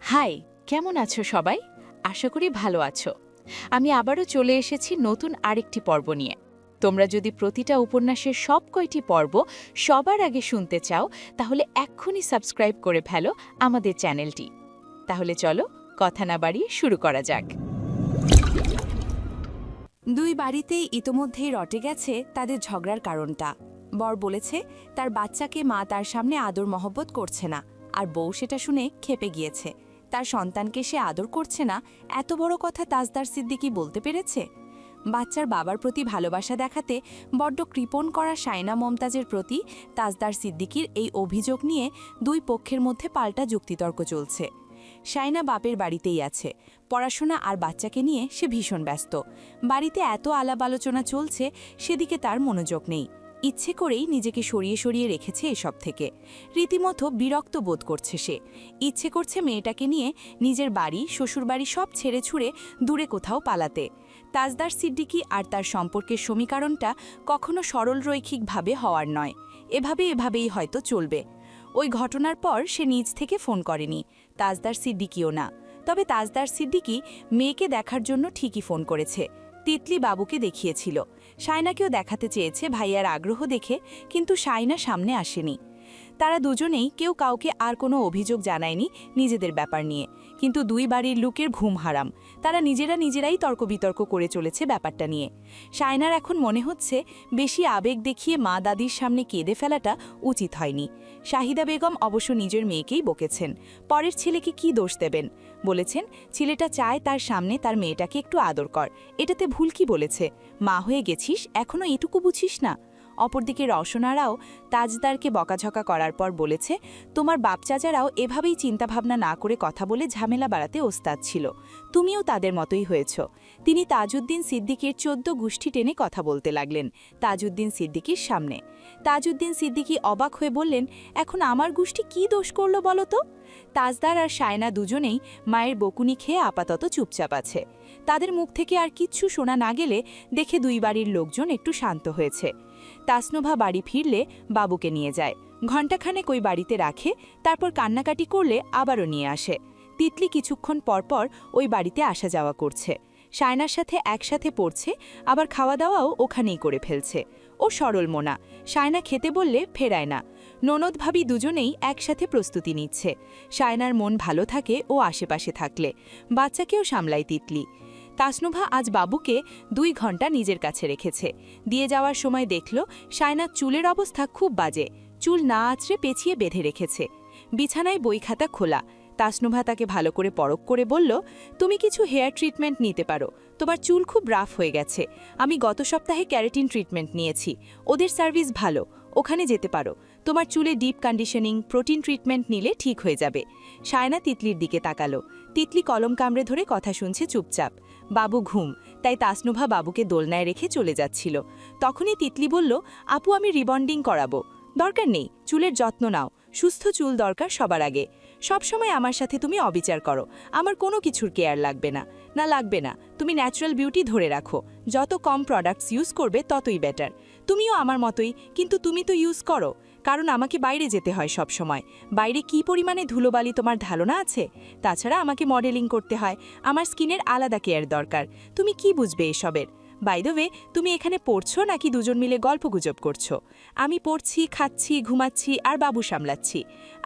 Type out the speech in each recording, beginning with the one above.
High, কেমন আছো সবাই? আশা করি ভালো আছো। আমি আবারও চলে এসেছি নতুন আরেকটি পর্ব নিয়ে। তোমরা যদি প্রতিটা উপন্যাসের সব কয়টি পর্ব সবার আগে শুনতে চাও, তাহলে এক্ষুনি সাবস্ক্রাইব করে ফেলো আমাদের চ্যানেলটি। তাহলে চলো, কথা না বাড়িয়ে শুরু করা যাক। দুই বাড়িতেই ইতোমধ্যেই রটে গেছে তাদের ঝগড়ার কারণটা। বর বলেছে তার বাচ্চাকে মা তার সামনে আদর মহব্বত করছে না, আর বউ সেটা শুনে ক্ষেপে গিয়েছে। তার সন্তানকে সে আদর করছে না, এত বড় কথা তাজদার সিদ্দিকী বলতে পেরেছে। বাচ্চার বাবার প্রতি ভালোবাসা দেখাতে বড্ড কৃপণ করা শায়না মমতাজের প্রতি তাজদার সিদ্দিকীর এই অভিযোগ নিয়ে দুই পক্ষের মধ্যে পাল্টা যুক্তিতর্ক চলছে। শায়না বাপের বাড়িতেই আছে, পড়াশোনা আর বাচ্চাকে নিয়ে সে ভীষণ ব্যস্ত। বাড়িতে এত আলাপ আলোচনা চলছে, সেদিকে তার মনোযোগ নেই। ইচ্ছে করেই নিজেকে সরিয়ে সরিয়ে রেখেছে এসব থেকে। রীতিমতো বিরক্ত বোধ করছে সে। ইচ্ছে করছে মেয়েটাকে নিয়ে নিজের বাড়ি, শ্বশুরবাড়ি সব ছেড়ে ছুড়ে দূরে কোথাও পালাতে। তাজদার সিদ্দিকী আর তার সম্পর্কের সমীকরণটা কখনো সরল রৈখিকভাবে হওয়ার নয়। এভাবেই হয়তো চলবে। ওই ঘটনার পর সে নিজ থেকে ফোন করেনি, তাজদার সিদ্দিকীও না। তবে তাজদার সিদ্দিকী মেয়েকে দেখার জন্য ঠিকই ফোন করেছে। তিতলি বাবুকে দেখিয়েছিল। শায়নাকেও দেখাতে চেয়েছে ভাইয়ার আগ্রহ দেখে, কিন্তু শায়না সামনে আসেনি। তারা দুজনেই কেউ কাউকে আর কোনো অভিযোগ জানায়নি নিজেদের ব্যাপার নিয়ে, কিন্তু দুই বাড়ির লোকের ঘুম হারাম। তারা নিজেরাই তর্ক বিতর্ক করে চলেছে ব্যাপারটা নিয়ে। শায়নার এখন মনে হচ্ছে বেশি আবেগ দেখিয়ে মা দাদির সামনে কেঁদে ফেলাটা উচিত হয়নি। শাহিদা বেগম অবশ্য নিজের মেয়েকেই বকেছেন। পরের ছেলেকে কি দোষ দেবেন? বলেছেন ছেলেটা চায় তার সামনে তার মেয়েটাকে একটু আদর কর। এটাতে ভুল কি বলেছে? মা হয়ে গেছিস, এখনও এটুকু বুঝিস না? অপরদিকে রওশনারাও তাজদারকে বকাঝকা করার পর বলেছে, তোমার বাপ চাচারাও এভাবেই চিন্তাভাবনা না করে কথা বলে ঝামেলা বাড়াতে ওস্তাদ ছিল। তুমিও তাদের মতোই হয়েছ। তিনি তাজউদ্দিন সিদ্দিকীর 14 গোষ্ঠী টেনে কথা বলতে লাগলেন তাজউদ্দিন সিদ্দিকীর সামনে। তাজউদ্দিন সিদ্দিকী অবাক হয়ে বললেন, এখন আমার গোষ্ঠী কি দোষ করল বলো তো? তাজদার আর শায়না দুজনেই মায়ের বকুনি খেয়ে আপাতত চুপচাপ আছে। তাদের মুখ থেকে আর কিচ্ছু শোনা না গেলে দেখে দুই বাড়ির লোকজন একটু শান্ত হয়েছে। তাসনুভা বাড়ি ফিরলে বাবুকে নিয়ে যায়, ঘণ্টাখানেক ওই বাড়িতে রাখে, তারপর কান্নাকাটি করলে আবারও নিয়ে আসে। তিতলি কিছুক্ষণ পরপর ওই বাড়িতে আসা যাওয়া করছে। শায়নার সাথে একসাথে পড়ছে, আবার খাওয়া দাওয়াও ওখানেই করে ফেলছে। ও সরল মোনা, শায়না খেতে বললে ফেরায় না। ননদ ভাবি দুজনেই একসাথে প্রস্তুতি নিচ্ছে। শায়নার মন ভালো থাকে ও আশেপাশে থাকলে। বাচ্চাকেও সামলায় তিতলি। তাসনুভা আজ বাবুকে 2 ঘন্টা নিজের কাছে রেখেছে। দিয়ে যাওয়ার সময় দেখল শায়নার চুলের অবস্থা খুব বাজে। চুল না আঁচড়ে পেঁচিয়ে বেঁধে রেখেছে। বিছানায় বই খাতা খোলা। তাসনুভা তাকে ভালো করে পরখ করে বলল, তুমি কিছু হেয়ার ট্রিটমেন্ট নিতে পারো, তোমার চুল খুব রাফ হয়ে গেছে। আমি গত সপ্তাহে ক্যারাটিন ট্রিটমেন্ট নিয়েছি, ওদের সার্ভিস ভালো, ওখানে যেতে পারো। তোমার চুলে ডিপ কন্ডিশনিং, প্রোটিন ট্রিটমেন্ট নিলে ঠিক হয়ে যাবে। শায়না তিতলির দিকে তাকালো। তিতলি কলম কামড়ে ধরে কথা শুনছে চুপচাপ। বাবু ঘুম, তাই তাসনুভা বাবুকে দোলনায় রেখে চলে যাচ্ছিল। তখনই তিতলি বলল, আপু আমি রিবন্ডিং করাবো। দরকার নেই, চুলের যত্ন নাও, সুস্থ চুল দরকার সবার আগে। সবসময় আমার সাথে তুমি অবিচার করো, আমার কোনো কিছুর কেয়ার লাগবে না। না লাগবে না, তুমি ন্যাচারাল বিউটি ধরে রাখো। যত কম প্রোডাক্টস ইউজ করবে ততই বেটার। তুমিও আমার মতোই, কিন্তু তুমি তো ইউজ করো, কারণ আমাকে বাইরে যেতে হয় সব সময়। বাইরে কি পরিমাণে ধুলোবালি তোমার ধারণা আছে? তাছাড়া আমাকে মডেলিং করতে হয়, আমার স্কিনের আলাদা কেয়ার দরকার। তুমি কি বুঝবে এসবের? বাই দ্য ওয়ে, তুমি এখানে পড়ছো নাকি দুজন মিলে গল্পগুজব করছো? আমি পড়ছি, খাচ্ছি, ঘুমাচ্ছি আর বাবু সামলাচ্ছি।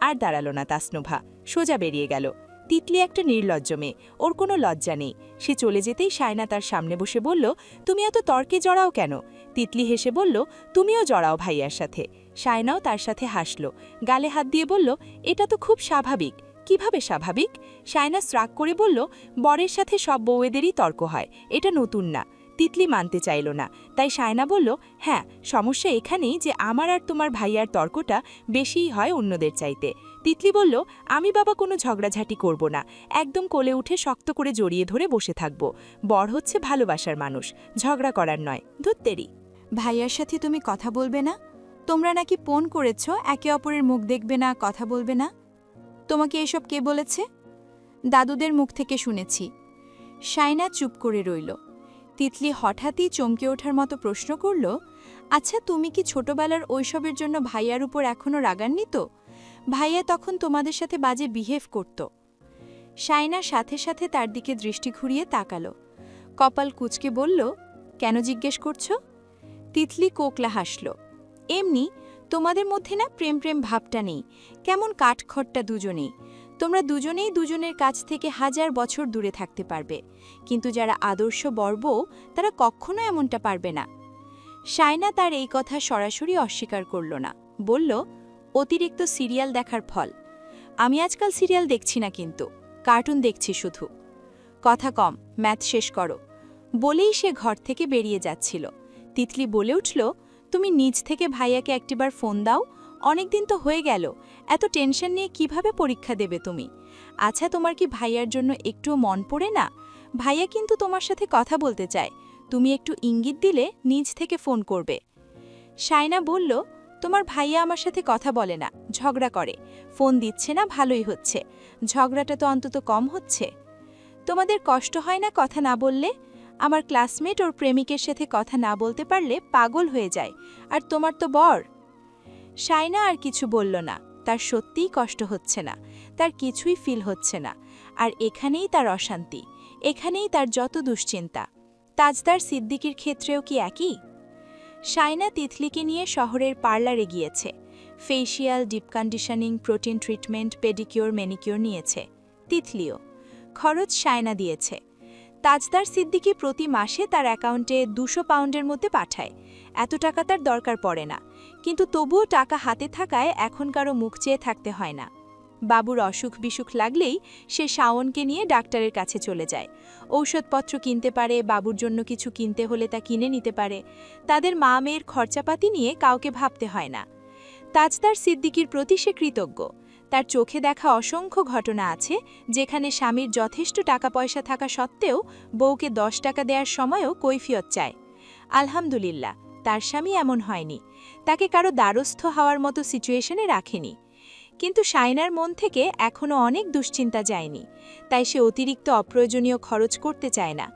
আর দাঁড়ালো না তাসনুভা, সোজা বেরিয়ে গেল। তিতলি একটা নির্লজ্জ মেয়ে, ওর কোনো লজ্জা নেই। সে চলে যেতেই শায়না তার সামনে বসে বলল, তুমি এত তর্কে জড়াও কেন? তিতলি হেসে বলল, তুমিও জড়াও ভাইয়ার সাথে। শায়নাও তার সাথে হাসল, গালে হাত দিয়ে বলল, এটা তো খুব স্বাভাবিক। কিভাবে স্বাভাবিক? শায়না রাগ করে বলল, বরের সাথে সব বউয়েদেরই তর্ক হয়, এটা নতুন না। তিতলি মানতে চাইল না, তাই শায়না বলল, হ্যাঁ, সমস্যা এখানেই যে আমার আর তোমার ভাইয়ার তর্কটা বেশিই হয় অন্যদের চাইতে। তিতলি বলল, আমি বাবা কোনো ঝগড়াঝাটি করব না, একদম কোলে উঠে শক্ত করে জড়িয়ে ধরে বসে থাকব। বর হচ্ছে ভালোবাসার মানুষ, ঝগড়া করার নয়। ধুত্তেরি। ভাইয়ার সাথে তুমি কথা বলবে না? তোমরা নাকি ফোন করেছ, একে অপরের মুখ দেখবে না, কথা বলবে না? তোমাকে এসব কে বলেছে? দাদুদের মুখ থেকে শুনেছি। শায়না চুপ করে রইল। তিতলি হঠাৎই চমকে ওঠার মতো প্রশ্ন করল, আচ্ছা তুমি কি ছোটবেলার ওইসবের জন্য ভাইয়ার উপর এখনও রাগান্বিত? ভাইয়া তখন তোমাদের সাথে বাজে বিহেভ করত? শায়না সাথে সাথে তার দিকে দৃষ্টি ঘুরিয়ে তাকালো। কপাল কুঁচকে বলল, কেন জিজ্ঞেস করছো? তিতলি কোকলা হাসল। এমনি, তোমাদের মধ্যে না প্রেম প্রেম ভাবটা নেই, কেমন কাঠখট্টা দুজনেই। তোমরা দুজনেই দুজনের কাছ থেকে 1000 বছর দূরে থাকতে পারবে, কিন্তু যারা আদর্শ বর্বও তারা কখনো এমনটা পারবে না। শায়না তার এই কথা সরাসরি অস্বীকার করল না, বলল, অতিরিক্ত সিরিয়াল দেখার ফল। আমি আজকাল সিরিয়াল দেখছি না, কিন্তু কার্টুন দেখছি শুধু। কথা কম, ম্যাথ শেষ করো। বলেই সে ঘর থেকে বেরিয়ে যাচ্ছিল। তিতলি বলে উঠল, তুমি নিজ থেকে ভাইয়াকে একটিবার ফোন দাও, অনেকদিন তো হয়ে গেল, এত টেনশন নিয়ে কিভাবে পরীক্ষা দেবে তুমি? আচ্ছা, তোমার কি ভাইয়ার জন্য একটুও মন পড়ে না? ভাইয়া কিন্তু তোমার সাথে কথা বলতে চায়, তুমি একটু ইঙ্গিত দিলে নিজ থেকে ফোন করবে। শায়না বলল, তোমার ভাইয়া আমার সাথে কথা বলে না, ঝগড়া করে, ফোন দিচ্ছে না, ভালোই হচ্ছে, ঝগড়াটা তো অন্তত কম হচ্ছে। তোমাদের কষ্ট হয় না কথা না বললে? আমার ক্লাসমেট ওর প্রেমিকের সাথে কথা না বলতে পারলে পাগল হয়ে যায়, আর তোমার তো বর। শায়না আর কিছু বলল না, তার সত্যিই কষ্ট হচ্ছে না, তার কিছুই ফিল হচ্ছে না, আর এখানেই তার অশান্তি, এখানেই তার যত দুশ্চিন্তা। তাজদার সিদ্দিকীর ক্ষেত্রেও কি একই? শায়না তিতলিকে নিয়ে শহরের পার্লারে গিয়েছে। Facial, deep conditioning, protein treatment, pedicure, manicure নিয়েছে। তিতলিও। খরচ শায়না দিয়েছে। তাজদার সিদ্দিকী প্রতি মাসে তার অ্যাকাউন্টে 200 পাউন্ডের মধ্যে পাঠায়। এত টাকা তার দরকার পড়ে না, কিন্তু তবুও টাকা হাতে থাকায় এখন কারো মুখ চেয়ে থাকতে হয় না। বাবুর অসুখ বিসুখ লাগলেই সে শাওনকে নিয়ে ডাক্তারের কাছে চলে যায়। ঔষধপত্র কিনতে পারে, বাবুর জন্য কিছু কিনতে হলে তা কিনে নিতে পারে। তাদের মা মেয়ের খরচাপাতি নিয়ে কাউকে ভাবতে হয় না। তাজদার সিদ্দিকীর প্রতি সে কৃতজ্ঞ। তার চোখে দেখা অসংখ্য ঘটনা আছে যেখানে স্বামীর যথেষ্ট টাকা পয়সা থাকা সত্ত্বেও বউকে 10 টাকা দেওয়ার সময়ও কৈফিয়ত চায়। আলহামদুলিল্লাহ, তার স্বামী এমন হয়নি, তাকে কারো দ্বারস্থ হওয়ার মতো সিচুয়েশনে রাখেনি। কিন্তু শায়নার মন থেকে এখনও অনেক দুশ্চিন্তা যায়নি, তাই সে অতিরিক্ত অপ্রয়োজনীয় খরচ করতে চায় না।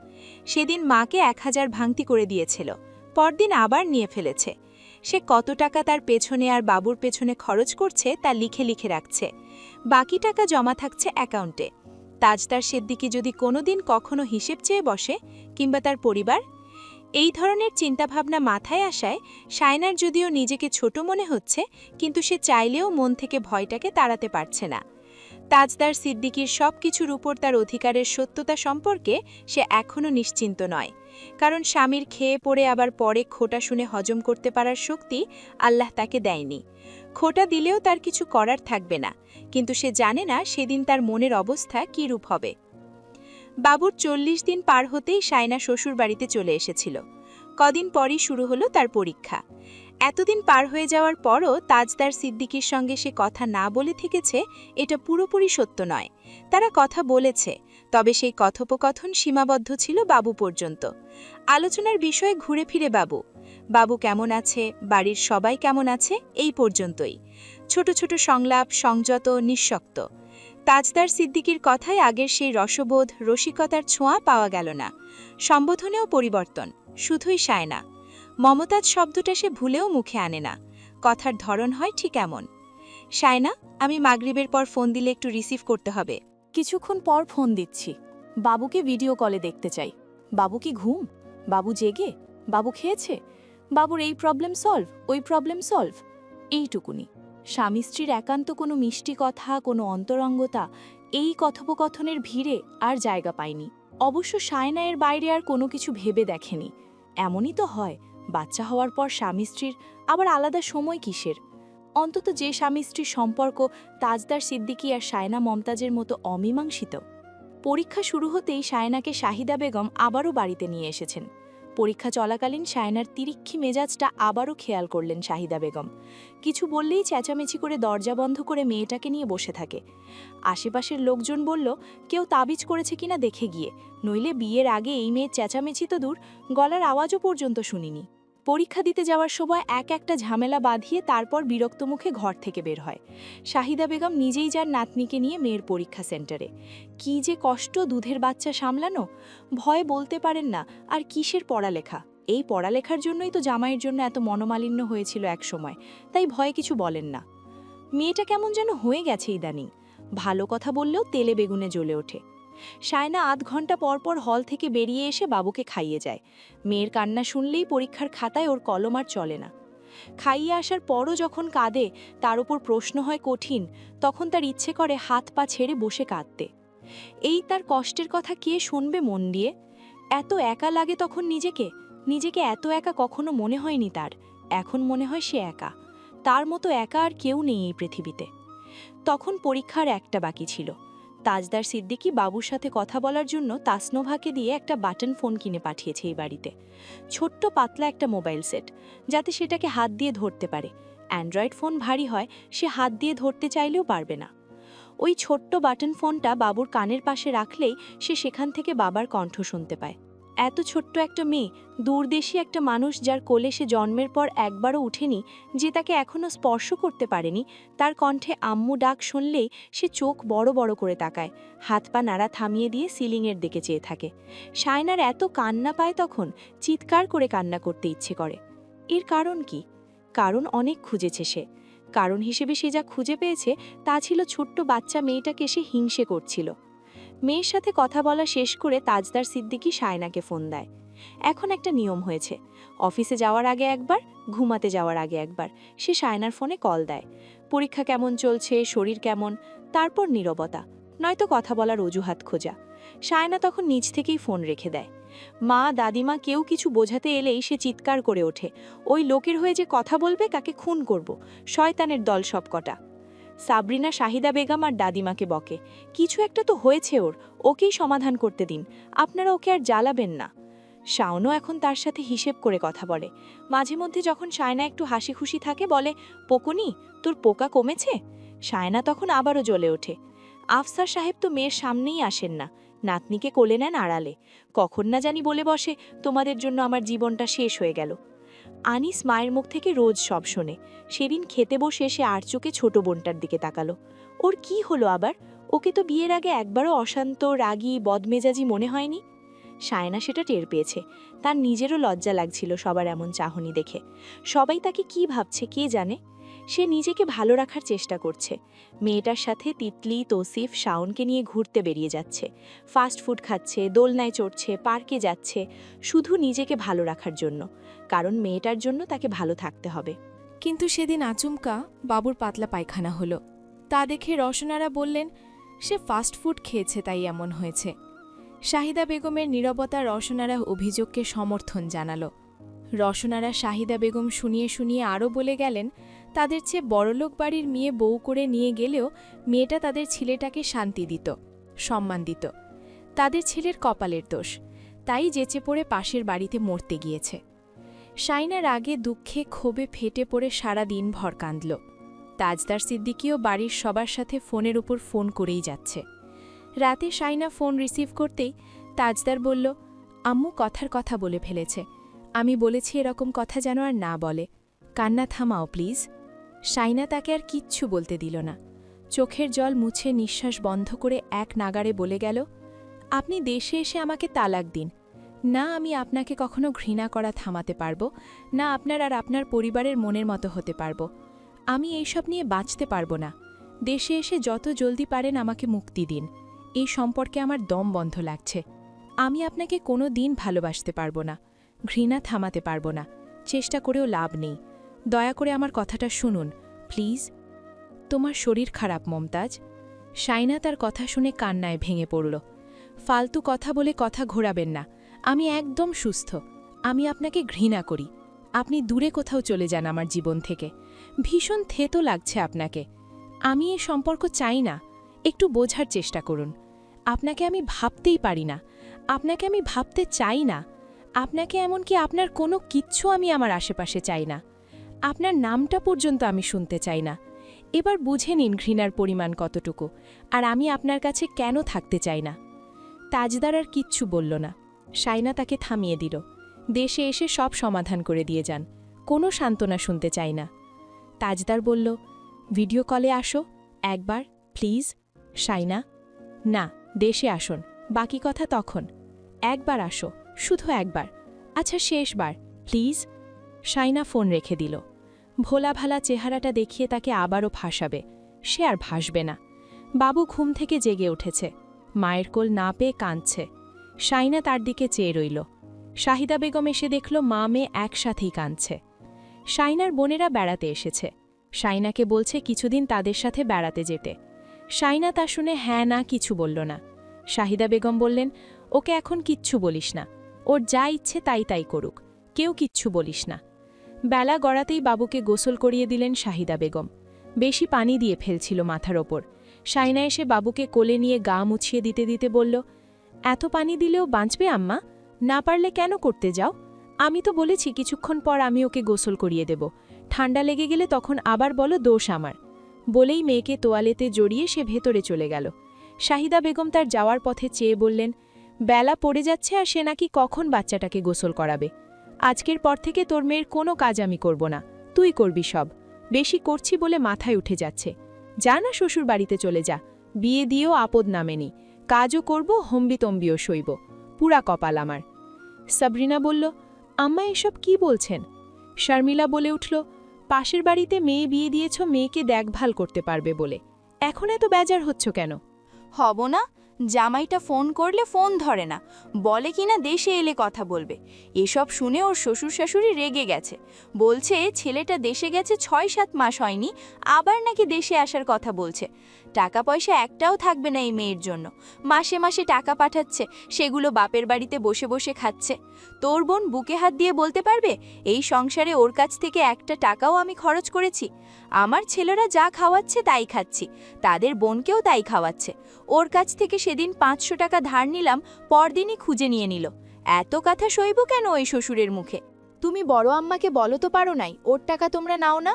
সেদিন মাকে 1000 ভাঙতি করে দিয়েছিল, পরদিন আবার নিয়ে ফেলেছে। সে কত টাকা তার পেছনে আর বাবুর পেছনে খরচ করছে তা লিখে লিখে রাখছে। বাকি টাকা জমা থাকছে অ্যাকাউন্টে। তাজদার সিদ্দিকী যদি কোনোদিন কখনো হিসেব চেয়ে বসে, কিংবা তার পরিবার, এই ধরনের চিন্তাভাবনা মাথায় আসায় শায়নার যদিও নিজেকে ছোট মনে হচ্ছে, কিন্তু সে চাইলেও মন থেকে ভয়টাকে তাড়াতে পারছে না। তাজদার সিদ্দিকীর সব কিছুর উপর তার অধিকারের সত্যতা সম্পর্কে সে এখনও নিশ্চিন্ত নয়, কারণ স্বামীর খেয়ে পড়ে আবার পরে খোটা শুনে হজম করতে পারার শক্তি আল্লাহ তাকে দেয়নি। খোটা দিলেও তার কিছু করার থাকবে না, কিন্তু সে জানে না সেদিন তার মনের অবস্থা কী রূপ হবে। বাবুর 40 দিন পার হতেই শায়না শ্বশুর বাড়িতে চলে এসেছিল। কদিন পরই শুরু হলো তার পরীক্ষা। এতদিন পার হয়ে যাওয়ার পরও তাজদার সিদ্দিকীর সঙ্গে সে কথা না বলে থেকেছে, এটা পুরোপুরি সত্য নয়। তারা কথা বলেছে, তবে সেই কথোপকথন সীমাবদ্ধ ছিল বাবু পর্যন্ত। আলোচনার বিষয়ে ঘুরে ফিরে বাবু, বাবু কেমন আছে, বাড়ির সবাই কেমন আছে, এই পর্যন্তই। ছোট ছোট সংলাপ, সংযত, নিঃশক্ত। তাজদার সিদ্দিকীর কথায় আগের সেই রসবোধ, রসিকতার ছোঁয়া পাওয়া গেল না। সম্বোধনেও পরিবর্তন, শুধুই শায়না। মমতাজ শব্দটা সে ভুলেও মুখে আনে না। কথার ধরন হয় ঠিক এমন। শায়না, আমি মাগরিবের পর ফোন দিলে একটু রিসিভ করতে হবে। কিছুক্ষণ পর ফোন দিচ্ছি। বাবুকে ভিডিও কলে দেখতে চাই। বাবু কি ঘুম? বাবু জেগে? বাবু খেয়েছে? বাবুর এই প্রবলেম সলভ, ওই প্রবলেম সলভ, এইটুকুনি। স্বামী স্ত্রীর একান্ত কোনো মিষ্টি কথা, কোনো অন্তরঙ্গতা এই কথোপকথনের ভিড়ে আর জায়গা পায়নি। অবশ্য শায়না এর বাইরে আর কোনো কিছু ভেবে দেখেনি। এমনই তো হয়, বাচ্চা হওয়ার পর স্বামী স্ত্রীর আবার আলাদা সময় কিসের? অন্তত যে স্বামী স্ত্রীর সম্পর্ক তাজদার সিদ্দিকী আর শায়না মমতাজের মতো অমীমাংসিত। পরীক্ষা শুরু হতেই শায়নাকে শাহিদা বেগম আবারও বাড়িতে নিয়ে এসেছেন। পরীক্ষা চলাকালীন শায়নার তিরিক্ষি মেজাজটা আবারও খেয়াল করলেন শাহিদা বেগম। কিছু বললেই চেঁচামেচি করে দরজা বন্ধ করে মেয়েটাকে নিয়ে বসে থাকে। আশেপাশের লোকজন বলল, কেউ তাবিজ করেছে কিনা দেখে গিয়ে, নইলে বিয়ের আগে এই মেয়ের চেঁচামেচি তো দূর, গলার আওয়াজও পর্যন্ত শুনিনি। পরীক্ষা দিতে যাওয়ার সময় এক একটা ঝামেলা বাঁধিয়ে তারপর বিরক্ত মুখে ঘর থেকে বের হয়। শাহিদা বেগম নিজেই যার নাতনিকে নিয়ে মেয়ের পরীক্ষা সেন্টারে। কি যে কষ্ট দুধের বাচ্চা সামলানো, ভয়ে বলতে পারেন না আর কিসের পড়ালেখা। এই পড়ালেখার জন্যই তো জামাইয়ের জন্য এত মনোমালিন্য হয়েছিল এক সময়, তাই ভয়ে কিছু বলেন না। মেয়েটা কেমন যেন হয়ে গেছে ইদানিং। ভালো কথা বললেও তেলে বেগুনে জ্বলে ওঠে। সায়না আধ ঘন্টা পর পর হল থেকে বেরিয়ে এসে বাবুকে খাইয়ে যায়। মেয়ের কান্না শুনলেই পরীক্ষার খাতায় ওর কলম আর চলে না। খাইয়ে আসার পরও যখন কাঁদে, তার উপর প্রশ্ন হয় কঠিন, তখন তার ইচ্ছে করে হাত পা ছেড়ে বসে কাঁদতে। এই তার কষ্টের কথা কে শুনবে মন দিয়ে? এত একা লাগে তখন নিজেকে। নিজেকে এত একা কখনো মনে হয়নি তার। এখন মনে হয় সে একা। তার মতো একা আর কেউ নেই এই পৃথিবীতে। তখন পরীক্ষার একটা বাকি ছিল। তাজদার সিদ্দিকী বাবুর সাথে কথা বলার জন্য তাসনোভাকে দিয়ে একটা বাটন ফোন কিনে পাঠিয়েছে এই বাড়িতে। ছোট্ট পাতলা একটা মোবাইল সেট, যাতে সেটাকে হাত দিয়ে ধরতে পারে। অ্যান্ড্রয়েড ফোন ভারী হয়, সে হাত দিয়ে ধরতে চাইলেও পারবে না। ওই ছোট্ট বাটন ফোনটা বাবুর কানের পাশে রাখলেই সে সেখান থেকে বাবার কণ্ঠ শুনতে পায়। এত ছোট্ট একটা মেয়ে, দূরদেশী একটা মানুষ যার কোলে সে জন্মের পর একবারও উঠেনি, যে তাকে এখনও স্পর্শ করতে পারেনি, তার কণ্ঠে আম্মু ডাক শুনলেই সে চোখ বড় বড় করে তাকায়, হাত পা নাড়া থামিয়ে দিয়ে সিলিংয়ের দিকে চেয়ে থাকে। সায়নার এত কান্না পায় তখন, চিৎকার করে কান্না করতে ইচ্ছে করে। এর কারণ কি? কারণ অনেক খুঁজেছে সে। কারণ হিসেবে সে যা খুঁজে পেয়েছে তা ছিল ছোট্ট বাচ্চা মেয়েটাকে সে হিংসে করছিল। মেয়ের সাথে কথা বলা শেষ করে তাজদার সিদ্দিকী সায়নাকে ফোন দেয়। এখন একটা নিয়ম হয়েছে, অফিসে যাওয়ার আগে একবার, ঘুমাতে যাওয়ার আগে একবার সে সায়নার ফোনে কল দেয়। পরীক্ষা কেমন চলছে, শরীর কেমন, তারপর নীরবতা, নয়তো কথা বলার অজুহাত খোঁজা। সায়না তখন নিজ থেকেই ফোন রেখে দেয়। মা, দাদিমা কেউ কিছু বোঝাতে এলেই সে চিৎকার করে ওঠে, ওই লোকের হয়ে যে কথা বলবে তাকে খুন করব, শয়তানের দল সবকটা। সাবরিনা শাহিদা বেগম আর দাদিমাকে বকে, কিছু একটা তো হয়েছে ওর, ওকেই সমাধান করতে দিন, আপনারা ওকে আর জ্বালাবেন না। শাওনও এখন তার সাথে হিসেব করে কথা বলে। মাঝে মধ্যে যখন সায়না একটু হাসি খুশি থাকে বলে, পকুনি তোর পোকা কমেছে? সায়না তখন আবারও জ্বলে ওঠে। আফসার সাহেব তো মেয়ের সামনেই আসেন না, নাতনিকে কোলে নেন আড়ালে, কখন না জানি বলে বসে, তোমাদের জন্য আমার জীবনটা শেষ হয়ে গেল। আনিস মায়ের মুখ থেকে রোজ সব শোনে। সেদিন খেতে বসে সে আর চোখে ছোট বোনটার দিকে তাকালো। ওর কি হলো আবার? ওকে তো বিয়ের আগে একবারও অশান্ত, রাগী, বদমেজাজি মনে হয়নি। সায়না সেটা টের পেয়েছে। তার নিজেরও লজ্জা লাগছিল সবার এমন চাহনি দেখে। সবাই তাকে কি ভাবছে কে জানে। সে নিজেকে ভালো রাখার চেষ্টা করছে। মেয়েটার সাথে তিতলি, তৌসিফ, শাওনকে নিয়ে ঘুরতে বেরিয়ে যাচ্ছে, ফাস্ট ফুড খাচ্ছে, দোলনায় চড়ছে, পার্কে যাচ্ছে, শুধু নিজেকে ভালো রাখার জন্য। কারণ মেয়েটার জন্য তাকে ভালো থাকতে হবে। কিন্তু সেদিন আচমকা বাবুর পাতলা পায়খানা হলো। তা দেখে রসনারা বললেন সে ফাস্ট ফুড খেয়েছে তাই এমন হয়েছে। শাহিদা বেগমের নীরবতা রসনারা অভিযোগকে সমর্থন জানালো। রসনারা শাহিদা বেগম শুনিয়ে শুনিয়ে আরও বলে গেলেন, তাদের চেয়ে বড়লোক বাড়ির মেয়ে বউ করে নিয়ে গেলেও মেয়েটা তাদের ছেলেটাকে শান্তি দিত, সম্মান দিত। তাদের ছেলের কপালের দোষ, তাই যেচে পড়ে পাশের বাড়িতে মরতে গিয়েছে। সায়নার আগে দুঃখে ক্ষোভে ফেটে পড়ে সারা দিন ভর কাঁদল। তাজদার সিদ্দিকীও বাড়ির সবার সাথে ফোনের উপর ফোন করেই যাচ্ছে। রাতে সায়না ফোন রিসিভ করতেই তাজদার বলল, আম্মু কথার কথা বলে ফেলেছে, আমি বলেছি এরকম কথা যেন আর না বলে, কান্না থামাও প্লিজ। সায়না তাকে আর কিচ্ছু বলতে দিল না। চোখের জল মুছে নিঃশ্বাস বন্ধ করে এক নাগাড়ে বলে গেল, আপনি দেশে এসে আমাকে তালাক দিন, না আমি আপনাকে কখনো ঘৃণা করা থামাতে পারবো, না আপনার আর আপনার পরিবারের মনের মতো হতে পারবো। আমি এইসব নিয়ে বাঁচতে পারবো না। দেশে এসে যত জলদি পারেন আমাকে মুক্তি দিন। এই সম্পর্কে আমার দম বন্ধ লাগছে। আমি আপনাকে কোনো দিন ভালোবাসতে পারবো না, ঘৃণা থামাতে পারবো না, চেষ্টা করেও লাভ নেই। দয়া করে আমার কথাটা শুনুন প্লিজ। তোমার শরীর খারাপ মমতাজ। সায়না তার কথা শুনে কান্নায় ভেঙে পড়ল। ফালতু কথা বলে কথা ঘোরাবেন না, আমি একদম সুস্থ। আমি আপনাকে ঘৃণা করি। আপনি দূরে কোথাও চলে যান আমার জীবন থেকে। ভীষণ থেতো লাগছে আপনাকে। আমি এই সম্পর্ক চাই না, একটু বোঝার চেষ্টা করুন। আপনাকে আমি ভাবতেই পারি না, আপনাকে আমি ভাবতে চাই না। আপনাকে এমনকি আপনার কোনো কিচ্ছু আমি আমার আশেপাশে চাই না। আপনার নামটা পর্যন্ত আমি শুনতে চাই না। এবার বুঝে নিন ঘৃণার পরিমাণ কতটুকু, আর আমি আপনার কাছে কেন থাকতে চাই না। তাজদার আর কিচ্ছু বলল না। সায়না তাকে থামিয়ে দিল। দেশে এসে সব সমাধান করে দিয়ে যান, কোনো সান্ত্বনা শুনতে চাই না। তাজদার বলল, ভিডিও কলে আসো একবার প্লিজ। সায়না, না, দেশে আসুন, বাকি কথা তখন। একবার আসো, শুধু একবার, আচ্ছা শেষবার প্লিজ। সায়না ফোন রেখে দিল। ভোলা ভালা চেহারাটা দেখিয়ে তাকে আবারও ফাঁসাবে, সে আর ভাসবে না। বাবু ঘুম থেকে জেগে উঠেছে, মায়ের কোল না পেয়ে কাঁদছে। শাইনা তার দিকে চেয়ে রইল। শাহিদা বেগম এসে দেখল মা মেয়ে একসাথেই কাঁদছে। শাইনার বোনেরা বেড়াতে এসেছে। শাইনাকে বলছে কিছুদিন তাদের সাথে বেড়াতে যেতে। শাইনা তা শুনে হ্যাঁ না কিছু বলল না। শাহিদা বেগম বললেন, ওকে এখন কিচ্ছু বলিস না, ওর যা ইচ্ছে তাই তাই করুক, কেউ কিচ্ছু বলিস না। বেলা গড়াতেই বাবুকে গোসল করিয়ে দিলেন শাহিদা বেগম। বেশি পানি দিয়ে ফেলছিল মাথার ওপর। শাইনা এসে বাবুকে কোলে নিয়ে গা মুছিয়ে দিতে দিতে বলল, এত পানি দিলেও বাঁচবে আম্মা? না পারলে কেন করতে যাও? আমি তো বলেছি কিছুক্ষণ পর আমি ওকে গোসল করিয়ে দেব, ঠান্ডা লেগে গেলে তখন আবার বলো দোষ আমার। বলেই মেয়েকে তোয়ালেতে জড়িয়ে সে ভেতরে চলে গেল। শাহিদা বেগম তার যাওয়ার পথে চেয়ে বললেন, বেলা পড়ে যাচ্ছে আর সে নাকি কখন বাচ্চাটাকে গোসল করাবে। আজকের পর থেকে তোর মেয়ের কোনো কাজ আমি করব না, তুই করবি সব। বেশি করছি বলে মাথায় উঠে যাচ্ছে। যা না শ্বশুর বাড়িতে চলে যা, বিয়ে দিয়েও আপদ নামেনি, কাজও করব, হম্বিতম্বিও সইব, পুরা কপাল আমার। সাবরিনা বলল, আম্মা এসব কি বলছেন? শর্মিলা বলে উঠল, পাশের বাড়িতে মেয়ে বিয়ে দিয়েছ মেয়েকে দেখভাল করতে পারবে বলে, এখন এত বেজার হচ্ছ কেন? হব না, জামাইটা ফোন করলে ফোন ধরে না, বলে কিনা দেশে এলে কথা বলবে। এসব শুনে ওর শ্বশুর শাশুড়ি রেগে গেছে, বলছে ছেলেটা দেশে গেছে ৬-৭ মাস হয়নি, আবার নাকি দেশে আসার কথা বলছে। টাকা পয়সা একটাও থাকবে না এই মেয়ের জন্য, মাসে মাসে টাকা পাঠাচ্ছে, সেগুলো বাপের বাড়িতে বসে বসে খাচ্ছে। তোর বোন বুকে হাত দিয়ে বলতে পারবে এই সংসারে ওর কাছ থেকে একটা টাকাও আমি খরচ করেছি? আমার ছেলেরা যা খাওয়াচ্ছে তাই খাচ্ছি, তাদের বোনকেও তাই খাওয়াচ্ছে। ওর কাছ থেকে সেদিন ৫০০ টাকা ধার নিলাম, পরদিনই খুঁজে নিয়ে নিল। এত কথা সইব কেন ওই শ্বশুরের মুখে? তুমি বড় আম্মাকে বলো তো পারো নাই ওর টাকা তোমরা নাও না?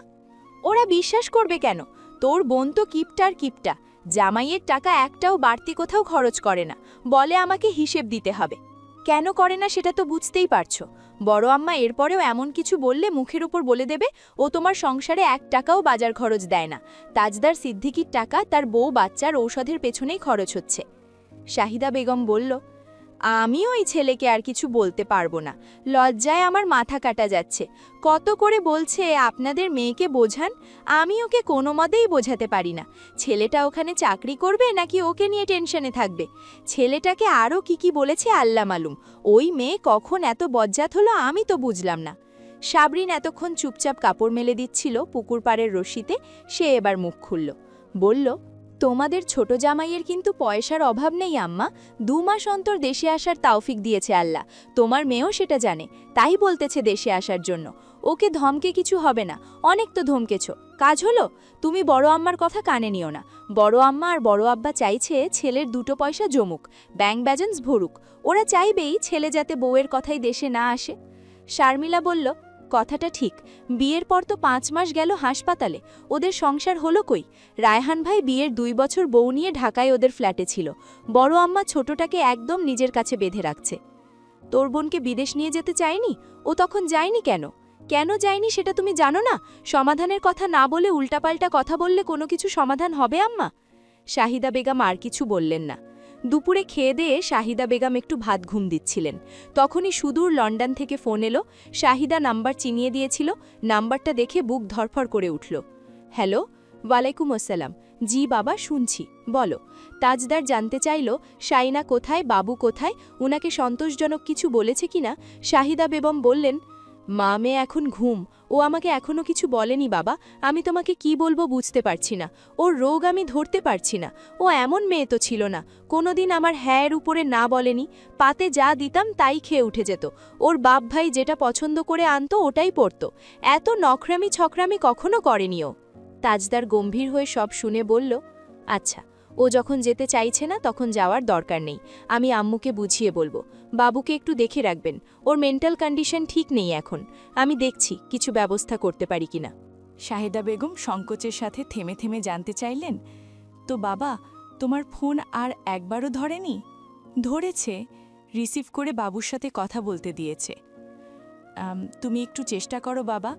ওরা বিশ্বাস করবে কেন? তোর বোন তো কিপটার কিপটা, জামাইয়ের টাকা একটাও বাড়তি কোথাও খরচ করে না, বলে আমাকে হিসেব দিতে হবে। কেন করে না সেটা তো বুঝতেই পারছো। বড় আম্মা এরপরেও এমন কিছু বললে মুখের উপর বলে দেবে ও তোমার সংসারে ১ টাকাও বাজার খরচ দেয় না, তাজদার সিদ্দিকির টাকা তার বউ বাচ্চার ঔষধের পেছনেই খরচ হচ্ছে। শাহিদা বেগম বলল, আমি ওই ছেলেকে আর কিছু বলতে পারবো না, লজ্জায় আমার মাথা কাটা যাচ্ছে। কত করে বলছে আপনাদের মেয়েকে বোঝান, আমি ওকে কোনো মতেই বোঝাতে পারি না। ছেলেটা ওখানে চাকরি করবে নাকি ওকে নিয়ে টেনশনে থাকবে? ছেলেটাকে আরও কি বলেছে আল্লাহ মালুম। ওই মেয়ে কখন এত বজ্জাত হলো আমি তো বুঝলাম না। সাবরিন এতক্ষণ চুপচাপ কাপড় মেলে দিচ্ছিল পুকুর পাড়ের রশিতে, সে এবার মুখ খুলল, বলল, তোমাদের ছোট জামাইয়ের কিন্তু পয়সার অভাব নেই আম্মা, ২ মাস অন্তর দেশে আসার তাওফিক দিয়েছে আল্লাহ, তোমার মেয়েও সেটা জানে, তাই বলতেছে দেশে আসার জন্য। ওকে ধমকে কিছু হবে না, অনেক তো ধমকেছ, কাজ হলো? তুমি বড় আম্মার কথা কানে নিও না। বড় আম্মা আর বড় আব্বা চাইছে ছেলের ২টো পয়সা জমুক, ব্যাংক ব্যালেন্স ভরুক, ওরা চাইবেই ছেলে যাতে বউয়ের কথাই দেশে না আসে। শারমিলা বলল, কথাটা ঠিক, বিয়ের পর তো ৫ মাস গেল হাসপাতালে, ওদের সংসার হলো কই? রায়হান ভাই বিয়ের ২ বছর বউ নিয়ে ঢাকায় ওদের ফ্ল্যাটে ছিল, বড় আম্মা ছোটটাকে একদম নিজের কাছে বেঁধে রাখছে। তোর বোনকে বিদেশ নিয়ে যেতে চায়নি? ও তখন যায়নি কেন? কেন যায়নি সেটা তুমি জানো না? সমাধানের কথা না বলে উল্টাপাল্টা কথা বললে কোনো কিছু সমাধান হবে আম্মা? শাহিদা বেগম আর কিছু বললেন না। দুপুরে খেয়ে দিয়ে শাহিদা বেগম একটু ভাত ঘুম দিচ্ছিলেন, তখনই সুদূর লন্ডন থেকে ফোন এলো। শাহিদা নাম্বার চিনিয়ে দিয়েছিল, নাম্বারটা দেখে বুক ধরফর করে উঠল। হ্যালো, ওয়ালাইকুম আসসালাম। জি বাবা, শুনছি, বলো। তাজদার জানতে চাইল শাইনা কোথায়, বাবু কোথায়, উনাকে সন্তোষজনক কিছু বলেছে কিনা। শাহিদা বেগম বললেন, মা মেয়ে এখন ঘুম, ও আমাকে এখনো কিছু বলেনি বাবা, আমি তোমাকে কি বলবো বুঝতে পারছি না, ওর রোগ আমি ধরতে পারছি না। ও এমন মেয়ে তো ছিল না, কোনোদিন আমার হ্যাঁর উপরে না বলেনি, পাতে যা দিতাম তাই খেয়ে উঠে যেত, ওর বাপ ভাই যেটা পছন্দ করে আনতো ওটাই পড়তো, এত নখরামি ছকরামি কখনো করেনি ও। তাজদার গম্ভীর হয়ে সব শুনে বলল, আচ্ছা, ও যখন যেতে চাইছে না তখন যাওয়ার দরকার নেই, আমি আম্মুকে বুঝিয়ে বলবো। বাবুকে একটু দেখে রাখবেন, ওর মেন্টাল কন্ডিশন ঠিক নেই এখন, আমি দেখছি কিছু ব্যবস্থা করতে পারি কিনা। শাহিদা বেগম সংকোচের সাথে থেমে থেমে জানতে চাইলেন, তো বাবা, তোমার ফোন আর একবারও ধরেনি? ধরেছে, রিসিভ করে বাবুর সাথে কথা বলতে দিয়েছে। তুমি একটু চেষ্টা করো বাবা,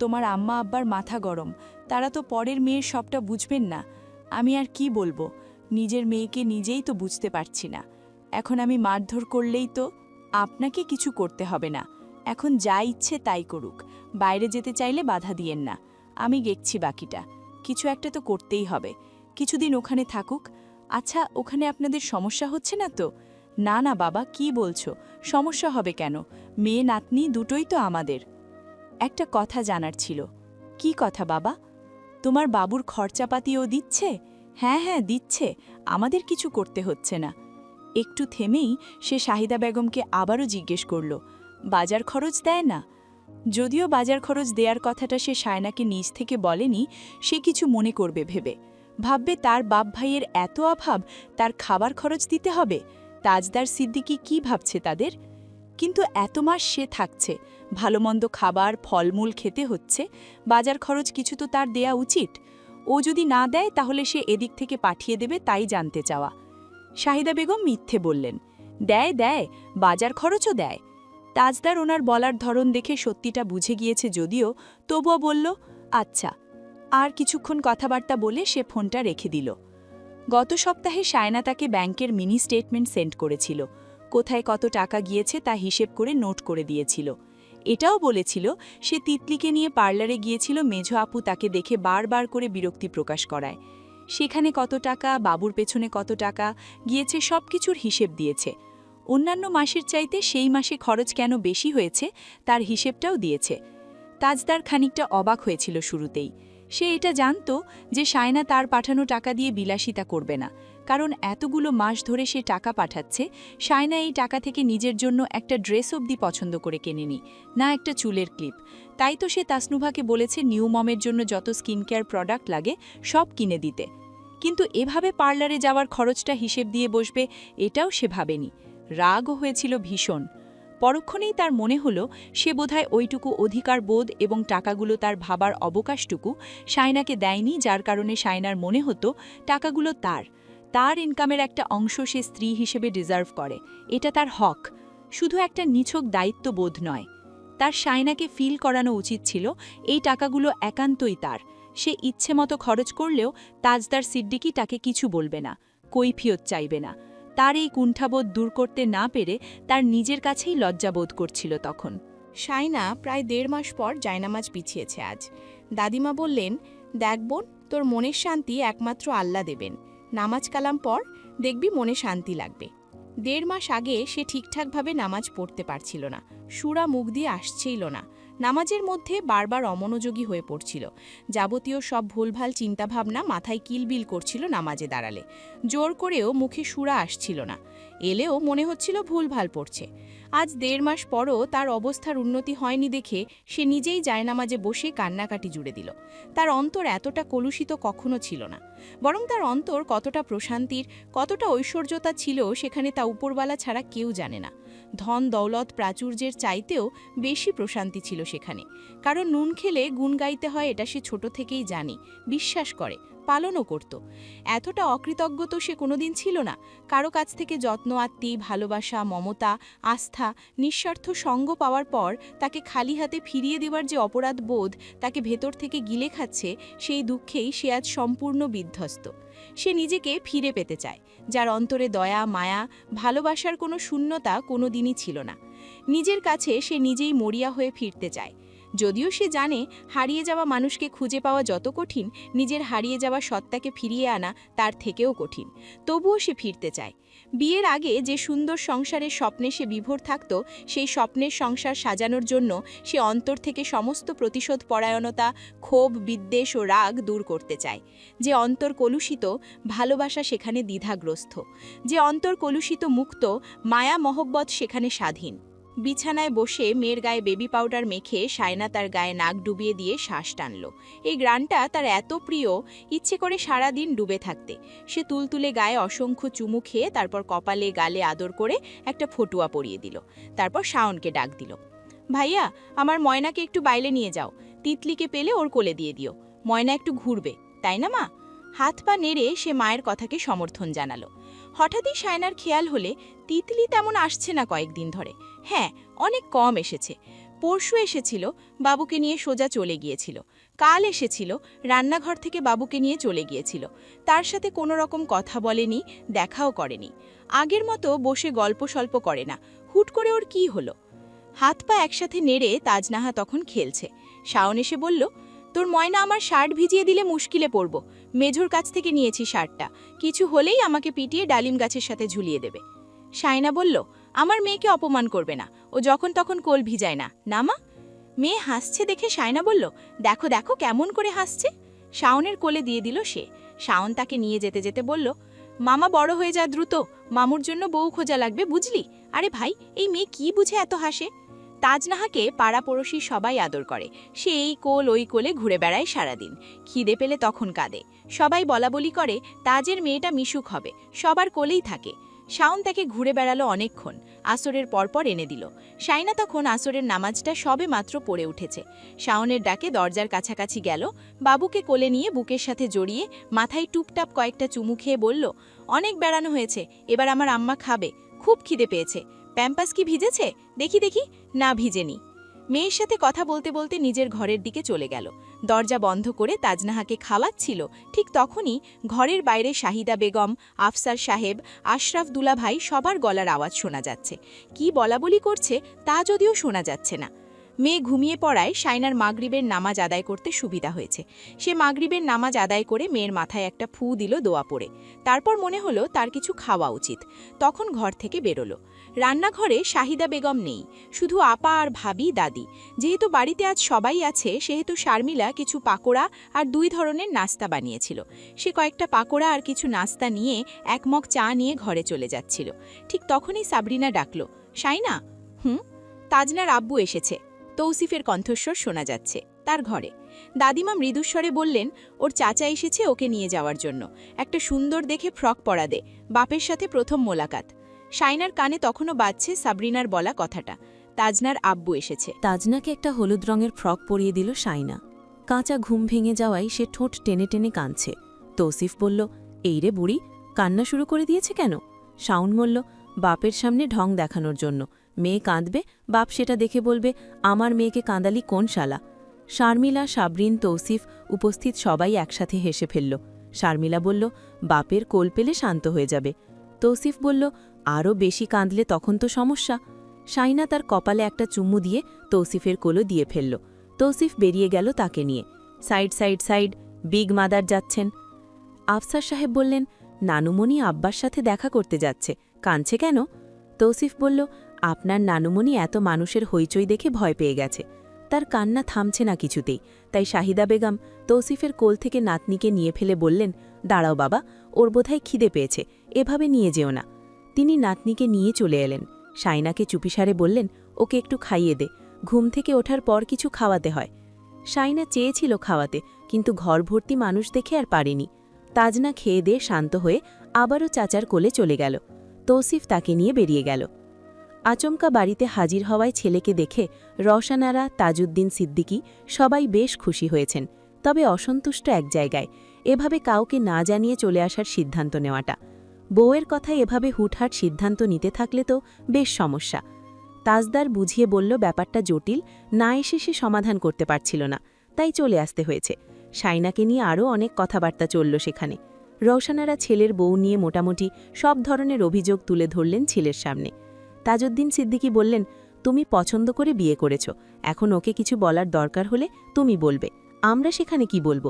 তোমার আম্মা আব্বার মাথা গরম, তারা তো পরের মেয়ের সবটা বুঝবেন না। আমি আর কি বলবো, নিজের মেয়েকে নিজেই তো বুঝতে পারছি না। এখন আমি মারধর করলেই তো? আপনাকে কিছু করতে হবে না, এখন যা ইচ্ছে তাই করুক, বাইরে যেতে চাইলে বাধা দিয়েন না, আমি দেখছি বাকিটা, কিছু একটা তো করতেই হবে। কিছুদিন ওখানে থাকুক। আচ্ছা, ওখানে আপনাদের সমস্যা হচ্ছে না তো? না না বাবা, কি বলছো? সমস্যা হবে কেন? মেয়ে নাতনি দুটোই তো আমাদের। একটা কথা জানার ছিল। কি কথা বাবা? তোমার বাবুর খরচাপাতিও দিচ্ছে? হ্যাঁ হ্যাঁ দিচ্ছে, আমাদের কিছু করতে হচ্ছে না। একটু থেমেই সে শাহিদা বেগমকে আবারও জিজ্ঞেস করল, বাজার খরচ দেয় না? যদিও বাজার খরচ দেয়ার কথাটা সে সায়নাকে নিজ থেকে বলেনি, সে কিছু মনে করবে ভেবে। ভাববে তার বাপ ভাইয়ের এত অভাব, তার খাবার খরচ দিতে হবে। তাজদার সিদ্দিকী কি ভাবছে তাদের? কিন্তু এত মাস সে থাকছে, ভালোমন্দ খাবার ফলমূল খেতে হচ্ছে, বাজার খরচ কিছু তো তার দেয়া উচিত। ও যদি না দেয় তাহলে সে এদিক থেকে পাঠিয়ে দেবে, তাই জানতে চাওয়া। শাহিদা বেগম মিথ্যে বললেন, দেয় দেয়, বাজার খরচও দেয়। তাজদার ওনার বলার ধরন দেখে সত্যিটা বুঝে গিয়েছে যদিও, তবুও বলল, আচ্ছা। আর কিছুক্ষণ কথাবার্তা বলে সে ফোনটা রেখে দিল। গত সপ্তাহে সায়না তাকে ব্যাংকের মিনি স্টেটমেন্ট সেন্ড করেছিল। কোথায় কত টাকা গিয়েছে তা হিসেব করে নোট করে দিয়েছিল। এটাও বলেছিল সে তিতলিকে নিয়ে পার্লারে গিয়েছিল, মেঝো আপু তাকে দেখে বারবার করে বিরক্তি প্রকাশ করায়। সেখানে কত টাকা, বাবুর পেছনে কত টাকা গিয়েছে সবকিছুর হিসেব দিয়েছে। অন্যান্য মাসের চাইতে সেই মাসে খরচ কেন বেশি হয়েছে তার হিসেবটাও দিয়েছে। তাজদার খানিকটা অবাক হয়েছিল শুরুতেই। সে এটা জানত যে সায়না তার পাঠানো টাকা দিয়ে বিলাসিতা করবে না, কারণ এতগুলো মাস ধরে সে টাকা পাঠাচ্ছে। সায়না এই টাকা থেকে নিজের জন্য একটা ড্রেস অবধি পছন্দ করে কেনেনি, না একটা চুলের ক্লিপ। তাই তো সে তাসনুভাকে বলেছে নিউ মমের জন্য যত স্কিন কেয়ার প্রোডাক্ট লাগে সব কিনে দিতে। কিন্তু এভাবে পার্লারে যাওয়ার খরচটা হিসেব দিয়ে বসবে, এটাও সে ভাবেনি। রাগও হয়েছিল ভীষণ। পরক্ষণেই তার মনে হলো সে বোধহয় ওইটুকু অধিকার বোধ এবং টাকাগুলো তার ভাবার অবকাশটুকু সায়নাকে দেয়নি, যার কারণে সায়নার মনে হতো টাকাগুলো তার ইনকামের একটা অংশ সে স্ত্রী হিসেবে ডিজার্ভ করে। এটা তার হক, শুধু একটা নিছক দায়িত্ববোধ নয়। তার সায়নাকে ফিল করানো উচিত ছিল এই টাকাগুলো একান্তই তার। সে ইচ্ছে মতো খরচ করলেও তাজদার সিদ্দিকী তাকে কিছু বলবে না, কৈফিয়ত চাইবে না। তার এই কুণ্ঠাবোধ দূর করতে না পেরে তার নিজের কাছেই লজ্জাবোধ করছিল তখন। সায়না প্রায় 1.5 মাস পর জায়নামাজ বিছিয়েছে আজ। দাদিমা বললেন, দেখ বোন, তোর মনের শান্তি একমাত্র আল্লাহ দেবেন। নামাজ কালাম পর, দেখবি মনে শান্তি লাগবে। 1.5 মাস আগে সে ঠিকঠাকভাবে নামাজ পড়তে পারছিল না, সূরা মুখ দিয়ে আসছেইল না। নামাজের মধ্যে বারবার অমনোযোগী হয়ে পড়ছিল। যাবতীয় সব ভুলভাল চিন্তাভাবনা মাথায় কিলবিল করছিল নামাজে দাঁড়ালে। জোর করেও মুখে সূরা আসছিল না, এলেও মনে হচ্ছিল ভুলভাল পড়ছে। আজ 1.5 মাস পরও তার অবস্থার উন্নতি হয়নি দেখে সে নিজেই জায়নামাজে বসে কান্নাকাটি জুড়ে দিল। তার অন্তর এতটা কলুষিত কখনো ছিল না, বরং তার অন্তর কতটা প্রশান্তির, কতটা ঐশ্বর্যতা ছিল সেখানে তা উপরওয়ালা ছাড়া কেউ জানে না। ধন দৌলত প্রাচুর্যের চাইতেও বেশি প্রশান্তি ছিল সেখানে। কারণ নুন খেলে গুণ গাইতে হয় এটা সে ছোট থেকেই জানে, বিশ্বাস করে, পালনও করত। এতটা অকৃতজ্ঞ তো সে কোনোদিন ছিল না। কারো কাছ থেকে যত্ন আত্মি, ভালোবাসা, মমতা, আস্থা, নিঃস্বার্থ সঙ্গ পাওয়ার পর তাকে খালি হাতে ফিরিয়ে দেওয়ার যে অপরাধ বোধ তাকে ভেতর থেকে গিলে খাচ্ছে, সেই দুঃখেই সে আজ সম্পূর্ণ বিধ্বস্ত। সে নিজেকে ফিরে পেতে চায়, যার অন্তরে দয়া, মায়া, ভালোবাসার কোনো শূন্যতা কোনো দিনই ছিল না। নিজের কাছে সে নিজেই মরিয়া হয়ে ফিরতে চায়। যদিও সে জানে হারিয়ে যাওয়া মানুষকে খুঁজে পাওয়া যত কঠিন, নিজের হারিয়ে যাওয়া সত্তাকে ফিরিয়ে আনা তার থেকেও কঠিন, তবুও সে ফিরতে চায়। বিয়ের আগে যে সুন্দর সংসারের স্বপ্নে সে বিভোর থাকত, সেই স্বপ্নের সংসার সাজানোর জন্য সে অন্তর থেকে সমস্ত প্রতিশোধ পরায়ণতা, ক্ষোভ, বিদ্বেষ ও রাগ দূর করতে চায়। যে অন্তর কলুষিত, ভালোবাসা সেখানে দ্বিধাগ্রস্ত। যে অন্তর কলুষিত মুক্ত, মায়া মহব্বত সেখানে স্বাধীন। বিছানায় বসে মেয়ের গায়ে বেবি পাউডার মেখে সায়না তার গায়ে নাক ডুবিয়ে দিয়ে শ্বাস টানল। এই গ্রানটা তার এত প্রিয়, ইচ্ছে করে সারাদিন ডুবে থাকতে। সে তুলতুলে গায়ে অসংখ্য চুমু খেয়ে তারপর কপালে গালে আদর করে একটা ফটুয়া পরিয়ে দিল। তারপর শাওনকে ডাক দিল, ভাইয়া, আমার ময়নাকে একটু বাইরে নিয়ে যাও, তিতলিকে পেলে ওর কোলে দিয়ে দিও। ময়না একটু ঘুরবে, তাই না মা? হাত পা নেড়ে সে মায়ের কথাকে সমর্থন জানালো। হঠাৎই সায়নার খেয়াল হলে তিতলি তেমন আসছে না কয়েকদিন ধরে। হ্যাঁ, অনেক কম এসেছে। পরশু এসেছিল, বাবুকে নিয়ে সোজা চলে গিয়েছিল। কাল এসেছিল, রান্নাঘর থেকে বাবুকে নিয়ে চলে গিয়েছিল। তার সাথে কোনো রকম কথা বলেনি, দেখাও করেনি। আগের মতো বসে গল্প সল্প করে না। হুট করে ওর কি হলো? হাত পা একসাথে নেড়ে তাজনাহা তখন খেলছে। শাওন এসে বলল, তোর ময়না আমার শার্ট ভিজিয়ে দিলে মুশকিলে পড়ব, মেঝোর কাছ থেকে নিয়েছি শার্টটা, কিছু হলেই আমাকে পিটিয়ে ডালিম গাছের সাথে ঝুলিয়ে দেবে। শাইনা বলল, আমার মেয়েকে অপমান করবে না, ও যখন তখন কোল ভিজায় না, না মা? মেয়ে হাসছে দেখে শাইনা বলল, দেখো দেখো কেমন করে হাসছে। শাওনের কোলে দিয়ে দিল সে। শাওন তাকে নিয়ে যেতে যেতে বলল, মামা বড় হয়ে যা দ্রুত, মামুর জন্য বউ খোঁজা লাগবে, বুঝলি? আরে ভাই, এই মেয়ে কি বুঝে এত হাসে? তাজনাহাকে পাড়াপড়শি সবাই আদর করে, সে এই কোল ওই কোলে ঘুরে বেড়ায় সারাদিন। খিদে পেলে তখন কাঁদে। সবাই বলাবলি করে তাজের মেয়েটা মিশুক হবে, সবার কোলেই থাকে। শাওন তাকে ঘুরে বেড়ালো অনেকক্ষণ, আসরের পরপর এনে দিল। শাইনা তখন আসরের নামাজটা সবে মাত্র পড়ে উঠেছে। শাওনের ডাকে দরজার কাছাকাছি গেল, বাবুকে কোলে নিয়ে বুকের সাথে জড়িয়ে মাথায় টুপটাপ কয়েকটা চুমু খেয়ে বলল, অনেক বেড়ানো হয়েছে, এবার আমার আম্মা খাবে, খুব খিদে পেয়েছে। প্যাম্পাস কি ভিজেছে? দেখি দেখি। না, ভিজেনি। মেয়ের সাথে কথা বলতে বলতে নিজের ঘরের দিকে চলে গেল। দরজা বন্ধ করে তাজনাহাকে খাওয়াচ্ছিল, ঠিক তখনই ঘরের বাইরে শাহিদা বেগম, আফসার সাহেব, আশরাফ দুলাভাই সবার গলার আওয়াজ শোনা যাচ্ছে। কি বলাবলি করছে তা যদিও শোনা যাচ্ছে না। মেয়ে ঘুমিয়ে পড়ায় শাইনার মাগরিবের নামাজ আদায় করতে সুবিধা হয়েছে। সে মাগরিবের নামাজ আদায় করে মেয়ের মাথায় একটা ফু দিল দোয়া পড়ে। তারপর মনে হলো তার কিছু খাওয়া উচিত, তখন ঘর থেকে বেরোলো। রান্নাঘরে শাহিদা বেগম নেই, শুধু আপা আর ভাবি, দাদি। যেহেতু বাড়িতে আজ সবাই আছে, সেহেতু শারমিলা কিছু পাকোড়া আর 2 ধরনের নাস্তা বানিয়েছিল। সে কয়েকটা পাকোড়া আর কিছু নাস্তা নিয়ে এক মগ চা নিয়ে ঘরে চলে যাচ্ছিল। ঠিক তখনই সাবরিনা ডাকল, শাইনা। তাজনার আব্বু এসেছে। তৌসিফের কণ্ঠস্বর শোনা যাচ্ছে তার ঘরে। দাদিমা মৃদুস্বরে বললেন, ওর চাচা এসেছে ওকে নিয়ে যাওয়ার জন্য, একটা সুন্দর দেখে ফ্রক পরা দে, বাপের সাথে প্রথম মোলাকাত। শাইনার কানে তখনও বাজছে সাবরিনার বলা কথাটা, তাজনার আব্বু এসেছে। তাজনাকে একটা হলুদ রঙের ফ্রক পরিয়ে দিল শাইনা। কাঁচা ঘুম ভেঙে যাওয়ায় সে ঠোঁট টেনে টেনে কাঁদছে। তৌসিফ বলল, এই রে বুড়ি, কান্না শুরু করে দিয়েছে কেন? শাওন বলল, বাপের সামনে ঢং দেখানোর জন্য। মেয়ে কাঁদবে, বাপ সেটা দেখে বলবে আমার মেয়েকে কাঁদালি কোন শালা। শারমিলা, সাবরিন, তৌসিফ উপস্থিত সবাই একসাথে হেসে ফেলল। শারমিলা বলল, বাপের কোল পেলে শান্ত হয়ে যাবে। তৌসিফ বলল, আরও বেশি কাঁদলে তখন তো সমস্যা। শাইনা তার কপালে একটা চুম্মু দিয়ে তৌসিফের কোলও দিয়ে ফেলল। তৌসিফ বেরিয়ে গেল তাকে নিয়ে। Side side side, big mother যাচ্ছেন। আফসার সাহেব বললেন, নানুমণি আব্বার সাথে দেখা করতে যাচ্ছে, কাঁদছে কেন? তৌসিফ বলল, আপনার নানুমণি এত মানুষের হইচই দেখে ভয় পেয়ে গেছে, তার কান্না থামছে না কিছুতেই। তাই শাহিদা বেগম তৌসিফের কোল থেকে নাতনিকে নিয়ে ফেলে বললেন, দাঁড়াও বাবা, ওর বোধহয় খিদে পেয়েছে, এভাবে নিয়ে যেও না। তিনি নাতনিকে নিয়ে চলে এলেন। শাইনাকে চুপিসারে বললেন, ওকে একটু খাইয়ে দে, ঘুম থেকে ওঠার পর কিছু খাওয়াতে হয়। শাইনা চেয়েছিল খাওয়াতে, কিন্তু ঘর ভর্তি মানুষ দেখে আর পারেনি। তাজনা খেয়ে দিয়ে শান্ত হয়ে আবারও চাচার কোলে চলে গেল। তৌসিফ তাকে নিয়ে বেরিয়ে গেল। আচমকা বাড়িতে হাজির হওয়ায় ছেলেকে দেখে রওশনারা, তাজউদ্দিন সিদ্দিকী সবাই বেশ খুশি হয়েছেন, তবে অসন্তুষ্ট এক জায়গায়, এভাবে কাউকে না জানিয়ে চলে আসার সিদ্ধান্ত নেওয়াটা। বউয়ের কথায় এভাবে হুটহাট সিদ্ধান্ত নিতে থাকলে তো বেশ সমস্যা। তাজদার বুঝিয়ে বলল ব্যাপারটা জটিল, না এসে সে সমাধান করতে পারছিল না, তাই চলে আসতে হয়েছে। শাইনাকে নিয়ে আরও অনেক কথাবার্তা চলল সেখানে। রওশনারা ছেলের বউ নিয়ে মোটামুটি সব ধরনের অভিযোগ তুলে ধরলেন ছেলের সামনে। তাজউদ্দিন সিদ্দিকী বললেন, তুমি পছন্দ করে বিয়ে করেছ, এখন ওকে কিছু বলার দরকার হলে তুমি বলবে, আমরা সেখানে কি বলবো?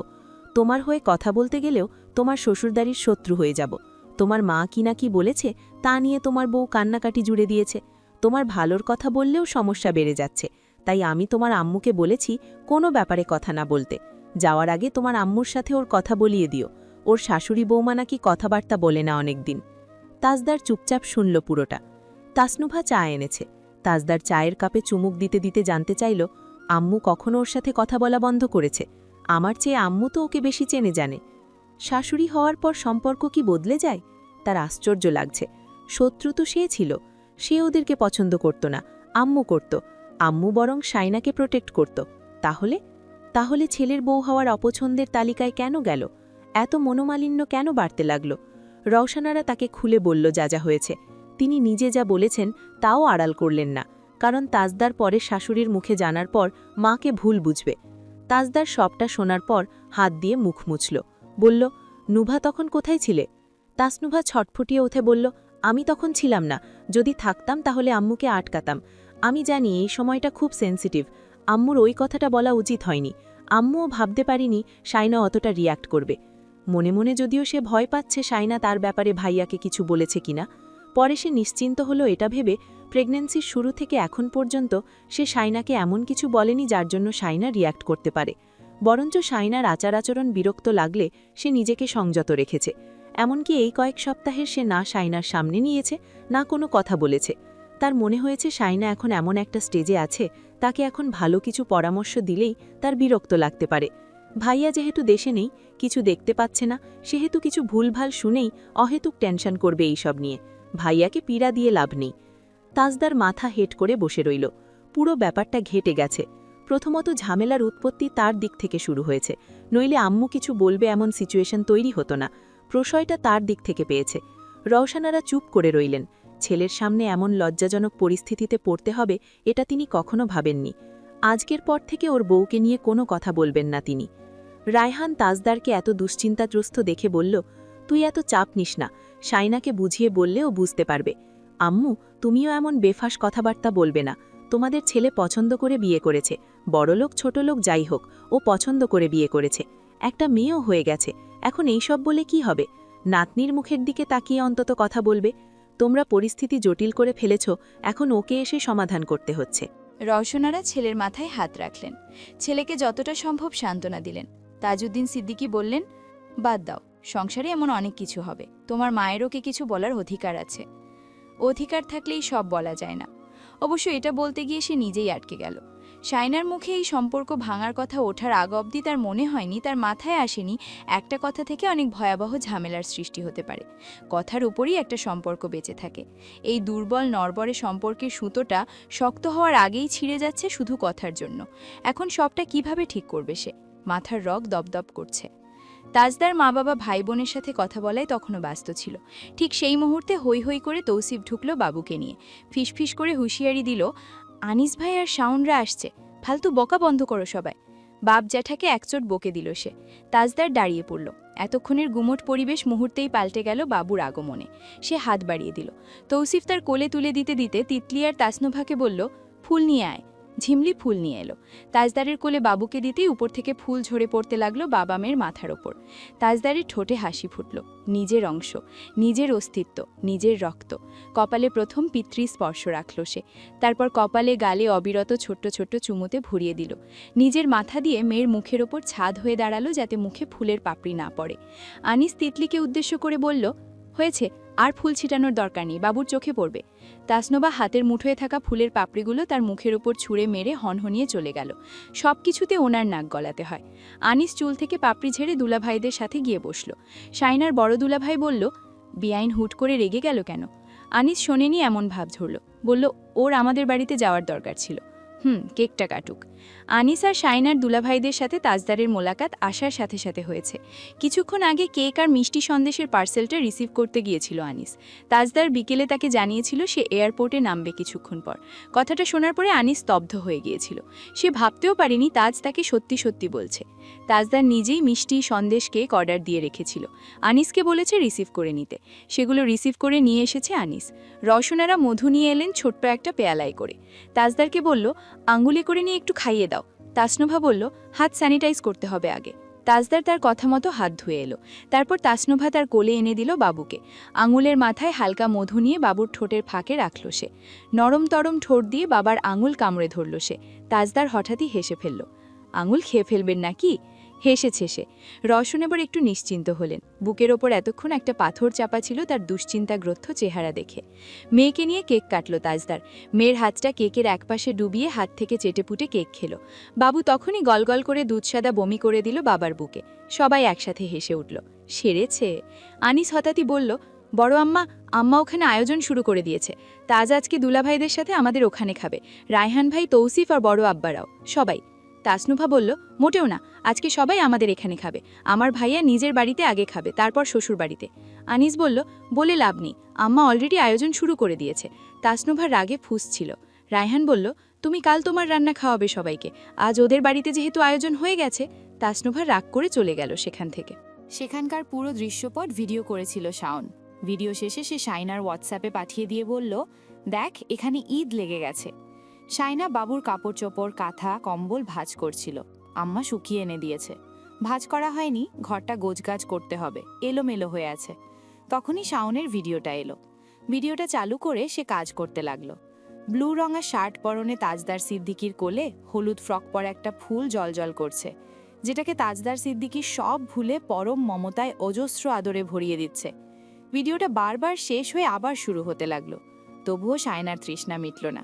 তোমার হয়ে কথা বলতে গেলেও তোমার শ্বশুরদারির শত্রু হয়ে যাব। তোমার মা কি না কি বলেছে তা নিয়ে তোমার বউ কান্নাকাটি জুড়ে দিয়েছে। তোমার ভালোর কথা বললেও সমস্যা বেড়ে যাচ্ছে, তাই আমি তোমার আম্মুকে বলেছি কোনো ব্যাপারে কথা না বলতে। যাওয়ার আগে তোমার আম্মুর সাথে ওর কথা বলিয়ে দিও, ওর শাশুড়ি বৌমা নাকি কথাবার্তা বলে না অনেকদিন। তাজদার চুপচাপ শুনল পুরোটা। তাসনুভা চা এনেছে। তাজদার চায়ের কাপে চুমুক দিতে দিতে জানতে চাইল, আম্মু কখনো ওর সাথে কথা বলা বন্ধ করেছে? আমার চেয়ে আম্মু তো ওকে বেশি চেনে জানে। শাশুড়ি হওয়ার পর সম্পর্ক কি বদলে যায়? তার আশ্চর্য লাগছে। শত্রু তো সে ছিল, সে ওদেরকে পছন্দ করত না, আম্মু করত। আম্মু বরং শাইনাকে প্রোটেক্ট করত। তাহলে ছেলের বউ হওয়ার অপছন্দের তালিকায় কেন গেল? এত মনোমালিন্য কেন বাড়তে লাগল? রওশনারা তাকে খুলে বলল যা যা হয়েছে। তিনি নিজে যা বলেছেন তাও আড়াল করলেন না, কারণ তাজদার পরে শাশুড়ির মুখে জানার পর মাকে ভুল বুঝবে। তাজদার সবটা শোনার পর হাত দিয়ে মুখ মুছল, বলল, নুভা তখন কোথায় ছিলে? তাসনুভা ছটফটিয়ে উঠে বলল, আমি তখন ছিলাম না, যদি থাকতাম তাহলে আম্মুকে আটকাতাম। আমি জানি এই সময়টা খুব সেন্সিটিভ, আম্মুর ওই কথাটা বলা উচিত হয়নি। আম্মুও ভাবতে পারিনি শাইনা অতটা রিয়্যাক্ট করবে। মনে মনে যদিও সে ভয় পাচ্ছে শাইনা তার ব্যাপারে ভাইয়াকে কিছু বলেছে কিনা, পরে সে নিশ্চিন্ত হলো এটা ভেবে প্রেগন্যান্সির শুরু থেকে এখন পর্যন্ত সে শাইনাকে এমন কিছু বলেনি যার জন্য শাইনা রিয়্যাক্ট করতে পারে। বরঞ্চ শাইনার আচার-আচরণ বিরক্ত লাগলে সে নিজেকে সংযত রেখেছে। এমনকি এই কয়েক সপ্তাহের সে না শাইনার সামনে নিয়েছে, না কোনো কথা বলেছে। তার মনে হয়েছে শাইনা এখন এমন একটা স্টেজে আছে, তাকে এখন ভালো কিছু পরামর্শ দিলেই তার বিরক্ত লাগতে পারে। ভাইয়া যেহেতু দেশে নেই, কিছু দেখতে পাচ্ছে না, সেহেতু কিছু ভুলভাল শুনেই অহেতুক টেনশন করবে এইসব নিয়ে। ভাইয়াকে পীড়া দিয়ে লাভ নেই। তাজদার মাথা হেট করে বসে রইল। পুরো ব্যাপারটা ঘেটে গেছে। প্রথমত ঝামেলার উৎপত্তি তার দিক থেকে শুরু হয়েছে, নইলে আম্মু কিছু বলবে এমন সিচুয়েশন তৈরি হতো না। প্রশ্রয়টা তার দিক থেকে পেয়েছে। রওশনারা চুপ করে রইলেন। ছেলের সামনে এমন লজ্জাজনক পরিস্থিতিতে পড়তে হবে এটা তিনি কখনো ভাবেননি। আজকের পর থেকে ওর বউকে নিয়ে কোনো কথা বলবেন না তিনি। রায়হান তাজদারকে এত দুশ্চিন্তাগ্রস্ত দেখে বলল, তুই এত চাপ নিস না, শাইনাকে বুঝিয়ে বললে ও বুঝতে পারবে। আম্মু, তুমিও এমন বেফাস কথাবার্তা বলবে না। তোমাদের ছেলে পছন্দ করে বিয়ে করেছে, বড়লোক ছোটলোক যাই হোক, ও পছন্দ করে বিয়ে করেছে। একটা মেয়েও হয়ে গেছে, এখন এইসব বলে কি হবে? নাতনির মুখের দিকে তাকিয়ে অন্তত কথা বলবে। তোমরা পরিস্থিতি জটিল করে ফেলেছ, এখন ওকে এসে সমাধান করতে হচ্ছে। রওশনারা ছেলের মাথায় হাত রাখলেন। ছেলেকে যতটা সম্ভব সান্ত্বনা দিলেন। তাজউদ্দিন সিদ্দিকী বললেন, বাদ দাও, সংসারে এমন অনেক কিছু হবে, তোমার মায়েরও কি কিছু বলার অধিকার আছে। অধিকার থাকলেই সব বলা যায় না। অবশ্য এটা বলতে গিয়ে সে নিজেই আটকে গেল। শাইনার মুখে এই সম্পর্ক ভাঙার কথা ওঠার আগ অবধি তার মনে হয়নি, তার মাথায় আসেনি একটা কথা থেকে অনেক ভয়াবহ ঝামেলার সৃষ্টি হতে পারে। কথার উপরই একটা সম্পর্ক বেঁচে থাকে। এই দুর্বল নড়বড়ে সম্পর্কের সুতোটা শক্ত হওয়ার আগেই ছিঁড়ে যাচ্ছে শুধু কথার জন্য। এখন সবটা কিভাবে ঠিক করবে সে? মাথার রগ দপদপ করছে। তাজদার মা বাবা ভাই বোনের সাথে কথা বলায় তখনও ব্যস্ত ছিল। ঠিক সেই মুহূর্তে হৈ হৈ করে তৌসিফ ঢুকল বাবুকে নিয়ে। ফিসফিস করে হুঁশিয়ারি দিল, আনিস ভাই আর শাওনরা আসছে, ফালতু বকা বন্ধ করো সবাই। বাপ জ্যাঠাকে একচোট বকে দিল সে। তাজদার দাঁড়িয়ে পড়ল। এতক্ষণের গুমোট পরিবেশ মুহূর্তেই পাল্টে গেল বাবুর আগমনে। সে হাত বাড়িয়ে দিল। তৌসিফ তার কোলে তুলে দিতে দিতে তিতলি আর তাসনুভাকে বলল, ফুল নিয়ে আয়। ঝিমলি ফুল নিয়ে এলো। তাজদারের কোলে বাবুকে দিতেই উপর থেকে ফুল ঝরে পড়তে লাগলো বাবা মেয়ের মাথার ওপর। তাজদারের ঠোঁটে হাসি ফুটল। নিজের অংশ, নিজের অস্তিত্ব, নিজের রক্ত। কপালে প্রথম পিতৃস্পর্শ রাখল সে। তারপর কপালে গালে অবিরত ছোট্ট ছোট্ট চুমুতে ভরিয়ে দিল। নিজের মাথা দিয়ে মেয়ের মুখের ওপর ছাদ হয়ে দাঁড়ালো যাতে মুখে ফুলের পাপড়ি না পড়ে। আনিস তিতলিকে উদ্দেশ্য করে বলল, হয়েছে, আর ফুল ছিটানোর দরকার নেই, বাবুর চোখে পড়বে। তাসনোবা হাতের মুঠোয় থাকা ফুলের পাপড়িগুলো তার মুখের ওপর ছুঁড়ে মেরে হনহনিয়ে চলে গেল। সব কিছুতে ওনার নাক গলাতে হয়। আনিস চুল থেকে পাপড়ি ঝেড়ে দুলাভাইদের সাথে গিয়ে বসল। শাইনার বড় দুলাভাই বলল, বেআইন হুট করে রেগে গেল কেন? আনিস শোনেনি এমন ভাব ধরল, বলল, ওর আমাদের বাড়িতে যাওয়ার দরকার ছিল। কেকটা কাটুক। আনিস আর শাইনার দুলাভাইদের সাথে তাজদারের মোলাকাত আসার সাথে সাথে হয়েছে। কিছুক্ষণ আগে কেক আর মিষ্টি সন্দেশের পার্সেলটা রিসিভ করতে গিয়েছিল আনিস। তাজদার বিকেলে তাকে জানিয়েছিল সে এয়ারপোর্টে নামবে কিছুক্ষণ পর। কথাটা শোনার পরে আনিস স্তব্ধ হয়ে গিয়েছিল। সে ভাবতেও পারেনি তাজ তাকে সত্যি সত্যি বলছে। তাজদার নিজেই মিষ্টি সন্দেশ কেক অর্ডার দিয়ে রেখেছিল। আনিসকে বলেছে রিসিভ করে নিতে। সেগুলো রিসিভ করে নিয়ে এসেছে আনিস। রওশনারা মধু নিয়ে এলেন ছোট্ট একটা পেয়ালায় করে। তাজদারকে বলল, আঙ্গুলে করে নিয়ে একটু খাইয়ে দাও। তাসনুভা বলল, হাত স্যানিটাইজ করতে হবে আগে। তাজদার তার কথা মতো হাত ধুয়ে এলো। তারপর তাসনুভা তার কোলে এনে দিল বাবুকে। আঙুলের মাথায় হালকা মধু নিয়ে বাবুর ঠোঁটের ফাঁকে রাখল সে। নরম তরম ঠোঁট দিয়ে বাবার আঙুল কামড়ে ধরল সে। তাজদার হঠাৎই হেসে ফেলল। আঙুল খেয়ে ফেলবেন নাকি? হেসেছে সে। রওশন এবার একটু নিশ্চিন্ত হলেন। বুকের ওপর এতক্ষণ একটা পাথর চাপা ছিল তার দুশ্চিন্তাগ্রস্ত চেহারা দেখে। মেয়েকে নিয়ে কেক কাটল তাজদার। মেয়ের হাতটা কেকের একপাশে ডুবিয়ে হাত থেকে চেটেপুটে কেক খেল। বাবু তখনই গলগল করে দুধসাদা বমি করে দিল বাবার বুকে। সবাই একসাথে হেসে উঠল। সেরেছে। আনিস হঠাৎই বলল, বড় আম্মা, আম্মা ওখানে আয়োজন শুরু করে দিয়েছে। তাজ আজকে দুলাভাইদের সাথে আমাদের ওখানে খাবে। রায়হান ভাই, তৌসিফ আর বড় আব্বারাও, সবাই। তাসনুভা বলল, মোটেও না, আজকে সবাই আমাদের এখানে খাবে। আমার ভাইয়া নিজের বাড়িতে আগে খাবে, তারপর শ্বশুর বাড়িতে। আনিস বলল, বলে লাভ নেই, আম্মা অলরেডি আয়োজন শুরু করে দিয়েছে। তাসনুভার রাগে ফুঁসছিল। রায়হান বলল, তুমি কাল তোমার রান্না খাওয়াবে সবাইকে, আজ ওদের বাড়িতে যেহেতু আয়োজন হয়ে গেছে। তাসনুভা রাগ করে চলে গেল সেখান থেকে। সেখানকার পুরো দৃশ্যপট ভিডিও করেছিল শাওন। ভিডিও শেষে সে শাইনার হোয়াটসঅ্যাপে পাঠিয়ে দিয়ে বলল, দেখ, এখানে ঈদ লেগে গেছে। শাইনা বাবুর কাপড় চোপড়, কাঁথা, কম্বল ভাঁজ করছিল। আম্মা শুকিয়ে এনে দিয়েছে। ভাঁজ করা হয়নি, ঘরটা গোছগাছ করতে হবে, এলোমেলো হয়ে আছে। তখনই শাওনের ভিডিওটা এলো। ভিডিওটা চালু করে সে কাজ করতে লাগলো। ব্লু রঙা শার্ট পরনে তাজদার সিদ্দিকির কোলে হলুদ ফ্রক পরা একটা ফুল জলজল করছে, যেটাকে তাজদার সিদ্দিকি সব ভুলে পরম মমতায় অজস্র আদরে ভরিয়ে দিচ্ছে। ভিডিওটা বারবার শেষ হয়ে আবার শুরু হতে লাগলো। তবুও শায়নার তৃষ্ণা মিটল না।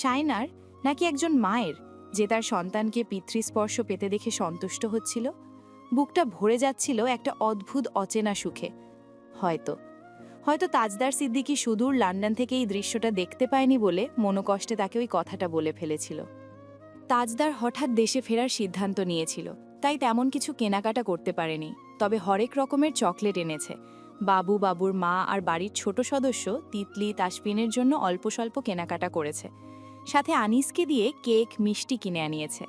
শায়নার নাকি একজন মায়ের, যে তার সন্তানকে পিতৃস্পর্শ পেতে দেখে সন্তুষ্ট হচ্ছিল? বুকটা ভরে যাচ্ছিল একটা অদ্ভুত অচেনা সুখে। হয়তো তাজদার সিদ্দিকী সুদূর লন্ডন থেকে এই দৃশ্যটা দেখতে পায়নি বলে মনোকষ্টে তাকে ওই কথাটা বলে ফেলেছিল। তাজদার হঠাৎ দেশে ফেরার সিদ্ধান্ত নিয়েছিল, তাই তেমন কিছু কেনাকাটা করতে পারেনি। তবে হরেক রকমের চকলেট এনেছে। বাবুর মা আর বাড়ির ছোট সদস্য তিতলি তাসপিনের জন্য অল্প স্বল্প কেনাকাটা করেছে। সাথে আনিসকে দিয়ে কেক মিষ্টি কিনে আনিয়েছে।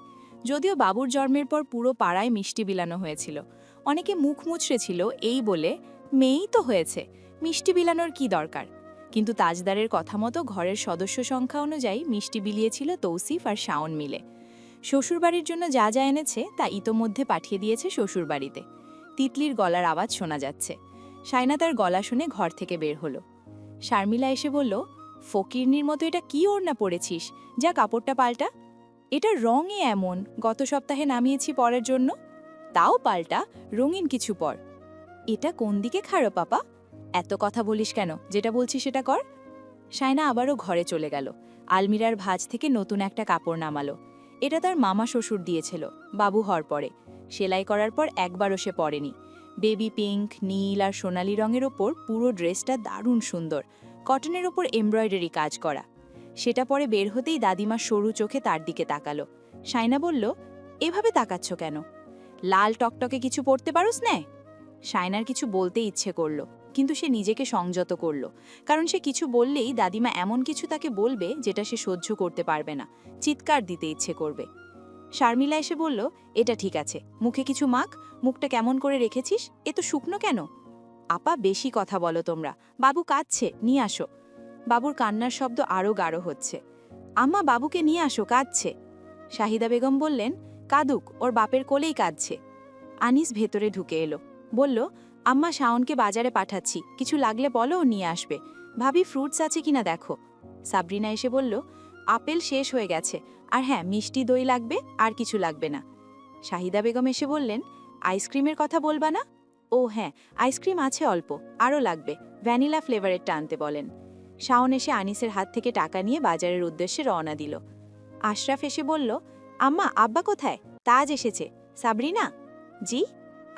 যদিও বাবুর জন্মের পর পুরো পাড়ায় মিষ্টি বিলানো হয়েছিল। অনেকে মুখ মুচড়েছিল এই বলে, মেয়েই তো হয়েছে, মিষ্টি বিলানোর কি দরকার। কিন্তু তাজদারের কথা মতো ঘরের সদস্য সংখ্যা অনুযায়ী মিষ্টি বিলিয়েছিল তৌসিফ আর শাওন মিলে। শ্বশুরবাড়ির জন্য যা যা এনেছে তা ইতোমধ্যে পাঠিয়ে দিয়েছে শ্বশুরবাড়িতে। তিতলির গলার আওয়াজ শোনা যাচ্ছে। শায়না তার গলা শুনে ঘর থেকে বের হলো। শারমিলা এসে বলল, ফকিরনির মতো এটা কি ওড়না পরেছিস, যা কাপড়টা পাল্টা। এটা রঙে এমন, গত সপ্তাহে নামিয়েছি পরের জন্য। তাও পাল্টা, রঙিন কিছু পর। এটা কোন দিকে খাড়ো পাপা? এত কথা বলিস কেন, যেটা বলছি সেটা কর। শায়না আবারও ঘরে চলে গেল। আলমিরার ভাঁজ থেকে নতুন একটা কাপড় নামালো। এটা তার মামা শ্বশুর দিয়েছিল বাবু হওয়ার পরে। সেলাই করার পর একবারও সে পরেনি। বেবি পিঙ্ক, নীল আর সোনালি রঙের ওপর পুরো ড্রেসটা দারুণ সুন্দর। কটনের ওপর এমব্রয়ডারি কাজ করা। সেটা পরে বের হতেই দাদিমা সরু চোখে তার দিকে তাকালো। শায়না বলল, এভাবে তাকাচ্ছ কেন? লাল টকটকে কিছু পরতে পারোস না? শায়নার কিছু বলতে ইচ্ছে করল, কিন্তু সে নিজেকে সংযত করল, কারণ সে কিছু বললেই দাদিমা এমন কিছু তাকে বলবে যেটা সে সহ্য করতে পারবে না, চিৎকার দিতে ইচ্ছে করবে। শারমিলা এসে বলল, এটা ঠিক আছে, মুখে কিছু মাখ, মুখটা কেমন করে রেখেছিস, এ তো শুকনো কেন? আপা বেশি কথা বলো তোমরা, বাবু কাঁদছে, নিয়ে আসো। বাবুর কান্নার শব্দ আরও গাঢ় হচ্ছে। আম্মা বাবুকে নিয়ে আসো, কাঁদছে। শাহিদা বেগম বললেন, কাঁদুক, ওর বাপের কোলেই কাঁদছে। আনিস ভেতরে ঢুকে এলো, বলল, আম্মা শাওনকে বাজারে পাঠাচ্ছি, কিছু লাগলে বলো, ও নিয়ে আসবে। ভাবি ফ্রুটস আছে কিনা দেখো। সাবরিনা এসে বলল, আপেল শেষ হয়ে গেছে, আর হ্যাঁ মিষ্টি দই লাগবে, আর কিছু লাগবে না। শাহিদা বেগম এসে বললেন, আইসক্রিমের কথা বলবা না? ও হ্যাঁ, আইসক্রিম আছে অল্প, আরও লাগবে, ভ্যানিলা ফ্লেভারেরটা আনতে বলেন। শাওন এসে আনিসের হাত থেকে টাকা নিয়ে বাজারের উদ্দেশ্যে রওনা দিল। আশরাফ এসে বলল, আম্মা আব্বা কোথায়? তাজ এসেছে। সাবরিনা? জি,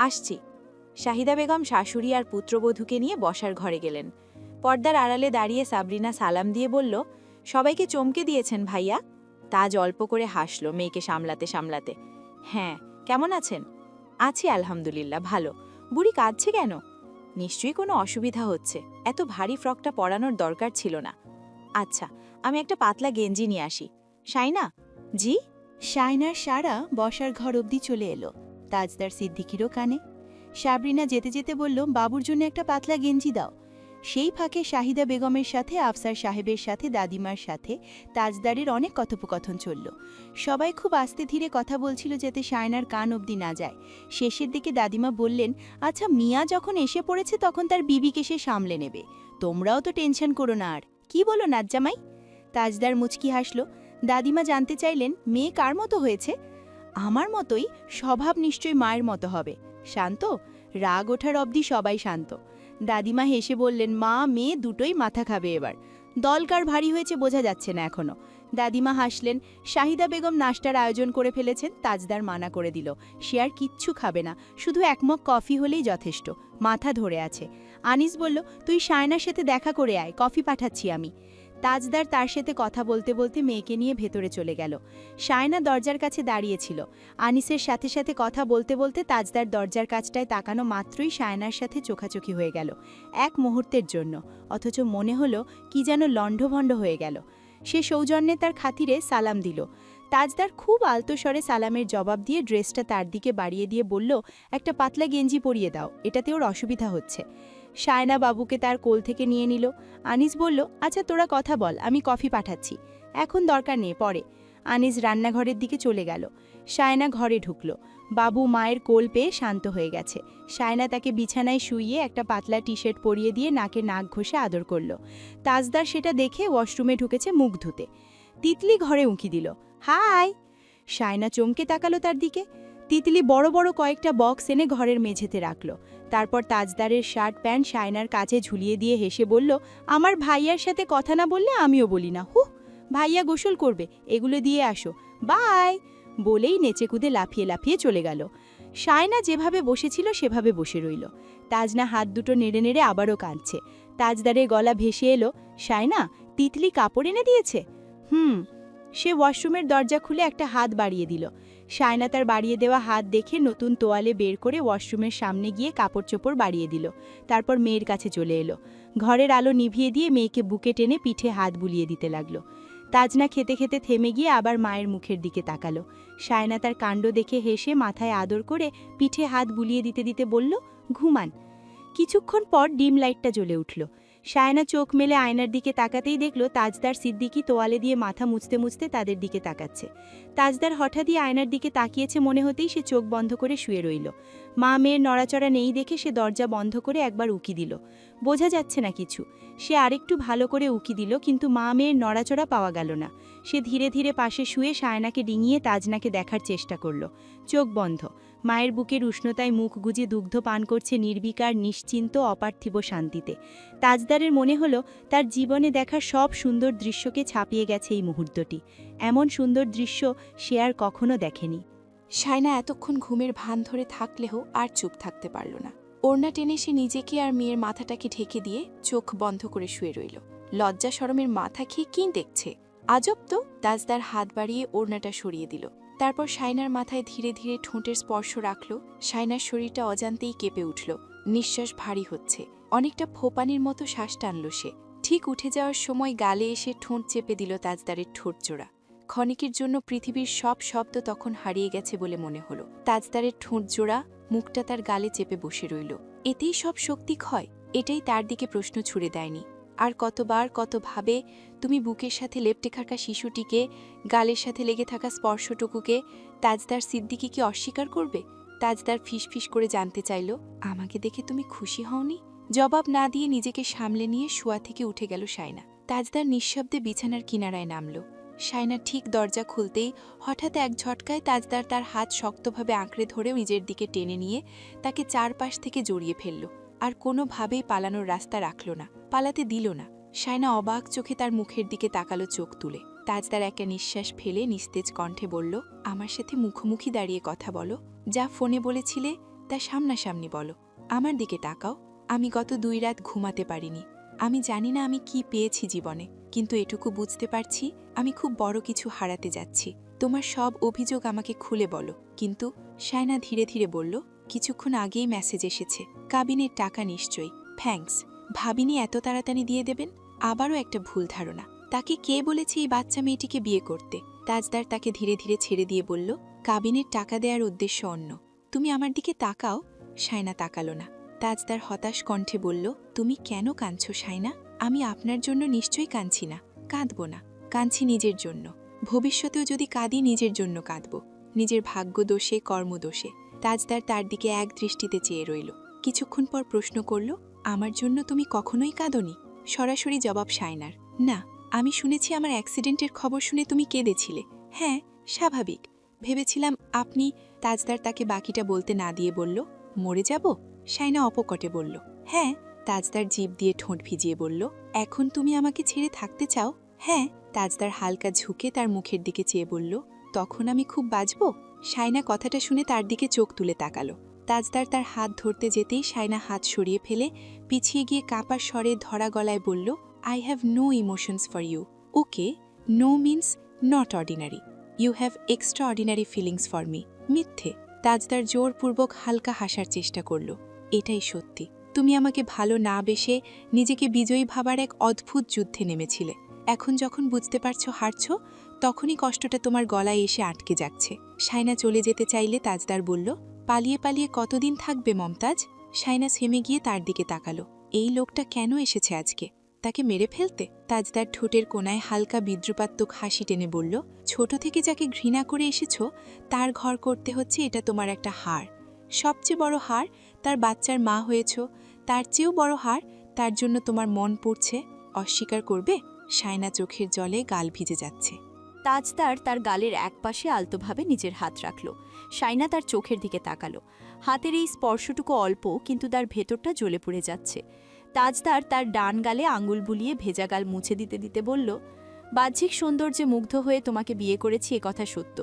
আসছি। শাহিদা বেগম শাশুড়ি আর পুত্রবধূকে নিয়ে বসার ঘরে গেলেন। পর্দার আড়ালে দাঁড়িয়ে সাবরিনা সালাম দিয়ে বলল, সবাইকে চমকে দিয়েছেন ভাইয়া? তাজ অল্প করে হাসল মেয়েকে সামলাতে সামলাতে। হ্যাঁ, কেমন আছেন? আছি আলহামদুলিল্লাহ, ভালো। বুড়ি কাঁদছে কেন? নিশ্চয়ই কোনো অসুবিধা হচ্ছে, এত ভারী ফ্রকটা পরানোর দরকার ছিল না। আচ্ছা, আমি একটা পাতলা গেঞ্জি নিয়ে আসি। শায়না? জি। শায়নার সারা বসার ঘর অবধি চলে এলো, তাজদার সিদ্দিকিরও কানে। সাবরিনা যেতে যেতে বলল, বাবুর জন্য একটা পাতলা গেঞ্জি দাও। সেই ফাঁকে শাহিদা বেগমের সাথে আফসার সাহেবের সাথে দাদিমার সাথে তাজদারের অনেক কথোপকথন চলল। সবাই খুব আস্তে ধীরে কথা বলছিল যাতে শায়নার কান অবধি না যায়। শেষের দিকে দাদিমা বললেন, আচ্ছা মিয়া যখন এসে পড়েছে তখন তার বিবিকে সে সামলে নেবে, তোমরাও তো টেনশন করো না আর। কি বলো নাজ্জামাই? তাজদার মুচকি হাসল। দাদিমা জানতে চাইলেন, মেয়ে কার মতো হয়েছে? আমার মতোই, স্বভাব নিশ্চয়ই মায়ের মতো হবে। শান্ত, রাগ ওঠার অবধি সবাই শান্ত। দাদিমা হেসে বললেন, মা মেয়ে দুটোই মাথা খাবে এবার। দলকার ভারী হয়েছে বোঝা যাচ্ছে না এখনো। দাদিমা হাসলেন। শাহিদা বেগম নাশতার আয়োজন করে ফেলেছেন, তাজদার মানা করে দিল, সে আর কিচ্ছু খাবে না, শুধু এক মগ কফি হলেই যথেষ্ট, মাথা ধরে আছে। আনিস বলল, তুই শায়নার সাথে দেখা করে আয়, কফি পাঠাচ্ছি আমি। তাজদার তার সাথে কথা বলতে বলতে মেয়েকে নিয়ে ভেতরে চলে গেল। শায়না দরজার কাছে দাঁড়িয়েছিল। আনিসের সাথে সাথে কথা বলতে বলতে তাজদার দরজার কাছটায় তাকানো মাত্রই শায়নার সাথে চোখাচোখি হয়ে গেল, এক মুহূর্তের জন্য। অথচ মনে হলো কি যেন লণ্ডভণ্ড হয়ে গেল। সে সৌজন্যে তার খাতিরে সালাম দিল। তাজদার খুব আলতো স্বরে সালামের জবাব দিয়ে ড্রেসটা তার দিকে বাড়িয়ে দিয়ে বলল, একটা পাতলা গেঞ্জি পরিয়ে দাও, এটাতে ওর অসুবিধা হচ্ছে। শায়না বাবুকে তার কোল থেকে নিয়ে নিল। আনিস বলল, আচ্ছা তোরা কথা বল, আমি কফি পাঠাচ্ছি। এখন দরকার নেই, পরে। আনিস রান্নাঘরের দিকে চলে গেল। শায়না ঘরে ঢুকল। বাবু মায়ের কোল পেয়ে শান্ত হয়ে গেছে। শায়না তাকে বিছানায় শুইয়ে একটা পাতলা টি শার্ট পরিয়ে দিয়ে নাকে নাক ঘষে আদর করল। তাজদার সেটা দেখে ওয়াশরুমে ঢুকেছে মুখ ধুতে। তিতলি ঘরে উঁকি দিল। হাই! শায়না চমকে তাকালো তার দিকে। তিতলি বড় বড় কয়েকটা বক্স এনে ঘরের মেঝেতে রাখল। তারপর তাজদারের শার্ট প্যান্ট শায়নার কাছে ঝুলিয়ে দিয়ে হেসে বলল, আমার ভাইয়ার সাথে কথা না বললে আমিও বলি না। ভাইয়া গোসল করবে, এগুলো দিয়ে আসো, বাই। বলেই নেচেকুদে লাফিয়ে লাফিয়ে চলে গেল। শায়না যেভাবে বসেছিল সেভাবে বসে রইল। তাজনা হাত দুটো নেড়ে নেড়ে আবারও কাঁদছে। তাজদারের গলা ভেসে এলো, শায়না, তিতলি কাপড় এনে দিয়েছে? সে ওয়াশরুমের দরজা খুলে একটা হাত বাড়িয়ে দিল। শায়না তার বাড়িয়ে দেওয়া হাত দেখে নতুন তোয়ালে বের করে ওয়াশরুমের সামনে গিয়ে কাপড় চোপড় বাড়িয়ে দিল। তারপর মেয়ের কাছে চলে এলো। ঘরের আলো নিভিয়ে দিয়ে মেয়েকে বুকে টেনে পিঠে হাত বুলিয়ে দিতে লাগলো। তাজনা খেতে খেতে থেমে গিয়ে আবার মায়ের মুখের দিকে তাকালো। শায়না তার কাণ্ড দেখে হেসে মাথায় আদর করে পিঠে হাত বুলিয়ে দিতে দিতে বলল, ঘুমান। কিছুক্ষণ পর ডিম লাইটটা জ্বলে উঠল। শায়না চোখ মেলে আয়নার দিকে তাকাতেই দেখল তাজদার সিদ্দিকী তোয়ালে দিয়ে মাথা মুছতে মুছতে তাদের দিকে তাকাচ্ছে। তাজদার হঠাৎই আয়নার দিকে তাকিয়েছে মনে হতেই সে চোখ বন্ধ করে শুয়ে রইল। মা মেয়ের নড়াচড়া নেই দেখে সে দরজা বন্ধ করে একবার উকি দিল। বোঝা যাচ্ছে না কিছু। সে আরেকটু ভালো করে উকি দিল, কিন্তু মা মেয়ের নড়াচড়া পাওয়া গেল না। সে ধীরে ধীরে পাশে শুয়ে শায়নাকে ডিঙিয়ে তাজনাকে দেখার চেষ্টা করল। চোখ বন্ধ। মায়ের বুকের উষ্ণতায় মুখ গুজে দুগ্ধ পান করছে নির্বিকার, নিশ্চিন্ত, অপার্থিব শান্তিতে। তাজদারের মনে হলো তার জীবনে দেখা সব সুন্দর দৃশ্যকে ছাপিয়ে গেছে এই মুহূর্তটি। এমন সুন্দর দৃশ্য সে আর কখনো দেখেনি। শায়না এতক্ষণ ঘুমের ভান ধরে থাকলেও আর চুপ থাকতে পারল না। ওড়না টেনে সে নিজেকে আর মেয়ের মাথাটাকে ঢেকে দিয়ে চোখ বন্ধ করে শুয়ে রইল। লজ্জা শরমের মাথা খেয়ে কি দেখছে? আজব তো। তাজদার হাত বাড়িয়ে ওড়নাটা সরিয়ে দিল। তারপর শায়নার মাথায় ধীরে ধীরে ঠোঁটের স্পর্শ রাখল। শায়নার শরীরটা অজান্তেই কেঁপে উঠল। নিঃশ্বাস ভারী হচ্ছে। অনেকটা ফোপানির মতো শ্বাস টানল সে। ঠিক উঠে যাওয়ার সময় গালে এসে ঠোঁট চেপে দিল তাজদারের ঠোঁটজোড়া। ক্ষণিকের জন্য পৃথিবীর সব শব্দ তখন হারিয়ে গেছে বলে মনে হলো। তাজদারের ঠোঁটজোড়া, মুখটা তার গালে চেপে বসে রইল। এতেই সব শক্তি ক্ষয়? এটাই তার দিকে প্রশ্ন ছুড়ে দেয়নি। আর কতবার কতভাবে তুমি বুকের সাথে লেপ্টে থাকা শিশুটিকে, গালের সাথে লেগে থাকা স্পর্শটুকুকে, তাজদার সিদ্দিকীকে অস্বীকার করবে? তাজদার ফিসফিস করে জানতে চাইল, আমাকে দেখে তুমি খুশি হওনি? জবাব না দিয়ে নিজেকে সামলে নিয়ে শোয়া থেকে উঠে গেল শায়না। তাজদার নিঃশব্দে বিছানার কিনারায় নামল। শায়না ঠিক দরজা খুলতেই হঠাৎ এক ঝটকায় তাজদার তার হাত শক্তভাবে আঁকড়ে ধরে নিজের দিকে টেনে নিয়ে তাকে চারপাশ থেকে জড়িয়ে ফেলল। আর কোনোভাবেই পালানোর রাস্তা রাখল না, পালাতে দিল না। শায়না অবাক চোখে তার মুখের দিকে তাকালো চোখ তুলে। তাজদার একটা নিঃশ্বাস ফেলে নিস্তেজ কণ্ঠে বলল, আমার সাথে মুখোমুখি দাঁড়িয়ে কথা বলো। যা ফোনে বলেছিলে তা সামনাসামনি বলো। আমার দিকে তাকাও। আমি গত 2 রাত ঘুমাতে পারিনি। আমি জানি না আমি কি পেয়েছি জীবনে, কিন্তু এটুকু বুঝতে পারছি আমি খুব বড় কিছু হারাতে যাচ্ছি। তোমার সব অভিযোগ আমাকে খুলে বলো। কিন্তু শায়না ধীরে ধীরে বলল, কিছুক্ষণ আগেই মেসেজ এসেছে, কাবিনের টাকা নিশ্চয়ই। থ্যাঙ্কস। ভাবিনি এত তাড়াতাড়ি দিয়ে দেবেন। আবারও একটা ভুল ধারণা। তাকে কে বলেছে এই বাচ্চা মেয়েটিকে বিয়ে করতে? তাজদার তাকে ধীরে ধীরে ছেড়ে দিয়ে বলল, কাবিনের টাকা দেওয়ার উদ্দেশ্য অন্য। তুমি আমার দিকে তাকাও। শায়না তাকালো না। তাজদার হতাশ কণ্ঠে বলল, তুমি কেন কাঁদছো শায়না? আমি আপনার জন্য নিশ্চয়ই কাঁদছি না। কাঁদব না। কাঁদছি নিজের জন্য। ভবিষ্যতেও যদি কাঁদি নিজের জন্য কাঁদব, নিজের ভাগ্য দোষে, কর্মদোষে। তাজদার তার দিকে এক দৃষ্টিতে চেয়ে রইল। কিছুক্ষণ পর প্রশ্ন করল, আমার জন্য তুমি কখনোই কাঁদোনি? সরাসরি জবাব শায়নার, না। আমি শুনেছি আমার অ্যাক্সিডেন্টের খবর শুনে তুমি কেঁদেছিলে। হ্যাঁ, স্বাভাবিক। ভেবেছিলাম আপনি। তাজদার তাকে বাকিটা বলতে না দিয়ে বলল, মরে যাব? শায়না অপকটে বলল, হ্যাঁ। তাজদার জিভ দিয়ে ঠোঁট ভিজিয়ে বলল, এখন তুমি আমাকে ছেড়ে থাকতে চাও? হ্যাঁ। তাজদার হালকা ঝুঁকে তার মুখের দিকে চেয়ে বলল, তখন আমি খুব বাঁচব? শায়না কথাটা শুনে তার দিকে চোখ তুলে তাকালো। তাজদার তার হাত ধরতে যেতেই শায়না হাত সরিয়ে ফেলে পিছিয়ে গিয়ে কাঁপা স্বরে ধরা গলায় বলল, I have no emotions for you. Okay, no means not ordinary. You have extraordinary feelings for me. মিথ্যে। তাজদার জোরপূর্বক হালকা হাসার চেষ্টা করল। এটাই সত্যি। তুমি আমাকে ভালো না বেসে নিজেকে বিজয়ী ভাবার এক অদ্ভুত যুদ্ধে নেমেছিলে। এখন যখন বুঝতে পারছো হারছো, তখনই কষ্টটা তোমার গলায় এসে আটকে যাচ্ছে। শায়না চলে যেতে চাইলে তাজদার বলল, পালিয়ে পালিয়ে কতদিন থাকবে মমতাজ? শায়না থেমে গিয়ে তার দিকে তাকালো। এই লোকটা কেন এসেছে আজকে? তাকে মেরে ফেলতে? তাজদার ঠোঁটের কোনায় হালকা বিদ্রুপাত্মক হাসি টেনে বলল, ছোট থেকে যাকে ঘৃণা করে এসেছ তার ঘর করতে হচ্ছে এটা তোমার একটা হার। সবচেয়ে বড় হার তার বাচ্চার মা হয়েছ, তার চেয়েও বড় হার তার জন্য তোমার মন পড়ছে। অস্বীকার করবে? সায়না চোখের জলে গাল ভিজে যাচ্ছে। তাজদার তার গালের একপাশে আলতোভাবে নিজের হাত রাখল। সায়না তার চোখের দিকে তাকালো। হাতের এই স্পর্শটুকু অল্প, কিন্তু তার ভেতরটা জ্বলে পুড়ে যাচ্ছে। তাজদার তার ডান গালে আঙুল বুলিয়ে ভেজা গাল মুছে দিতে দিতে বলল, বাহ্যিক সৌন্দর্যে মুগ্ধ হয়ে তোমাকে বিয়ে করেছি এ কথা সত্য,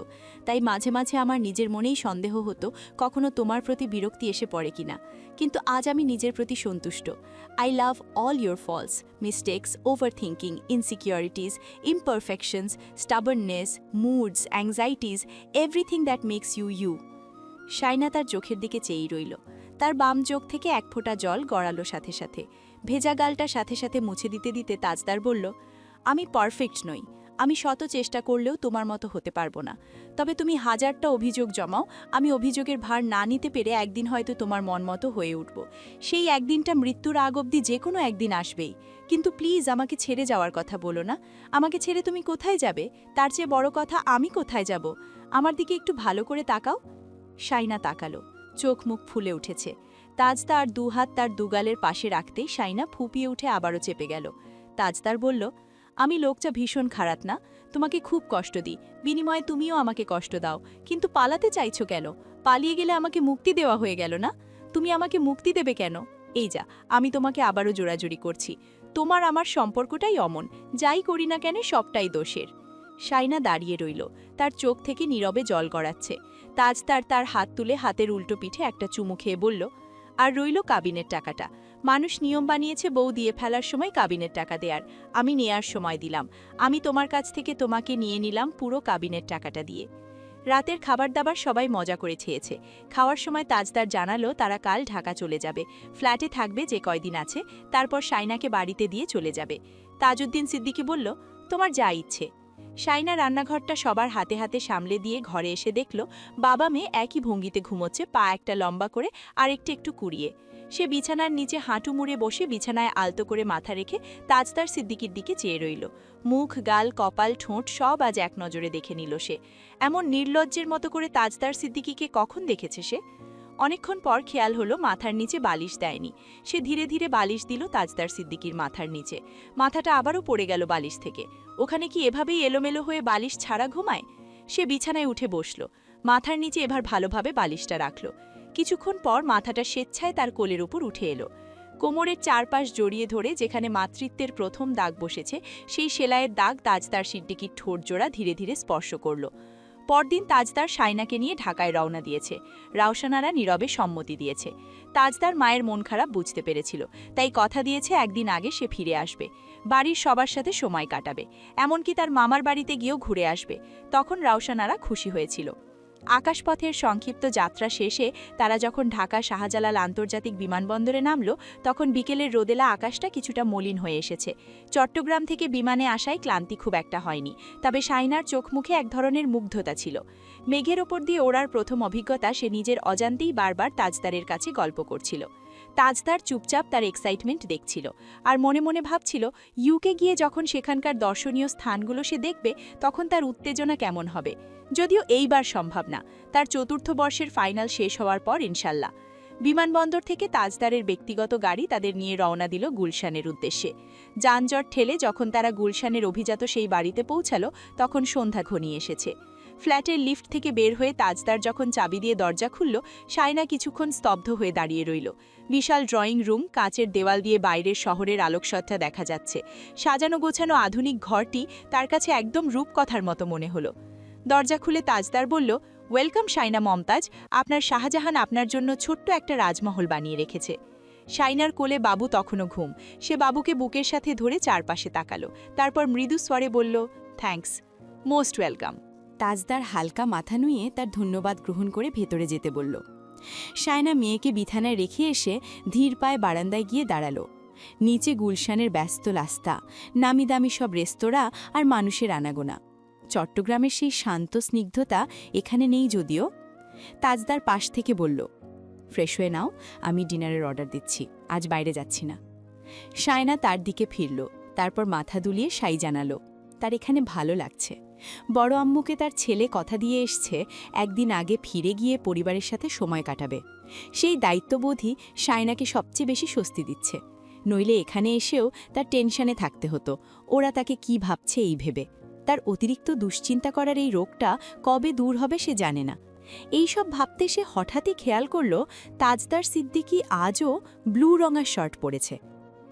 তাই মাঝে মাঝে আমার নিজের মনেই সন্দেহ হতো কখনো তোমার প্রতি বিরক্তি এসে পড়ে কিনা, কিন্তু আজ আমি নিজের প্রতি সন্তুষ্ট। I love all your faults, mistakes, overthinking, insecurities, imperfections, stubbornness, moods, anxieties, everything that makes you you. Saina তার চোখের দিকে চেয়েই রইল। তার বাম চোখ থেকে এক ফোঁটা জল গড়ালো সাথে সাথে। ভেজা গালটা সাথে সাথে মুছে দিতে দিতে তাজদার বলল, আমি পারফেক্ট নই, আমি শত চেষ্টা করলেও তোমার মতো হতে পারবো না। তবে তুমি হাজারটা অভিযোগ জমাও, আমি অভিযোগের ভার না নিতে পেরে একদিন হয়তো তোমার মন মতো হয়ে উঠব। সেই একদিনটা মৃত্যুর আগ অবধি যে কোনো একদিন আসবেই। কিন্তু প্লিজ আমাকে ছেড়ে যাওয়ার কথা বলো না। আমাকে ছেড়ে তুমি কোথায় যাবে? তার চেয়ে বড় কথা, আমি কোথায় যাব? আমার দিকে একটু ভালো করে তাকাও। সায়না তাকালো, চোখ মুখ ফুলে উঠেছে। তাজদার দুহাত তার দুগালের পাশে রাখতেই সায়না ফুপিয়ে উঠে আবারও চেপে গেল। তাজদার বলল, আমি লোকটা ভীষণ খারাপ না, তোমাকে খুব কষ্ট দিই, বিনিময়ে তুমিও আমাকে কষ্ট দাও, কিন্তু পালাতে চাইছো কেন? পালিয়ে গেলে আমাকে মুক্তি দেওয়া হয়ে গেল না? তুমি আমাকে মুক্তি দেবে কেন? এই যা, আমি তোমাকে আবারও জোরাজুরি করছি। তোমার আমার সম্পর্কটাই অমন, যাই করি না কেন সবটাই দোষের। সায়না দাঁড়িয়ে রইল, তার চোখ থেকে নীরবে জল গড়াচ্ছে। তাজদার তার হাত তুলে হাতের উল্টো পিঠে একটা চুমু খেয়ে বলল, আর রইল কাবিনের টাকাটা। মানুষ নিয়ম বানিয়েছে বউ দিয়ে ফেলার সময় কাবিনের টাকা দেয়ার, আমি নেয়ার সময় দিলাম। আমি তোমার কাছ থেকে তোমাকে নিয়ে নিলাম পুরো কাবিনের টাকাটা দিয়ে। রাতের খাবার দাবার সবাই মজা করে খেয়েছে। খাওয়ার সময় তাজদার জানালো তারা কাল ঢাকা চলে যাবে, ফ্ল্যাটে থাকবে যে কয়দিন আছে, তারপর সায়নাকে বাড়িতে দিয়ে চলে যাবে। তাজউদ্দিন সিদ্দিকী বলল, তোমার যা ইচ্ছে। সায়না রান্নাঘরটা সবার হাতে হাতে সামলে দিয়ে ঘরে এসে দেখল বাবা মেয়ে একই ভঙ্গিতে ঘুমোচ্ছে, পা একটা লম্বা করে আর একটু কুড়িয়ে। সে বিছানার নিচে হাঁটু মুড়ে বসে বিছানায় আলতো করে মাথা রেখে তাজদার সিদ্দিকীর দিকে চেয়ে রইল। মুখ, গাল, কপাল, ঠোঁট সব আজ এক নজরে দেখে নিল সে। এমন নির্লজ্জের মতো করে তাজদার সিদ্দিকীকে কখন দেখেছে সে? অনেকক্ষণ পর খেয়াল হলো মাথার নিচে বালিশ দেয়নি। সে ধীরে ধীরে বালিশ দিল তাজদার সিদ্দিকীর মাথার নিচে। মাথাটা আবারও পড়ে গেল বালিশ থেকে। ওখানে কি এভাবেই এলোমেলো হয়ে বালিশ ছাড়া ঘুমায়? সে বিছানায় উঠে বসল, মাথার নিচে এবার ভালোভাবে বালিশটা রাখল। কিছুক্ষণ পর মাথাটা স্বেচ্ছায় তার কোলের উপর উঠে এলো। কোমরের চারপাশ জড়িয়ে ধরে যেখানে মাতৃত্বের প্রথম দাগ বসেছে, সেই সেলাইয়ের দাগ তাজদার সিদ্দিকীর ঠোঁট জোড়া ধীরে ধীরে স্পর্শ করল। পরদিন তাজদার সায়নাকে নিয়ে ঢাকায় রওনা দিয়েছে। রাওশানারা নীরবে সম্মতি দিয়েছে। তাজদার মায়ের মন খারাপ বুঝতে পেরেছিল, তাই কথা দিয়েছে একদিন আগে সে ফিরে আসবে, বাড়ির সবার সাথে সময় কাটাবে, এমনকি তার মামার বাড়িতে গিয়েও ঘুরে আসবে। তখন রাওশানারা খুশি হয়েছিল। আকাশপথের সংক্ষিপ্ত যাত্রা শেষে তারা যখন ঢাকা শাহজালাল আন্তর্জাতিক বিমানবন্দরে নামল, তখন বিকেলের রোদেলা আকাশটা কিছুটা মলিন হয়ে এসেছে। চট্টগ্রাম থেকে বিমানে আসায় ক্লান্তি খুব একটা হয়নি, তবে সায়নার চোখ মুখে এক ধরনের মুগ্ধতা ছিল। মেঘের ওপর দিয়ে ওড়ার প্রথম অভিজ্ঞতা সে নিজের অজান্তেই বারবার তাজদারের কাছে গল্প করছিল। তাজদার চুপচাপ তার এক্সাইটমেন্ট দেখছিল, আর মনে মনে ভাবছিল ইউকে গিয়ে যখন সেখানকার দর্শনীয় স্থানগুলো সে দেখবে তখন তার উত্তেজনা কেমন হবে। যদিও এইবার সম্ভব না, তার চতুর্থ বর্ষের ফাইনাল শেষ হওয়ার পর ইনশাল্লাহ। বিমানবন্দর থেকে তাজদারের ব্যক্তিগত গাড়ি তাদের নিয়ে রওনা দিল গুলশানের উদ্দেশ্যে। যানজট ঠেলে যখন তারা গুলশানের অভিজাত সেই বাড়িতে পৌঁছালো, তখন সন্ধ্যা ঘনিয়ে এসেছে। ফ্ল্যাটের লিফট থেকে বের হয়ে তাজদার যখন চাবি দিয়ে দরজা খুলল, সায়না কিছুক্ষণ স্তব্ধ হয়ে দাঁড়িয়ে রইল। বিশাল ড্রয়িং রুম, কাচের দেওয়াল দিয়ে বাইরের শহরের আলোকসজ্জা দেখা যাচ্ছে। সাজানো গোছানো আধুনিক ঘরটি তার কাছে একদম রূপকথার মতো মনে হলো। দরজা খুলে তাজদার বলল, ওয়েলকাম সায়না মমতাজ, আপনার শাহজাহান আপনার জন্য ছোট্ট একটা রাজমহল বানিয়ে রেখেছে। সায়নার কোলে বাবু তখনও ঘুম। সে বাবুকে বুকের সাথে ধরে চারপাশে তাকালো, তারপর মৃদু স্বরে বলল, থ্যাঙ্কস, মোস্ট ওয়েলকাম। তাজদার হালকা মাথা নুয়ে তার ধন্যবাদ গ্রহণ করে ভেতরে যেতে বলল। সায়না মেয়েকে বিছানায় রেখে এসে ধীর পায়ে বারান্দায় গিয়ে দাঁড়ালো। নিচে গুলশানের ব্যস্ত রাস্তা, নামি দামি সব রেস্তোরাঁ আর মানুষের আনাগোনা। চট্টগ্রামের সেই শান্ত স্নিগ্ধতা এখানে নেই যদিও। তাজদার পাশ থেকে বলল, ফ্রেশ হয়ে নাও, আমি ডিনারের অর্ডার দিচ্ছি, আজ বাইরে যাচ্ছি না। সায়না তার দিকে ফিরল, তারপর মাথা দুলিয়ে সাই জানালো তার এখানে ভালো লাগছে। বড় আম্মুকে তার ছেলে কথা দিয়ে এসছে একদিন আগে ফিরে গিয়ে পরিবারের সাথে সময় কাটাবে। সেই দায়িত্ববোধই সায়নাকে সবচেয়ে বেশি স্বস্তি দিচ্ছে। নইলে এখানে এসেও তার টেনশনে থাকতে হতো, ওরা তাকে কি ভাবছে এই ভেবে। তার অতিরিক্ত দুশ্চিন্তা করার এই রোগটা কবে দূর হবে সে জানে না। এই সব ভাবতে সে হঠাৎই খেয়াল করল তাজদার সিদ্দিকী আজও ব্লু রঙের শার্ট পরেছে।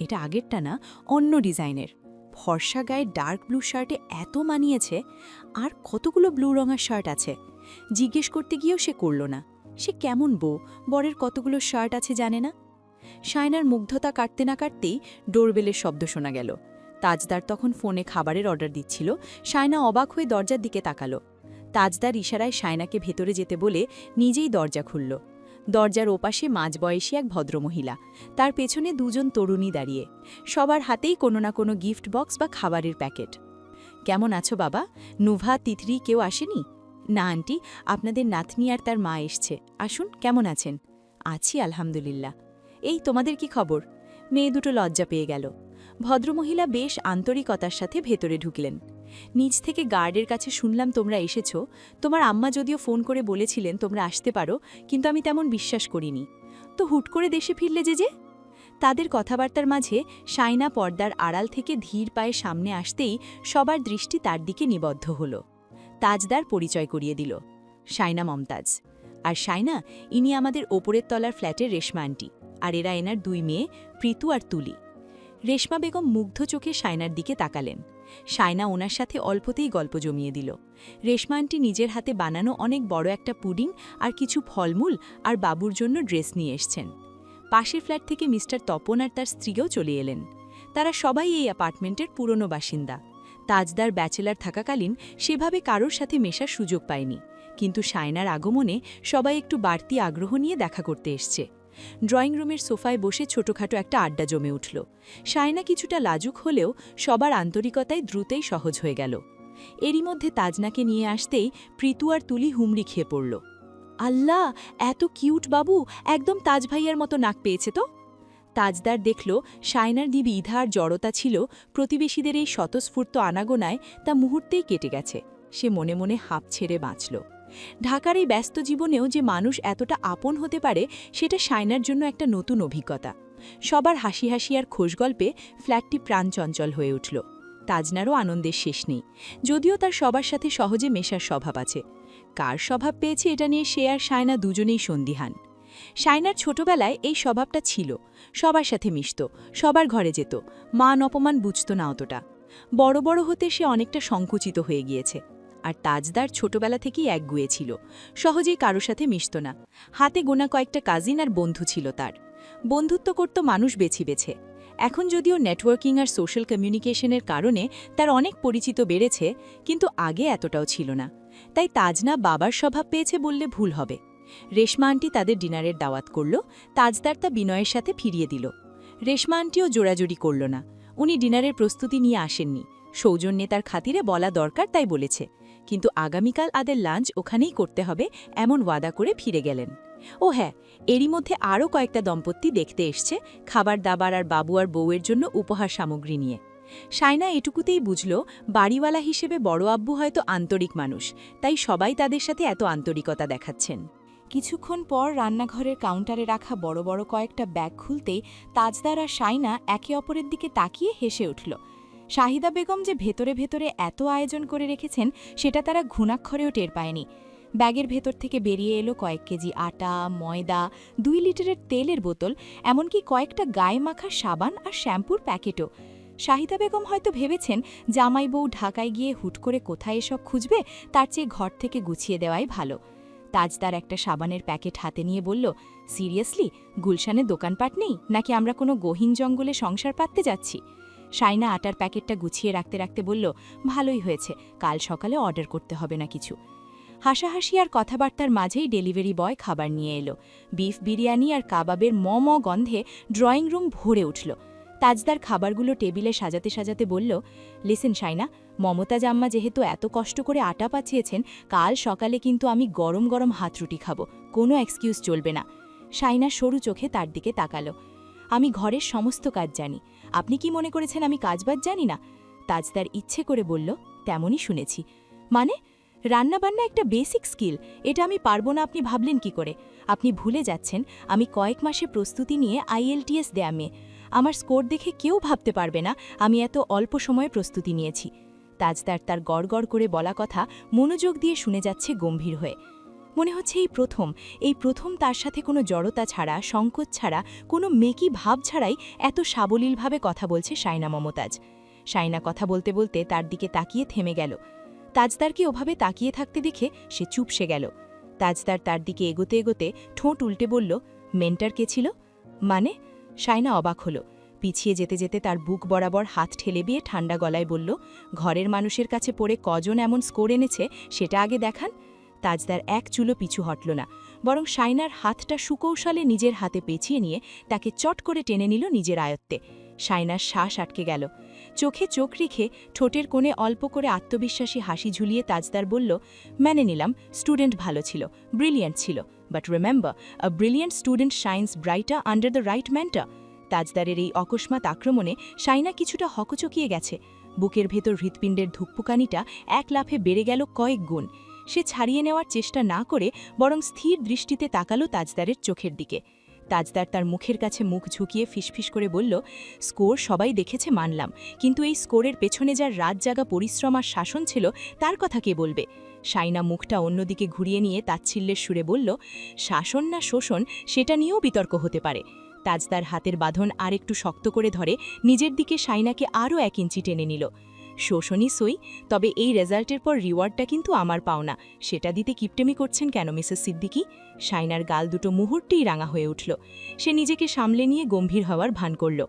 এটা আগেরটা না, অন্য ডিজাইনের। ফর্সা গায়ে ডার্ক ব্লু শার্টে এত মানিয়েছে। আর কতগুলো ব্লু রঙের শার্ট আছে জিজ্ঞেস করতে গিয়েও সে করল না। সে কেমন বউ, বরের কতগুলো শার্ট আছে জানে না। সায়নার মুগ্ধতা কাটতে না কাটতেই ডোরবেলের শব্দ শোনা গেল। তাজদার তখন ফোনে খাবারের অর্ডার দিচ্ছিল। সায়না অবাক হয়ে দরজার দিকে তাকালো। তাজদার ইশারায় সায়নাকে ভেতরে যেতে বলে নিজেই দরজা খুলল। দরজার ওপাশে মাঝবয়সী এক ভদ্রমহিলা, তার পেছনে দুজন তরুণী দাঁড়িয়ে। সবার হাতেই কোনো না কোনো গিফট বক্স বা খাবারের প্যাকেট। কেমন আছো বাবা? নুভা, তিতরি কেউ আসেনি? না আন্টি, আপনাদের নাতনি আর তার মা এসছে। আসুন, কেমন আছেন? আছি আলহামদুলিল্লাহ। এই তোমাদের কি খবর? মেয়ে দুটো লজ্জা পেয়ে গেল। ভদ্রমহিলা বেশ আন্তরিকতার সাথে ভেতরে ঢুকলেন। নিজ থেকে গার্ডের কাছে শুনলাম তোমরা এসেছ। তোমার আম্মা যদিও ফোন করে বলেছিলেন তোমরা আসতে পারো, কিন্তু আমি তেমন বিশ্বাস করিনি। তো হুট করে দেশে ফিরলে যে? তাদের কথাবার্তার মাঝে সায়না পর্দার আড়াল থেকে ধীর পায়ে সামনে আসতেই সবার দৃষ্টি তার দিকে নিবদ্ধ হল। তাজদার পরিচয় করিয়ে দিল, সায়না মমতাজ। আর সায়না, ইনি আমাদের ওপরের তলার ফ্ল্যাটের রেশমা আন্টি, আর এরা এনার দুই মেয়ে প্রীতু আর তুলি। রেশমা বেগম মুগ্ধ চোখে সায়নার দিকে তাকালেন। সায়না ওনার সাথে অল্পতেই গল্প জমিয়ে দিল। রেশমা আন্টি নিজের হাতে বানানো অনেক বড় একটা পুডিং আর কিছু ফলমূল আর বাবুর জন্য ড্রেস নিয়ে এসছেন। পাশের ফ্ল্যাট থেকে মিস্টার তপন আর তার স্ত্রীও চলে এলেন। তারা সবাই এই অ্যাপার্টমেন্টের পুরনো বাসিন্দা। তাজদার ব্যাচেলার থাকাকালীন সেভাবে কারোর সাথে মেশার সুযোগ পায়নি, কিন্তু সায়নার আগমনে সবাই একটু বাড়তি আগ্রহ নিয়ে দেখা করতে এসছে। ড্রয়িং রুমের সোফায় বসে ছোটখাটো একটা আড্ডা জমে উঠল। সায়না কিছুটা লাজুক হলেও সবার আন্তরিকতায় দ্রুতই সহজ হয়ে গেল। এরই মধ্যে তাজনাকে নিয়ে আসতেই প্রীতু আর তুলি হুমড়ি খেয়ে পড়ল। আল্লাহ, এত কিউট বাবু, একদম তাজ ভাইয়ার মতো নাক পেয়েছে তো। তাজদার দেখল সায়নার দ্বিধা আর জড়তা ছিল প্রতিবেশীদের এই স্বতঃস্ফূর্ত আনাগোনায় তা মুহূর্তেই কেটে গেছে। সে মনে মনে হাঁপ ছেড়ে বাঁচল। ঢাকার এই ব্যস্ত জীবনেও যে মানুষ এতটা আপন হতে পারে সেটা সায়নার জন্য একটা নতুন অভিজ্ঞতা। সবার হাসি হাসি আর খোশগল্পে ফ্ল্যাটটি প্রাণচঞ্চল হয়ে উঠল। তাজনারও আনন্দের শেষ নেই, যদিও তার সবার সাথে সহজে মেশার স্বভাব আছে। কার স্বভাব পেয়েছে এটা নিয়ে সে আর সায়না দুজনেই সন্দিহান। সায়নার ছোটবেলায় এই স্বভাবটা ছিল, সবার সাথে মিশত, সবার ঘরে যেত, মান অপমান বুঝত না অতটা। বড় বড় হতে সে অনেকটা সংকুচিত হয়ে গিয়েছে। আর তাজদার ছোটবেলা থেকেই একগুয়ে ছিল, সহজেই কারো সাথে মিশত না। হাতে গোনা কয়েকটা কাজিন আর বন্ধু ছিল তার। বন্ধুত্ব করত মানুষ বেছে বেছে। এখন যদিও নেটওয়ার্কিং আর সোশ্যাল কমিউনিকেশনের কারণে তার অনেক পরিচিত বেড়েছে, কিন্তু আগে এতটাও ছিল না। তাই তাজনা বাবার স্বভাব পেয়েছে বললে ভুল হবে। রেশমা আন্টি তাদের ডিনারের দাওয়াত করল, তাজদার তা বিনয়ের সাথে ফিরিয়ে দিল। রেশমা আন্টিও জোড়াজোড়ি করল না, উনি ডিনারের প্রস্তুতি নিয়ে আসেননি। সৌজন্যে তার খাতিরে বলা দরকার তাই বলেছে, কিন্তু আগামীকাল আদের লাঞ্চ ওখানেই করতে হবে এমন ওয়াদা করে ফিরে গেলেন। ও হ্যাঁ, এরই মধ্যে আরও কয়েকটা দম্পতি দেখতে এসছে খাবার দাবার আর বাবু আর বউয়ের জন্য উপহার সামগ্রী নিয়ে। সায়না এটুকুতেই বুঝল বাড়িওয়ালা হিসেবে বড় আব্বু হয়তো আন্তরিক মানুষ, তাই সবাই তাদের সাথে এত আন্তরিকতা দেখাচ্ছেন। কিছুক্ষণ পর রান্নাঘরের কাউন্টারে রাখা বড় বড় কয়েকটা ব্যাগ খুলতেই তাজদার আর সায়না একে অপরের দিকে তাকিয়ে হেসে উঠল। শাহিদা বেগম যে ভেতরে ভেতরে এত আয়োজন করে রেখেছেন সেটা তারা ঘুণাক্ষরেও টের পায়নি। ব্যাগের ভেতর থেকে বেরিয়ে এলো কয়েক কেজি আটা, ময়দা, 2 লিটারের তেলের বোতল, এমনকি কয়েকটা গায়ে মাখা সাবান আর শ্যাম্পুর প্যাকেটও। শাহিদা বেগম হয়তো ভেবেছেন জামাই বউ ঢাকায় গিয়ে হুট করে কোথায় এসব খুঁজবে, তার চেয়ে ঘর থেকে গুছিয়ে দেওয়াই ভালো। তাজদার একটা সাবানের প্যাকেট হাতে নিয়ে বলল, সিরিয়াসলি, গুলশানে দোকানপাট নেই নাকি আমরা কোনো গহীন জঙ্গলে সংসার পাততে যাচ্ছি? সায়না আটার প্যাকেটটা গুছিয়ে রাখতে রাখতে বলল, ভালোই হয়েছে, কাল সকালে অর্ডার করতে হবে না কিছু। হাসাহাসি আর কথাবার্তার মাঝেই ডেলিভারি বয় খাবার নিয়ে এলো। বিফ বিরিয়ানি আর কাবাবের ম গন্ধে ড্রয়িং রুম ভরে উঠল। তাজদার খাবারগুলো টেবিলে সাজাতে সাজাতে বলল, লিসেন সায়না, মমতাজ আম্মা যেহেতু এত কষ্ট করে আটা পাঠিয়েছেন, কাল সকালে কিন্তু আমি গরম গরম হাতরুটি খাবো, কোনো এক্সকিউজ চলবে না। সায়না সরু চোখে তার দিকে তাকালো। আমি ঘরের সমস্ত কাজ জানি। আপনি কি মনে করেছেন আমি কাজবাজ জানি না? তাজদার ইচ্ছে করে বলল, তেমনই শুনেছি। মানে? রান্নাবান্না একটা বেসিক স্কিল, এটা আমি পারবো না আপনি ভাবলেন কি করে? আপনি ভুলে যাচ্ছেন আমি কয়েক মাসে প্রস্তুতি নিয়ে IELTS দেয়া মেয়ে। আমার স্কোর দেখে কেউ ভাবতে পারবে না আমি এত অল্প সময়ে প্রস্তুতি নিয়েছি। তাজদার তার গড়গড় করে বলা কথা মনোযোগ দিয়ে শুনে যাচ্ছে গম্ভীর হয়ে। মনে হচ্ছে এই প্রথম তার সাথে কোনো জড়তা ছাড়া, সংকোচ ছাড়া, কোনো মেকি ভাব ছাড়াই এত সাবলীলভাবে কথা বলছে শাইনা মমতাজ। শাইনা কথা বলতে বলতে তার দিকে তাকিয়ে থেমে গেল। তাজদারকে ওভাবে তাকিয়ে থাকতে দেখে সে চুপসে গেল। তাজদার তার দিকে এগোতে এগোতে ঠোঁট উল্টে বলল, মেন্টার কে ছিল? মানে? শাইনা অবাক হলো। পিছিয়ে যেতে যেতে তার বুক বরাবর হাত ঠেলে দিয়ে ঠান্ডা গলায় বলল, ঘরের মানুষের কাছে পড়ে কজন এমন স্কোর এনেছে সেটা আগে দেখান। তাজদার এক চুলো পিছু হটল না, বরং শাইনার হাতটা সুকৌশলে নিজের হাতে পেঁচিয়ে নিয়ে তাকে চট করে টেনে নিল নিজের আয়ত্তে। শাইনার শ্বাস আটকে গেল। চোখে চোখ রেখে ঠোঁটের কোণে অল্প করে আত্মবিশ্বাসী হাসি ঝুলিয়ে তাজদার বলল, মেনে নিলাম স্টুডেন্ট ভালো ছিল, ব্রিলিয়েন্ট ছিল, but remember, a brilliant student shines brighter under the right mentor. তাজদারের এই অকস্মাৎ আক্রমণে শাইনা কিছুটা হকচকিয়ে গেছে। বুকের ভেতর হৃৎপিণ্ডের ধুকপুকানিটা এক লাফে বেড়ে গেল কয়েক গুণ। সে ছাড়িয়ে নেওয়ার চেষ্টা না করে বরং স্থির দৃষ্টিতে তাকালো তাজদারের চোখের দিকে। তাজদার তার মুখের কাছে মুখ ঝুঁকিয়ে ফিসফিস করে বলল, স্কোর সবাই দেখেছে মানলাম, কিন্তু এই স্কোরের পেছনে যার রাত জাগা পরিশ্রম আর শাসন ছিল তার কথা কে বলবে? শাইনা মুখটা অন্যদিকে ঘুরিয়ে নিয়ে তাচ্ছিল্যের সুরে বলল, শাসন না শোষণ সেটা নিয়েও বিতর্ক হতে পারে। তাজদার হাতের বাঁধন আর একটু শক্ত করে ধরে নিজের দিকে শাইনাকে আরও 1 ইঞ্চি টেনে নিল। শোষণই সই, তবে এই রেজাল্টের পর রিওয়ার্ডটা কিন্তু আমার পাওনা, সেটা দিতে কিপটেমি করছেন কেন মিসেস সিদ্দিকী? শাইনার গাল দুটো মুহূর্তেই রাঙা হয়ে উঠল। সে নিজেকে সামলে নিয়ে গম্ভীর হওয়ার ভান করল।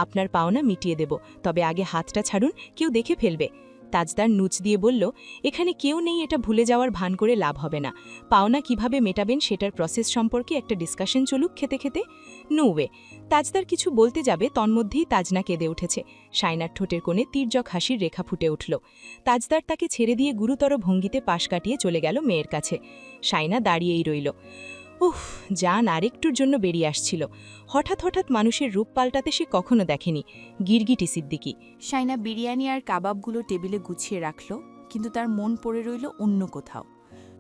আপনার পাওনা মিটিয়ে দেব, তবে আগে হাতটা ছাড়ুন, কেউ দেখে ফেলবে। তাজদার নুচ দিয়ে বলল, এখানে কেউ নেই, এটা ভুলে যাওয়ার ভান করে লাভ হবে না। পাওনা কিভাবে মেটাবেন সেটার প্রসেস সম্পর্কে একটা ডিসকাশন চলুক খেতে খেতে। No way. তাজদার কিছু বলতে যাবে তন্মধ্যেই তাজনা কেঁদে উঠেছে। শাইনার ঠোঁটের কোণে তির্যক হাসির রেখা ফুটে উঠল। তাজদার তাকে ছেড়ে দিয়ে গুরুতর ভঙ্গিতে পাশ কাটিয়ে চলে গেল মেয়ের কাছে। শাইনা দাঁড়িয়েই রইল। উফ, জান আরেকটুর জন্য বেরিয়ে আসছিল। হঠাৎ হঠাৎ মানুষের রূপ পাল্টাতে সে কখনো দেখেনি। গিরগিটি সিদ্দিকী। শাইনা বিরিয়ানি আর কাবাবগুলো টেবিলে গুছিয়ে রাখল, কিন্তু তার মন পড়ে রইল অন্য কোথাও।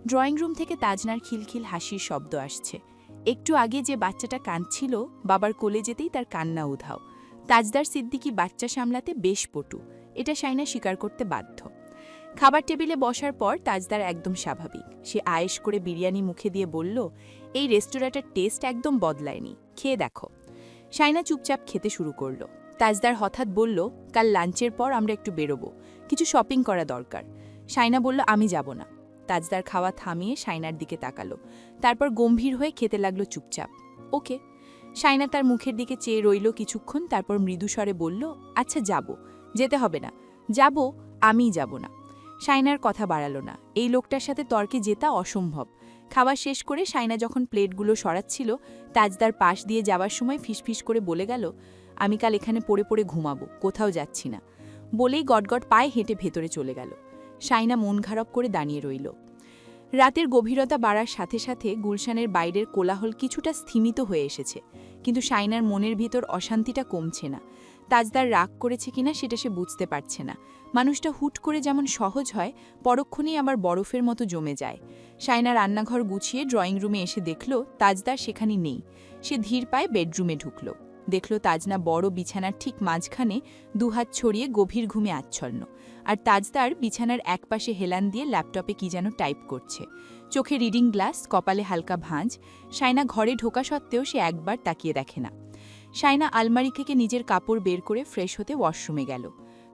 ড্রয়িং রুম থেকে তাজনার খিলখিল হাসির শব্দ আসছে। একটু আগে যে বাচ্চাটা কাঁদছিল, বাবার কোলে যেতেই তার কান্না উধাও। তাজদার সিদ্দিকী বাচ্চা সামলাতে বেশ পটু, এটা শাইনা স্বীকার করতে বাধ্য। খাবার টেবিলে বসার পর তাজদার একদম স্বাভাবিক। সে আয়েশ করে বিরিয়ানি মুখে দিয়ে বলল, এই রেস্টুরেন্টের টেস্ট একদম বদলায়নি, খেয়ে দেখো। শাইনা চুপচাপ খেতে শুরু করল। তাজদার হঠাৎ বলল, কাল লাঞ্চের পর আমরা একটু বেরোবো, কিছু শপিং করা দরকার। শাইনা বলল, আমি যাব না। তাজদার খাওয়া থামিয়ে শাইনার দিকে তাকালো, তারপর গম্ভীর হয়ে খেতে লাগলো চুপচাপ। ওকে। শাইনা তার মুখের দিকে চেয়ে রইল কিছুক্ষণ, তারপর মৃদুস্বরে বলল, আচ্ছা যাব, যেতে হবে না, যাব, আমিই যাব না। শাইনার কথা বাড়ালো না, এই লোকটার সাথে তর্কে জেতা অসম্ভব। খাওয়া শেষ করে শাইনা যখন প্লেটগুলো সরাচ্ছিল, তাজদার পাশ দিয়ে যাওয়ার সময় ফিসফিস করে বলে গেল, আমি কাল এখানে পড়ে পড়ে ঘুমাবো, কোথাও যাচ্ছি না। বলেই গটগট পায়ে হেঁটে ভেতরে চলে গেল। শাইনা মন খারাপ করে দাঁড়িয়ে রইল। রাতের গভীরতা বাড়ার সাথে সাথে গুলশানের বাইরের কোলাহল কিছুটা স্থিমিত হয়ে এসেছে, কিন্তু শাইনার মনের ভিতর অশান্তিটা কমছে না। তাজদার রাগ করেছে কিনা সেটা সে বুঝতে পারছে না। মানুষটা হুট করে যেমন সহজ হয়, পরক্ষণেই আবার বরফের মতো জমে যায়। শাইনা রান্নাঘর গুছিয়ে ড্রয়িং রুমে এসে দেখল তাজদার সেখানে নেই। সে ধীর পায়ে বেডরুমে ঢুকল। দেখল তাজনা বড় বিছানার ঠিক মাঝখানে দুহাত ছড়িয়ে গভীর ঘুমে আচ্ছন্ন, আর তাজদার বিছানার একপাশে হেলান দিয়ে ল্যাপটপে কি যেন টাইপ করছে। চোখে রিডিং গ্লাস, কপালে হালকা ভাঁজ। শাইনা ঘরে ঢোকা সত্ত্বেও সে একবার তাকিয়ে দেখে না। শাইনা আলমারি থেকে নিজের কাপড় বের করে ফ্রেশ হতে ওয়াশরুমে গেল।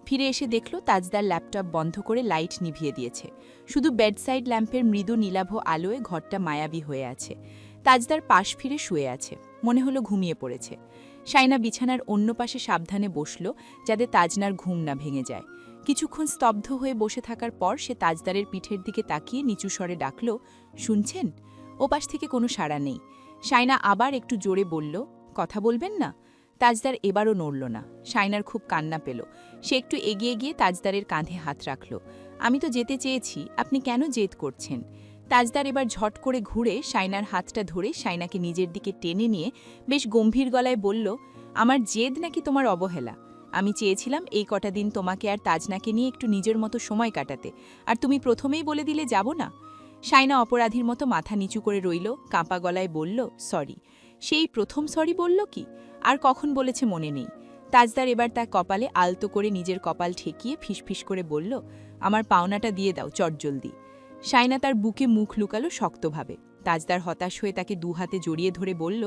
ফিরে এসে দেখল তাজদার ল্যাপটপ বন্ধ করে লাইট নিভিয়ে দিয়েছে। শুধু বেডসাইড ল্যাম্পের মৃদু নীলাভ আলোয় ঘরটা মায়াবী হয়ে আছে। তাজদার পাশ ফিরে শুয়ে আছে, মনে হলো ঘুমিয়ে পড়েছে। শাইনা বিছানার অন্য পাশে সাবধানে বসল, যাতে তাজনার ঘুম না ভেঙে যায়। কিছুক্ষণ স্তব্ধ হয়ে বসে থাকার পর সে তাজদারের পিঠের দিকে তাকিয়ে নিচু স্বরে ডাকল, শুনছেন? ওপাশ থেকে কোনো সাড়া নেই। শাইনা আবার একটু জোরে বলল, কথা বলবেন না? তাজদার এবারও নড়ল না। শাইনার খুব কান্না পেল। সে একটু এগিয়ে গিয়ে তাজদারের কাঁধে হাত রাখল। আমি তো যেতে চেয়েছি, আপনি কেন জেদ করছেন? তাজদার এবার ঝট করে ঘুরে শাইনার হাতটা ধরে শাইনাকে নিজের দিকে টেনে নিয়ে বেশ গম্ভীর গলায় বলল, আমার জেদ নাকি তোমার অবহেলা? আমি চেয়েছিলাম এই কটা দিন তোমাকে আর তাজনাকে নিয়ে একটু নিজের মতো সময় কাটাতে, আর তুমি প্রথমেই বলে দিলে যাব না। শাইনা অপরাধীর মতো মাথা নিচু করে রইল, কাঁপা গলায় বলল, সরি। সেই প্রথম সরি বলল কি? আর কখন বলেছে মনে নেই। তাজদার এবার তার কপালে আলতো করে নিজের কপাল ঠেকিয়ে ফিসফিস করে বলল, আমার পাওনাটা দিয়ে দাও চটজলদি। শাইনা তার বুকে মুখ লুকালো শক্তভাবে। তাজদার হতাশ হয়ে তাকে দুহাতে জড়িয়ে ধরে বলল,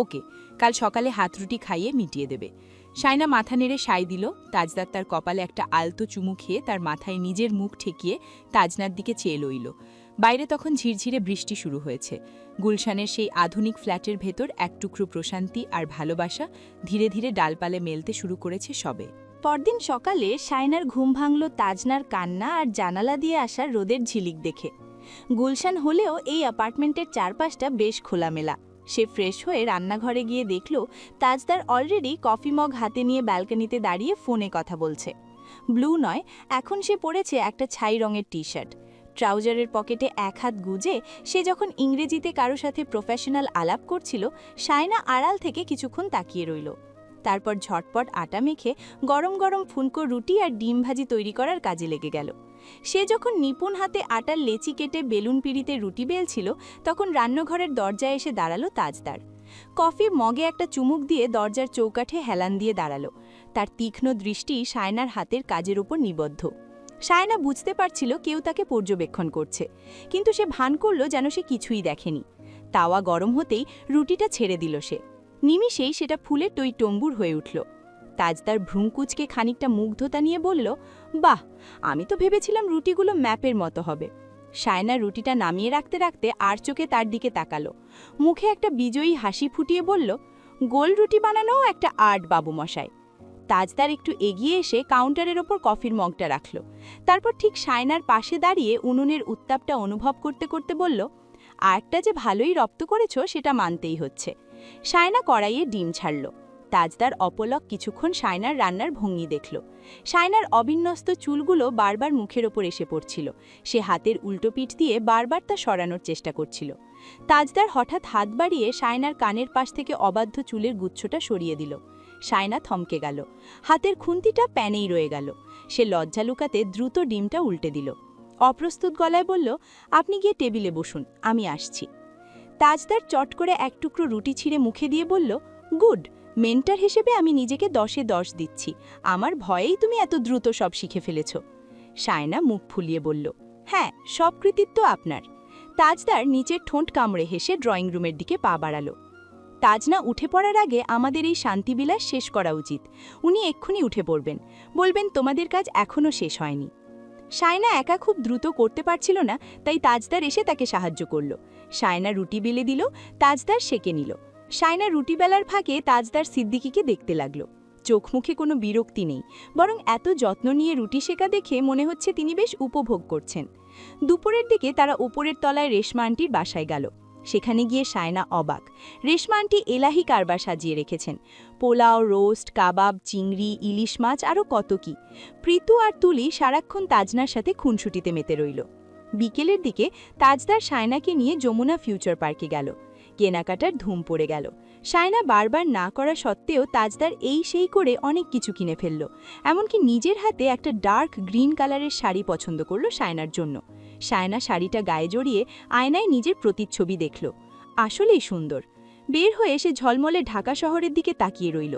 ওকে, কাল সকালে হাতরুটি খাইয়ে মিটিয়ে দেবে। শাইনা মাথা নেড়ে সায় দিল। তাজদার তার কপালে একটা আলতো চুমু খেয়ে তার মাথায় নিজের মুখ ঠেকিয়ে তাজনার দিকে চেয়ে লইল। বাইরে তখন ঝিরঝিরে বৃষ্টি শুরু হয়েছে। গুলশানের সেই আধুনিক ফ্ল্যাটের ভেতর এক টুকরো প্রশান্তি আর ভালোবাসা ধীরে ধীরে ডালপালে মেলতে শুরু করেছে সবে। পরদিন সকালে শাইনার ঘুম ভাঙল তাজনার কান্না আর জানালা দিয়ে আসা রোদের ঝিলিক দেখে। গুলশান হলেও এই অ্যাপার্টমেন্টের চারপাশটা বেশ খোলামেলা। সে ফ্রেশ হয়ে রান্নাঘরে গিয়ে দেখল তাজদার অলরেডি কফি মগ হাতে নিয়ে ব্যালকনিতে দাঁড়িয়ে ফোনে কথা বলছে। ব্লু নয়, এখন সে পরেছে একটা ছাই রঙের টি শার্ট। ট্রাউজারের পকেটে এক হাত গুজে সে যখন ইংরেজিতে কারো সাথে প্রফেশনাল আলাপ করছিল, শাইনা আড়াল থেকে কিছুক্ষণ তাকিয়ে রইল। তারপর ঝটপট আটা মেখে গরম গরম ফুনকো রুটি আর ডিম ভাজি তৈরি করার কাজে লেগে গেল। সে যখন নিপুণ হাতে আটার লেচি কেটে বেলুন পিড়িতে রুটি বেলছিল, তখন রান্নাঘরের দরজায় এসে দাঁড়ালো তাজদার। কফি মগে একটা চুমুক দিয়ে দরজার চৌকাঠে হেলান দিয়ে দাঁড়ালো। তার তীক্ষ্ণ দৃষ্টি শায়নার হাতের কাজের উপর নিবদ্ধ। শায়না বুঝতে পারছিল কেউ তাকে পর্যবেক্ষণ করছে, কিন্তু সে ভান করল যেন সে কিছুই দেখেনি। তাওয়া গরম হতেই রুটিটা ছেড়ে দিল সে। নিমিষেই সেটা ফুলে টইটম্বুর হয়ে উঠল। তাজদার ভ্রুঙ্কুচকে খানিকটা মুগ্ধতা নিয়ে বলল, বাহ, আমি তো ভেবেছিলাম রুটিগুলো ম্যাপের মতো হবে। শায়না রুটিটা নামিয়ে রাখতে রাখতে আর চোখে তার দিকে তাকালো। মুখে একটা বিজয়ী হাসি ফুটিয়ে বলল, গোল রুটি বানানোও একটা আর্ট বাবুমশাই। তাজদার একটু এগিয়ে এসে কাউন্টারের ওপর কফির মগটা রাখল। তারপর ঠিক শায়নার পাশে দাঁড়িয়ে উনুনের উত্তাপটা অনুভব করতে করতে বলল, আর্টটা যে ভালোই রপ্ত করেছ সেটা মানতেই হচ্ছে। শায়না কড়াইয়ে ডিম ছাড়ল। তাজদার অপলক কিছুক্ষণ শায়নার রান্নার ভঙ্গি দেখল। শায়নার অবিন্যস্ত চুলগুলো বারবার মুখের ওপর এসে পড়ছিল। সে হাতের উল্টো পিঠ দিয়ে বারবার তা সরানোর চেষ্টা করছিল। তাজদার হঠাৎ হাত বাড়িয়ে শায়নার কানের পাশ থেকে অবাধ্য চুলের গুচ্ছটা সরিয়ে দিল। শায়না থমকে গেল। হাতের খুন্তিটা প্যানেই রয়ে গেল। সে লজ্জা লুকাতে দ্রুত ডিমটা উল্টে দিল। অপ্রস্তুত গলায় বলল, আপনি গিয়ে টেবিলে বসুন, আমি আসছি। তাজদার চট করে এক টুকরো রুটি ছিঁড়ে মুখে দিয়ে বলল, গুড, মেন্টার হিসেবে আমি নিজেকে 10-এ 10 দিচ্ছি। আমার ভয়েই তুমি এত দ্রুত সব শিখে ফেলেছ। শায়না মুখ ফুলিয়ে বলল, হ্যাঁ, সব কৃতিত্ব আপনার। তাজদার নিচের ঠোঁট কামড়ে হেসে ড্রয়িং রুমের দিকে পা বাড়ালো। তাজনা উঠে পড়ার আগে আমাদের এই শান্তিবিলাস শেষ করা উচিত। উনি এক্ষুনি উঠে পড়বেন, বলবেন তোমাদের কাজ এখনও শেষ হয়নি। শায়না একা খুব দ্রুত করতে পারছিল না, তাই তাজদার এসে তাকে সাহায্য করল। শায়না রুটি বেলে দিল, তাজদার সেঁকে নিল। শায়না রুটি বেলার ফাঁকে তাজদার সিদ্দিকিকে দেখতে লাগল। চোখ মুখে কোনো বিরক্তি নেই, বরং এত যত্ন নিয়ে রুটি সেঁকা দেখে মনে হচ্ছে তিনি বেশ উপভোগ করছেন। দুপুরের দিকে তারা ওপরের তলায় রেশমা আন্টির বাসায় গেল। সেখানে গিয়ে শায়না অবাক। রেশমা আন্টি এলাহি কারবার সাজিয়ে রেখেছেন। পোলাও, রোস্ট, কাবাব, চিংড়ি, ইলিশ মাছ আরও কত কি। প্রীতু আর তুলি সারাক্ষণ তাজনার সাথে খুনসুটিতে মেতে রইল। বিকেলের দিকে তাজদার শায়নাকে নিয়ে যমুনা ফিউচার পার্কে গেল। কেনাকাটার ধুম পড়ে গেল। শায়না বারবার না করা সত্ত্বেও তাজদার এই সেই করে অনেক কিছু কিনে ফেলল। এমনকি নিজের হাতে একটা ডার্ক গ্রিন কালারের শাড়ি পছন্দ করল শায়নার জন্য। শায়না শাড়িটা গায়ে জড়িয়ে আয়নায় নিজের প্রতিচ্ছবি দেখল। আসলেই সুন্দর। বের হয়ে সে ঝলমলে ঢাকা শহরের দিকে তাকিয়ে রইল।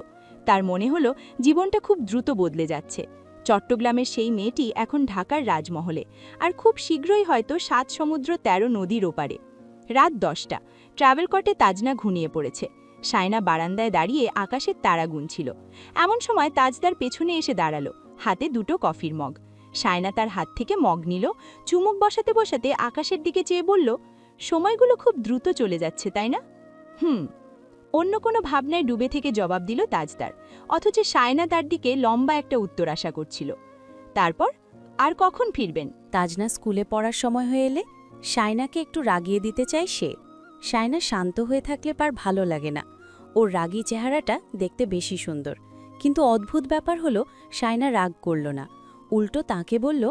তার মনে হলো জীবনটা খুব দ্রুত বদলে যাচ্ছে। চট্টগ্রামের সেই মেয়েটি এখন ঢাকার রাজমহলে, আর খুব শীঘ্রই হয়তো 7 সমুদ্র 13 নদীর ওপারে। রাত 10টা। ট্রাভেল কটে তাজনা ঘুমিয়ে পড়েছে। শায়না বারান্দায় দাঁড়িয়ে আকাশের তারা গুনছিল। এমন সময় তাজদার পেছনে এসে দাঁড়ালো, হাতে 2টো কফির মগ। শায়না তার হাত থেকে মগ নিল, চুমুক বসাতে বসাতে আকাশের দিকে চেয়ে বলল, সময়গুলো খুব দ্রুত চলে যাচ্ছে, তাই না? অন্য কোনো ভাবনায় ডুবে থেকে জবাব দিল তাজদার, অথচ শায়না তার দিকে লম্বা একটা উত্তর আশা করছিল। তারপর আর কখন ফিরবেন? তাজনা স্কুলে পড়ার সময় হয়ে এলে শায়নাকে একটু রাগিয়ে দিতে চায় সে। শায়না শান্ত হয়ে থাকলে পার ভালো লাগে না। ওর রাগী চেহারাটা দেখতে বেশি সুন্দর। কিন্তু অদ্ভুত ব্যাপার হলো শায়না রাগ করল না, উল্টো তাকে বলল,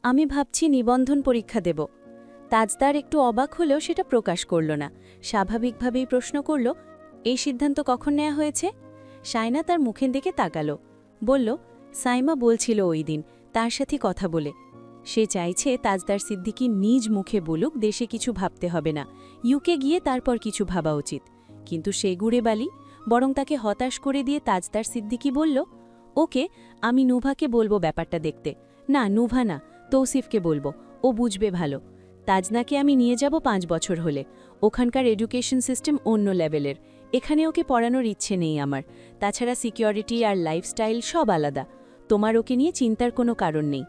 আমি ভাবছি নিবন্ধন পরীক্ষা দেব। তাজদার একটু অবাক হলেও সেটা প্রকাশ করল না। স্বাভাবিকভাবেই প্রশ্ন করল, এই সিদ্ধান্ত কখন নেওয়া হয়েছে? শায়না তার মুখের দিকে তাকালো, বলল, সাইমা বলছিল ওই দিন তার সাথে কথা বলে। সে চাইছে তাজদার সিদ্দিকী নিজ মুখে বলুক দেশে কিছু ভাবতে হবে না, ইউকে গিয়ে তারপর কিছু ভাবা উচিত। কিন্তু সে গুড়ে বালি, বরং তাকে হতাশ করে দিয়ে তাজদার সিদ্দিকী বলল, ওকে, আমি নুভাকে বলবো ব্যাপারটা দেখতে। না, নুভা না, তৌসিফকে বলবো, ও বুঝবে ভালো। তাজনাকে আমি নিয়ে যাব 5 বছর হলে। ওখানকার এডুকেশন সিস্টেম অন্য লেভেলের, এখানে ওকে পড়ানোর ইচ্ছে নেই আমার। তাছাড়া সিকিউরিটি আর লাইফস্টাইল সব আলাদা। তোমার ওকে নিয়ে চিন্তার কোনো কারণ নেই।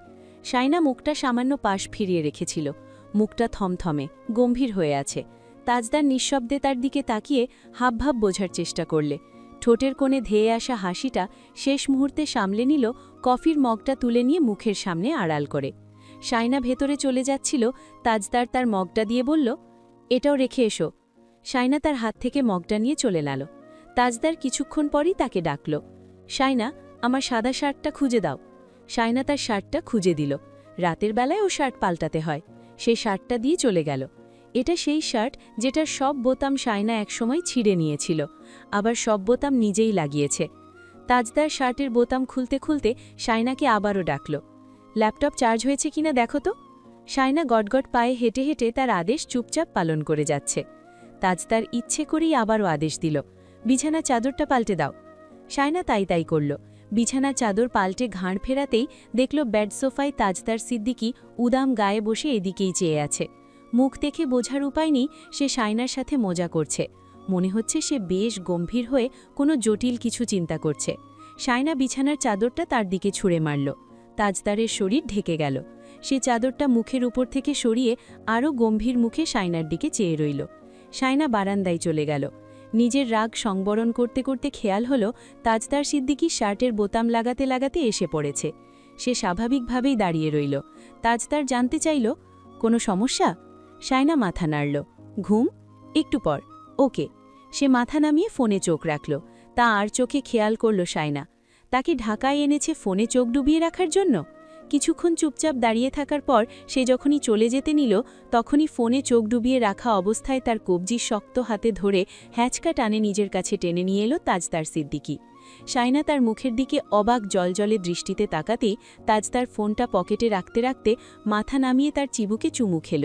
শায়না মুখটা সামান্য পাশ ফিরিয়ে রেখেছিল, মুখটা থমথমে গম্ভীর হয়ে আছে। তাজদার নিঃশব্দে তার দিকে তাকিয়ে হাবভাব বোঝার চেষ্টা করলে। ঠোঁটের কোণে ধেয়ে আসা হাসিটা শেষ মুহূর্তে সামলে নিল, কফির মগটা তুলে নিয়ে মুখের সামনে আড়াল করে। শায়না ভেতরে চলে যাচ্ছিল, তাজদার তার মগটা দিয়ে বলল, এটাও রেখে এসো। শায়না তার হাত থেকে মগটা নিয়ে চলে গেল। তাজদার কিছুক্ষণ পরই তাকে ডাকল, শায়না, আমার সাদা শার্টটা খুঁজে দাও। শায়না তার শার্টটা খুঁজে দিল। রাতের বেলায় ও শার্ট পাল্টাতে হয়, সেই শার্টটা দিয়ে চলে গেল। এটা সেই শার্ট যেটার সব বোতাম শায়না একসময় ছিঁড়ে নিয়েছিল, আবার সব বোতাম নিজেই লাগিয়েছে। তাজদার শার্টের বোতাম খুলতে খুলতে শায়নাকে আবারও ডাকল, ল্যাপটপ চার্জ হয়েছে কিনা দেখো তো। শায়না গটগট পায়ে হেঁটে হেঁটে তার আদেশ চুপচাপ পালন করে যাচ্ছে। তাজদার ইচ্ছে করেই আবারও আদেশ দিল, বিছানা চাদরটা পাল্টে দাও। শায়না তাই তাই করল। বিছানা চাদর পাল্টে ঘাড় ফেরাতেই দেখল বেড সোফায় তাজদার সিদ্দিকী উদাম গায়ে বসে এদিকেই চেয়ে আছে। মুখ দেখে বোঝার উপায় নেই সে শায়নার সাথে মজা করছে। মনে হচ্ছে সে বেশ গম্ভীর হয়ে কোনো জটিল কিছু চিন্তা করছে। শায়না বিছানার চাদরটা তার দিকে ছুঁড়ে মারল। তাজদারের শরীর ঢেকে গেল। সে চাদরটা মুখের উপর থেকে সরিয়ে আরও গম্ভীর মুখে শায়নার দিকে চেয়ে রইল। শায়না বারান্দায় চলে গেল। নিজের রাগ সংবরণ করতে করতে খেয়াল হল তাজদার সিদ্দিকী শার্টের বোতাম লাগাতে লাগাতে এসে পড়েছে। সে স্বাভাবিকভাবেই দাঁড়িয়ে রইল। তাজদার জানতে চাইল, কোনো সমস্যা? শায়না মাথা নাড়ল। ঘুম? একটু পর। ওকে। সে মাথা নামিয়ে ফোনে চোখ রাখল। তা আর চোখে খেয়াল করল শায়না। তাকে ঢাকায় এনেছে ফোনে চোখ ডুবিয়ে রাখার জন্য? কিছুক্ষণ চুপচাপ দাঁড়িয়ে থাকার পর সে যখনই চলে যেতে নিল, তখনই ফোনে চোখ ডুবিয়ে রাখা অবস্থায় তার কবজি শক্ত হাতে ধরে হ্যাঁচকা টানে নিজের কাছে টেনে নিয়ে এলো তাজদার সিদ্দিকী। শায়না তার মুখের দিকে অবাক জলজলে দৃষ্টিতে তাকাতেই তাজদার ফোনটা পকেটে রাখতে রাখতে মাথা নামিয়ে তার চিবুকে চুমু খেল।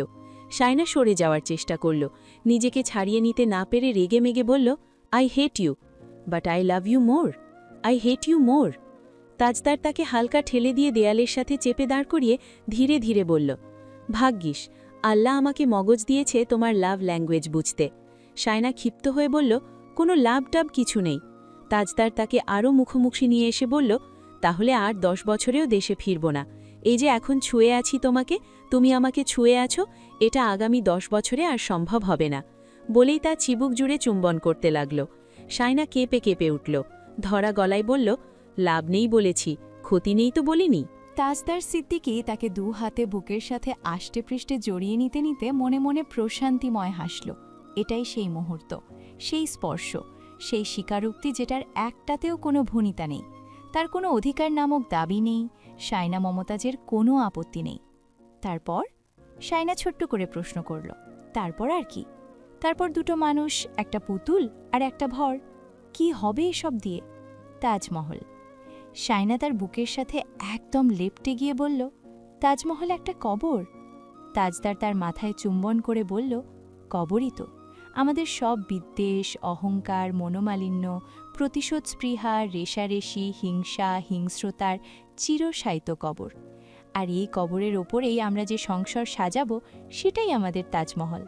শায়না সরে যাওয়ার চেষ্টা করল। নিজেকে ছাড়িয়ে নিতে না পেরে রেগে মেগে বলল, I hate you, but I love you more. I hate you more. Tajdar তাকে হালকা ঠেলে দিয়ে দেয়ালের সাথে চেপে দাঁড় করিয়ে ধীরে ধীরে বলল, ভাগ্যিস আল্লাহ আমাকে মগজ দিয়েছে তোমার লাভ ল্যাঙ্গুয়েজ বুঝতে। শায়না ক্ষিপ্ত হয়ে বলল, কোনো লাভ টাভ কিছু নেই। তাজদার তাকে আরও মুখোমুখি নিয়ে এসে বলল, তাহলে আর 10 বছরেও দেশে ফিরব না। এই যে এখন ছুঁয়ে আছি তোমাকে, তুমি আমাকে ছুঁয়ে আছো, এটা আগামী 10 বছরে আর সম্ভব হবে না। বলেই তার চিবুক জুড়ে চুম্বন করতে লাগল। শায়না কেঁপে কেঁপে উঠল, ধরা গলায় বলল, লাভ নেই বলেছি, ক্ষতি নেই তো বলিনি। তাজদার সিদ্দিকী তাকে 2 হাতে বুকের সাথে আষ্টে পৃষ্ঠে জড়িয়ে নিতে নিতে মনে মনে প্রশান্তিময় হাসল। এটাই সেই মুহূর্ত, সেই স্পর্শ, সেই স্বীকারোক্তি যেটার একটাতেও কোনো ভূমিতা নেই। তার কোনো অধিকার নামক দাবি নেই, শায়না মমতাজের কোনো আপত্তি নেই। তারপর শায়না ছোট্ট করে প্রশ্ন করল, তারপর আর কি? তারপর 2টো মানুষ, একটা পুতুল আর একটা ভর। কি হবে এসব দিয়ে? তাজমহল। শায়না তার বুকের সাথে একদম লেপ্টে গিয়ে বলল, তাজমহল একটা কবর? তাজদার তার মাথায় চুম্বন করে বলল, কবরই তো। আমাদের সব বিদ্বেষ, অহংকার, মনোমালিন্য, প্রতিশোধ স্পৃহা, রেষারেশি, হিংসা, হিংস্রতার চিরসায়িত কবর। আর এই কবরের ওপরেই আমরা যে সংসার সাজাবো, সেটাই আমাদের তাজমহল।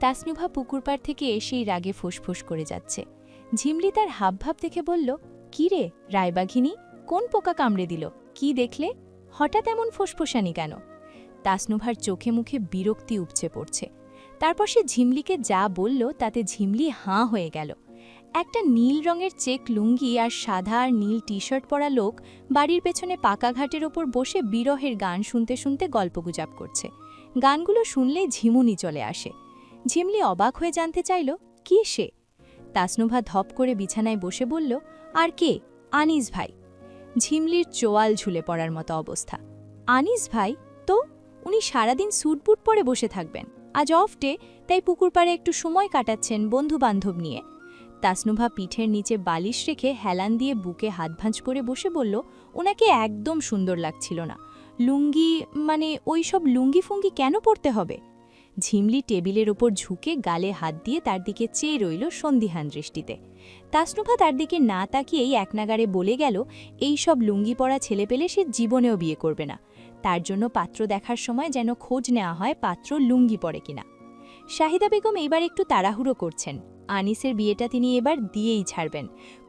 তাসনুভা পুকুরপাড় থেকে এসেই রাগে ফোঁসফোঁস করে যাচ্ছে। ঝিমলি তার হাবভাব দেখে বলল, কি রে রায়বাঘিনী, কোন পোকা কামড়ে দিল? কি দেখলে? হঠাৎ এমন ফোঁসফোঁসানি কেন? তাসনুভার চোখে মুখে বিরক্তি উপচে পড়ছে। তারপর সে ঝিমলিকে যা বলল তাতে ঝিমলি হাঁ হয়ে গেল। একটা নীল রঙের চেক লুঙ্গি আর সাদা আর নীল টি শার্ট পরা লোক বাড়ির পেছনে পাকা ঘাটের ওপর বসে বিরহের গান শুনতে শুনতে গল্পগুজব করছে। গানগুলো শুনলেই ঝিমুনি চলে আসে। ঝিমলি অবাক হয়ে জানতে চাইল, কি সে? তাসনুভা ধপ করে বিছানায় বসে বলল, আর কে? আনিস ভাই। ঝিমলির চোয়াল ঝুলে পড়ার মতো অবস্থা। আনিস ভাই? তো উনি সারাদিন স্যুটবুট পরে বসে থাকবেন, আজ অফ ডে, তাই পুকুর পাড়ে একটু সময় কাটাচ্ছেন বন্ধু বান্ধব নিয়ে। তাসনুভা পিঠের নিচে বালিশ রেখে হেলান দিয়ে বুকে হাত ভাঁজ করে বসে বলল, ওনাকে একদম সুন্দর লাগছিল না। লুঙ্গি মানে ওই সব লুঙ্গি ফুঙ্গি কেন পরতে হবে? ঝিমলি টেবিলের ওপর ঝুঁকে গালে হাত দিয়ে তার দিকে চেয়ে রইল সন্দিহান দৃষ্টিতে। তাসনুভা তার দিকে না তাকিয়েই একনাগাড়ে বলে গেল, এই সব লুঙ্গি পরা ছেলে পেলে সে জীবনেও বিয়ে করবে না। তার জন্য পাত্র দেখার সময় যেন খোঁজ নেওয়া হয় পাত্র লুঙ্গি পরে কিনা। শাহিদা বেগম এবার একটু তাড়াহুড়ো করছেন। আনিসের বিয়েটা তিনি এবার দিয়েই ছাড়বেন।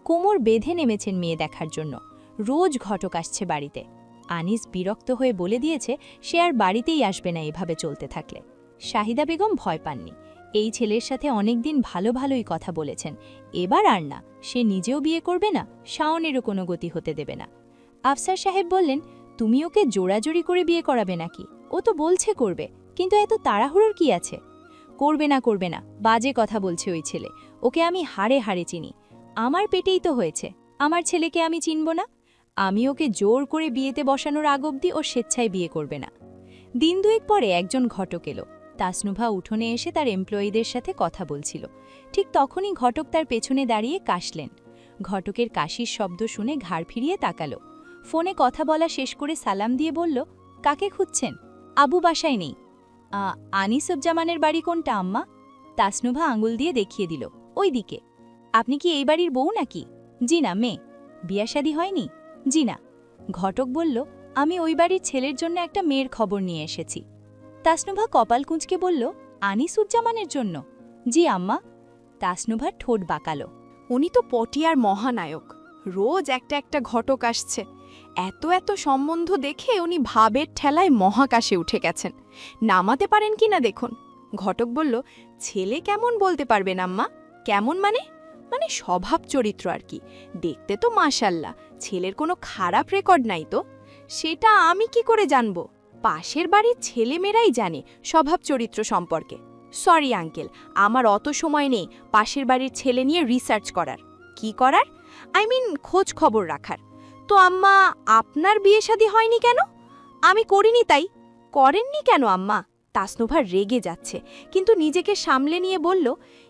কোমর বেঁধে নেমেছেন মেয়ে দেখার জন্য। রোজ ঘটক আসছে বাড়িতে। আনিস বিরক্ত হয়ে বলে দিয়েছে সে আর বাড়িতেই আসবে না এভাবে চলতে থাকলে। শাহিদা বেগম ভয় পাননি। এই ছেলের সাথে অনেকদিন ভালো ভালোই কথা বলেছেন, এবার আর না। সে নিজেও বিয়ে করবে না, শাওনেরও কোনো গতি হতে দেবে না। আফসার সাহেব বললেন, তুমি ওকে জোড়াজোড়ি করে বিয়ে করাবে নাকি? ও তো বলছে করবে, কিন্তু এত তাড়াহুড়োর কি আছে? করবে না, বাজে কথা বলছে ওই ছেলে। ওকে আমি হাড়ে হাড়ে চিনি। আমার পেটেই তো হয়েছে, আমার ছেলেকে আমি চিনব না? আমি ওকে জোর করে বিয়েতে বসানোর আগ অবধি ও স্বেচ্ছায় বিয়ে করবে না। দিন দুয়েক পরে একজন ঘটক এলো। তাসনুভা উঠোনে এসে তার এমপ্লয়িদের সাথে কথা বলছিল। ঠিক তখনই ঘটক তার পেছনে দাঁড়িয়ে কাশলেন। ঘটকের কাশির শব্দ শুনে ঘাড় ফিরিয়ে তাকালো। ফোনে কথা বলা শেষ করে সালাম দিয়ে বলল, কাকে খুঁজছেন? আবু বাসায় নেই। আনিসুজ্জামানের বাড়ি কোনটা আম্মা? তাসনুভা আঙুল দিয়ে দেখিয়ে দিল, ওই দিকে। আপনি কি এই বাড়ির বউ নাকি? জি না, মেয়ে। বিয়া শাদী হয়নি? জি না। ঘটক বলল, আমি ওই বাড়ির ছেলের জন্য একটা মেয়ের খবর নিয়ে এসেছি। তাসনুভা কপাল কুঁচকে বলল, আনিসুজ্জামানের জন্য? জি আম্মা। তাসনুভা ঠোঁট বাঁকালো। উনি তো পটিয়ার মহানায়ক। রোজ একটা একটা ঘটক আসছে। এত এত সম্বন্ধ দেখে উনি ভাবের ঠেলায় মহাকাশে উঠে গেছেন। নামাতে পারেন কিনা দেখুন। ঘটক বলল, ছেলে কেমন বলতে পারবেন আম্মা? কেমন মানে? মানে স্বভাব চরিত্র আর কি। দেখতে তো মাশাল্লাহ, ছেলের কোনো খারাপ রেকর্ড নাই তো। সেটা আমি কি করে জানব? পাশের বাড়ির ছেলেমেয়েরাই জানে স্বভাব চরিত্র সম্পর্কে। সরি আঙ্কেল, আমার অত সময় নেই পাশের বাড়ির ছেলে নিয়ে রিসার্চ করার। কি করার? আই মিন খোঁজ খবর রাখার। তো আম্মা, আপনার বিয়ে শাদী হয়নি কেন? আমি করিনি তাই। করেননি কেন আম্মা? তাসনুভা রেগে যাচ্ছে, কিন্তু নিজেকে সামলে নিয়ে বলল,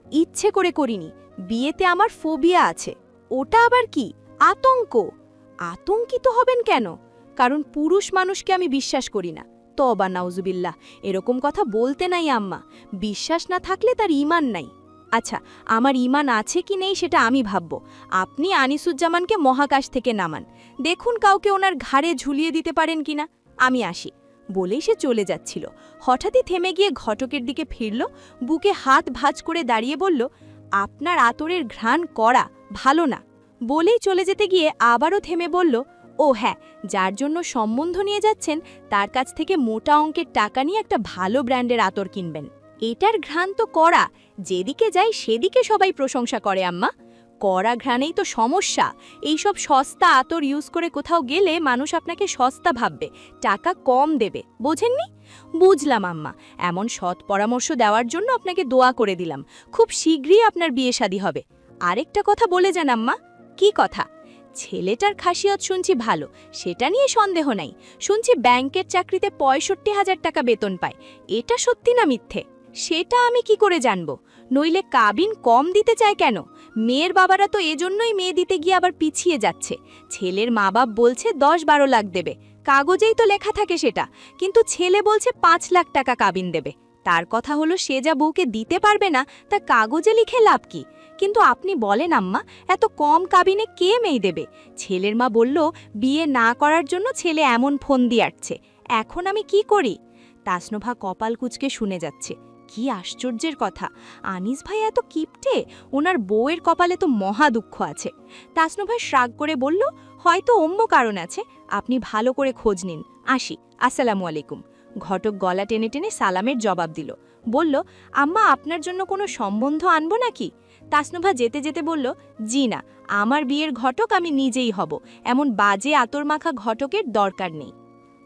ইচ্ছে করে করিনি। বিয়েতে আমার ফোবিয়া আছে। ওটা আবার কি? আতঙ্ক। আতঙ্কিত হবেন কেন? কারণ পুরুষ মানুষকে আমি বিশ্বাস করি না। তবা নাউজুবিল্লাহ, এরকম কথা বলতে নাই আম্মা। বিশ্বাস না থাকলে তার ঈমান নাই। আচ্ছা, আমার ঈমান আছে কি নেই সেটা আমি ভাবব। আপনি আনিসুজ্জামানকে মহাকাশ থেকে নামান, দেখুন কাউকে ওনার ঘাড়ে ঝুলিয়ে দিতে পারেন কিনা। আমি আসি। বলেই সে চলে যাচ্ছিল। হঠাৎই থেমে গিয়ে ঘটকের দিকে ফিরল, বুকে হাত ভাঁজ করে দাঁড়িয়ে বলল, আপনার আতরের ঘ্রাণ করা, ভালো না। বলেই চলে যেতে গিয়ে আবারও থেমে বলল, ও হ্যাঁ, যার জন্য সম্বন্ধ নিয়ে যাচ্ছেন তার কাছ থেকে মোটা অঙ্কের টাকা নিয়ে একটা ভালো ব্র্যান্ডের আতর কিনবেন। এটার ঘ্রাণ তো কড়া, যেদিকে যাই সেদিকে সবাই প্রশংসা করে আম্মা। কড়া ঘ্রাণেই তো সমস্যা। এইসব সস্তা আতর ইউজ করে কোথাও গেলে মানুষ আপনাকে সস্তা ভাববে, টাকা কম দেবে। বোঝেননি? বুঝলাম আম্মা, এমন সৎ পরামর্শ দেওয়ার জন্য আপনাকে দোয়া করে দিলাম। খুব শীঘ্রই আপনার বিয়ে শাদী হবে। আরেকটা কথা বলে যান আম্মা। কি কথা? ছেলেটার খাসিয়ত শুনছি ভালো, সেটা নিয়ে সন্দেহ নাই। শুনছি ব্যাংকের চাকরিতে ৬৫,০০০ টাকা বেতন পায়। এটা সত্যি না মিথ্যে? সেটা আমি কি করে জানব? নইলে কাবিন কম দিতে চায় কেন? মেয়ের বাবারা তো এজন্যই মেয়ে দিতে গিয়ে আবার পিছিয়ে যাচ্ছে। ছেলের মা বাপ বলছে ১০-১২ লাখ দেবে, কাগজেই তো লেখা থাকে সেটা। কিন্তু ছেলে বলছে ৫ লাখ টাকা কাবিন দেবে। তার কথা হলো সে যা বউকে দিতে পারবে না তা কাগজে লিখে লাভ কি? কিন্তু আপনি বলেন আম্মা, এত কম কাবিনে কে মেয়ে দেবে? ছেলের মা বলল বিয়ে না করার জন্য ছেলে এমন ফোন দিয়ে আসছে। এখন আমি কি করি? তাসনুভা কপাল কুঁচকে শুনে যাচ্ছে। কি আশ্চর্যের কথা, আনিস ভাই এত কিপটে, ওনার বউয়ের কপালে তো মহা দুঃখ আছে। তাসনুভা শ্রাগ করে বলল, হয়তো অন্য কারণ আছে, আপনি ভালো করে খোঁজ নিন। আসি, আসসালামু আলাইকুম। ঘটক গলা টেনে টেনে সালামের জবাব দিল। বলল, আম্মা, আপনার জন্য কোনো সম্বন্ধ আনবো নাকি? তাসনুভা যেতে যেতে বলল, জি না, আমার বিয়ের ঘটক আমি নিজেই হব। এমন বাজে আতর মাখা ঘটকের দরকার নেই।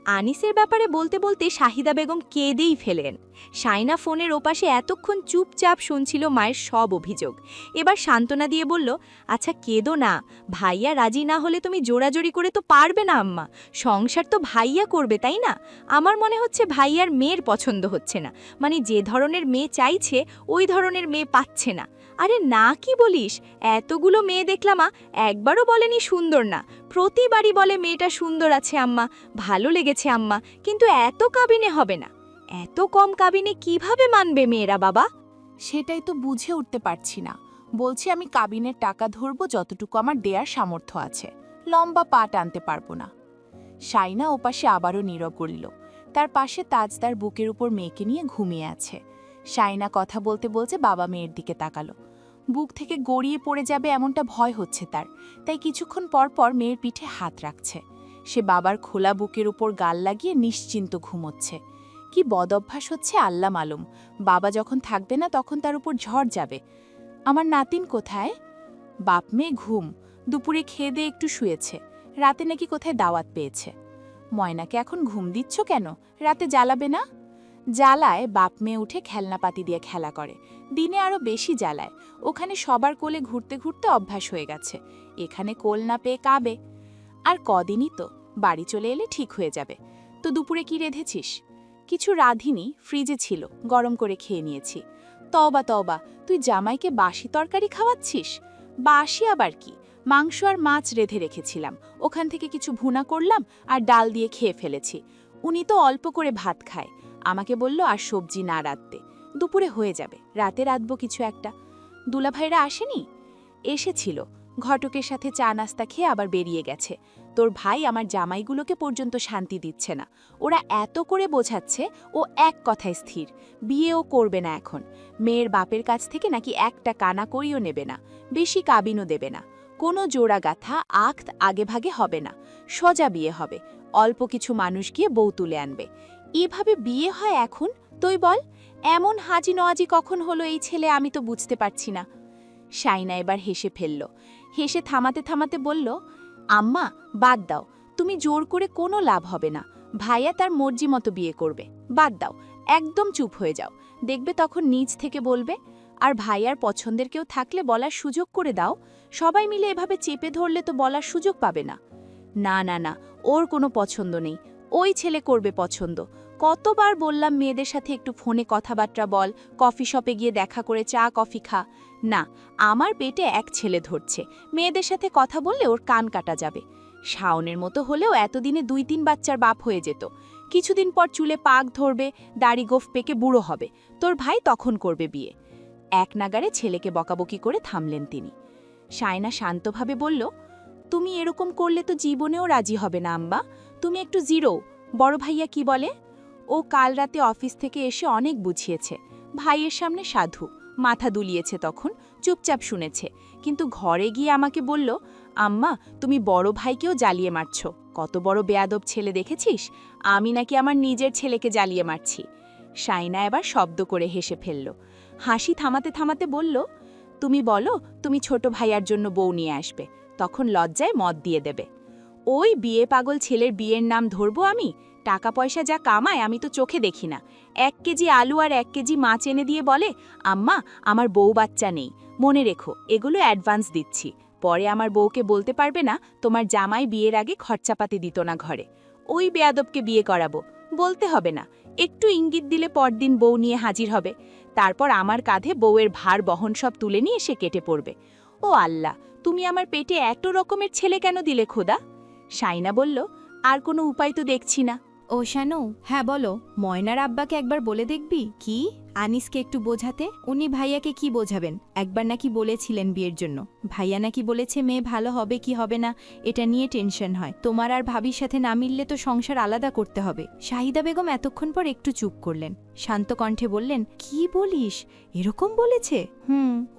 আনিসের ব্যাপারে বলতে বলতে শাহিদা বেগম কেঁদেই ফেলেন। শাইনা ফোনের ওপাশে এতক্ষণ চুপচাপ শুনছিল মায়ের সব অভিযোগ। এবার সান্ত্বনা দিয়ে বলল, আচ্ছা কেঁদো না, ভাইয়া রাজি না হলে তুমি জোড়াজোড়ি করে তো পারবে না আম্মা। সংসার তো ভাইয়া করবে, তাই না? আমার মনে হচ্ছে ভাইয়ার মেয়ের পছন্দ হচ্ছে না, মানে যে ধরনের মেয়ে চাইছে ওই ধরনের মেয়ে পাচ্ছে না। আরে না কি বলিস, এতগুলো মেয়ে দেখলাম একবারও বলেনি সুন্দর না, প্রতিবারই বলে মেয়েটা সুন্দর আছে আম্মা, ভালো লেগেছে আম্মা, কিন্তু এত কাবিনে হবে না। এত কম কাবিনে কিভাবে মানবে মেয়েরা বাবা? সেটাই তো বুঝে উঠতে পারছি না। বলছি আমি কাবিনের টাকা ধরবো যতটুকু আমার দেয়ার সামর্থ্য আছে, লম্বা পা টানতে পারবো না। শাইনা ওপাশে আবারও নীরব গড়িল। তার পাশে তাজদার বুকের উপর মেয়েকে নিয়ে ঘুমিয়ে আছে। শাইনা কথা বলতে বলতে বাবা মেয়ের দিকে তাকালো। বুক থেকে গড়িয়ে পড়ে যাবে এমনটা ভয় হচ্ছে তার, তাই কিছুক্ষণ পর পর মেয়ের পিঠে হাত রাখছে। সে বাবার খোলা বুকের উপর গাল লাগিয়ে নিশ্চিন্ত ঘুমোচ্ছে। কি বদঅভ্যাস হচ্ছে আল্লাহ মালুম। বাবা যখন থাকবে না তখন তার উপর ঝড় যাবে। আমার নাতিন কোথায়? বাপ মেয়ে ঘুম, দুপুরে খেয়ে দিয়ে একটু শুয়েছে, রাতে নাকি কোথায় দাওয়াত পেয়েছে। ময়নাকে এখন ঘুম দিচ্ছ কেন? রাতে জ্বালাবে না? জ্বালায় বাপ মেয়ে উঠে খেলনাপাতি দিয়ে খেলা করে, দিনে আরও বেশি জ্বালায়। ওখানে সবার কোলে ঘুরতে ঘুরতে অভ্যাস হয়ে গেছে, এখানে কোল না পেয়ে কাবে। আর কদিনই তো, বাড়ি চলে এলে ঠিক হয়ে যাবে। তো দুপুরে কি রেঁধেছিস? কিছু রাঁধিনি, ফ্রিজে ছিল, গরম করে খেয়ে নিয়েছি। তওবা তওবা, তুই জামাইকে বাসি তরকারি খাওয়াচ্ছিস? বাসি আবার কি, মাংস আর মাছ রেঁধে রেখেছিলাম, ওখান থেকে কিছু ভুনা করলাম আর ডাল দিয়ে খেয়ে ফেলেছি। উনি তো অল্প করে ভাত খায়, আমাকে বলল আর সবজি না রাঁধতে, দুপুরে হয়ে যাবে, রাতে রাঁধব কিছু একটা। দুলাভাইরা আসেনি? এসেছিল, ঘটকের সাথে চা নাস্তা খেয়ে আবার বেরিয়ে গেছে। তোর ভাই আমার জামাইগুলোকে পর্যন্ত শান্তি দিচ্ছে না, ওরা এত করে বোঝাচ্ছে, ও এক কথায় স্থির, বিয়েও করবে না এখন। মেয়ের বাপের কাছ থেকে নাকি একটা কানা করিও নেবে না, বেশি কাবিনও দেবে না, কোনো জোড়া গাথা আখত আগেভাগে হবে না, সোজা বিয়ে হবে, অল্প কিছু মানুষ গিয়ে বউ তুলে আনবে। এভাবে বিয়ে হয় এখন? তুই বল, এমন হাজি নওয়াজি কখন হলো এই ছেলে, আমি তো বুঝতে পারছি না। শাইনা এবার হেসে ফেলল, হেসে থামাতে থামাতে বলল, আম্মা বাদ দাও, তুমি জোর করে কোনো লাভ হবে না, ভাইয়া তার মর্জি মতো বিয়ে করবে, বাদ দাও, একদম চুপ হয়ে যাও, দেখবে তখন নিজ থেকে বলবে। আর ভাইয়ার পছন্দের কেউ থাকলে বলার সুযোগ করে দাও, সবাই মিলে এভাবে চেপে ধরলে তো বলার সুযোগ পাবে না। না না না, ওর কোনো পছন্দ নেই, ওই ছেলে করবে পছন্দ। কতবার বললাম মেয়েদের সাথে একটু ফোনে কথাবার্তা বল, কফি শপে গিয়ে দেখা করে চা কফি খা। না, আমার পেটে এক ছেলে ধরছে, মেয়েদের সাথে কথা বললে ওর কান কাটা যাবে। শাওনের মতো হলেও এতদিনে 2-3 বাচ্চার বাপ হয়ে যেত, কিছুদিন পর চুলে পাক ধরবে, দাড়ি গোফ পেকে বুড়ো হবে, তোর ভাই তখন করবে বিয়ে। এক নাগারে ছেলেকে বকাবকি করে থামলেন তিনি। শায়না শান্তভাবে বলল, তুমি এরকম করলে তো জীবনেও রাজি হবে না আম্মা, তুমি একটু জিরো। বড় ভাইয়া কি বলে? ও কাল রাতে অফিস থেকে এসে অনেক বুঝিয়েছে, ভাইয়ের সামনে সাধু, মাথা দুলিয়েছে, তখন চুপচাপ শুনেছে, কিন্তু ঘরে গিয়ে আমাকে বলল, আম্মা তুমি বড় ভাইকেও জ্বালিয়ে মারছ, কত বড় বেয়াদব ছেলে দেখেছিস, আমি নাকি আমার নিজের ছেলেকে জ্বালিয়ে মারছি। শায়না এবার শব্দ করে হেসে ফেলল, হাসি থামাতে থামাতে বলল, তুমি বলো তুমি ছোট ভাইয়ার জন্য বউ নিয়ে আসবে, তখন লজ্জায় মত দিয়ে দেবে। ওই বিয়ে পাগল ছেলের বিয়ের নাম ধরবো আমি? টাকা পয়সা যা কামায় আমি তো চোখে দেখি না। 1 কেজি আলু আর 1 কেজি মাছ এনে দিয়ে বলে, আম্মা আমার বউ বাচ্চা নেই, মনে রেখো এগুলো অ্যাডভান্স দিচ্ছি, পরে আমার বউকে বলতে পারবে না তোমার জামাই বিয়ের আগে খরচাপাতি দিত না ঘরে। ওই বেয়াদবকে বিয়ে করাবো, বলতে হবে না, একটু ইঙ্গিত দিলে পরদিন বউ নিয়ে হাজির হবে, তারপর আমার কাঁধে বউয়ের ভার বহন সব তুলে নিয়ে সে কেটে পড়বে। ও আল্লাহ, তুমি আমার পেটে এত রকমের ছেলে কেন দিলে খোদা? শাইনা বলল, আর কোনো উপায় তো দেখছি না। ও শানু, হ্যাঁ বলো, ময়নার আব্বাকে একবার বলে দেখবি কি আনিসকে একটু বোঝাতে। উনি ভাইয়াকে কি বোঝাবেন, একবার নাকি বলেছিলেন বিয়ের জন্য, ভাইয়া নাকি বলেছে মেয়ে ভালো হবে কি হবে না এটা নিয়ে টেনশন হয়, তোমার আর ভাবির সাথে না মিললে তো সংসার আলাদা করতে হবে। শাহিদা বেগম এতক্ষণ পর একটু চুপ করলেন, শান্ত কণ্ঠে বললেন, কি বলিস, এরকম বলেছে?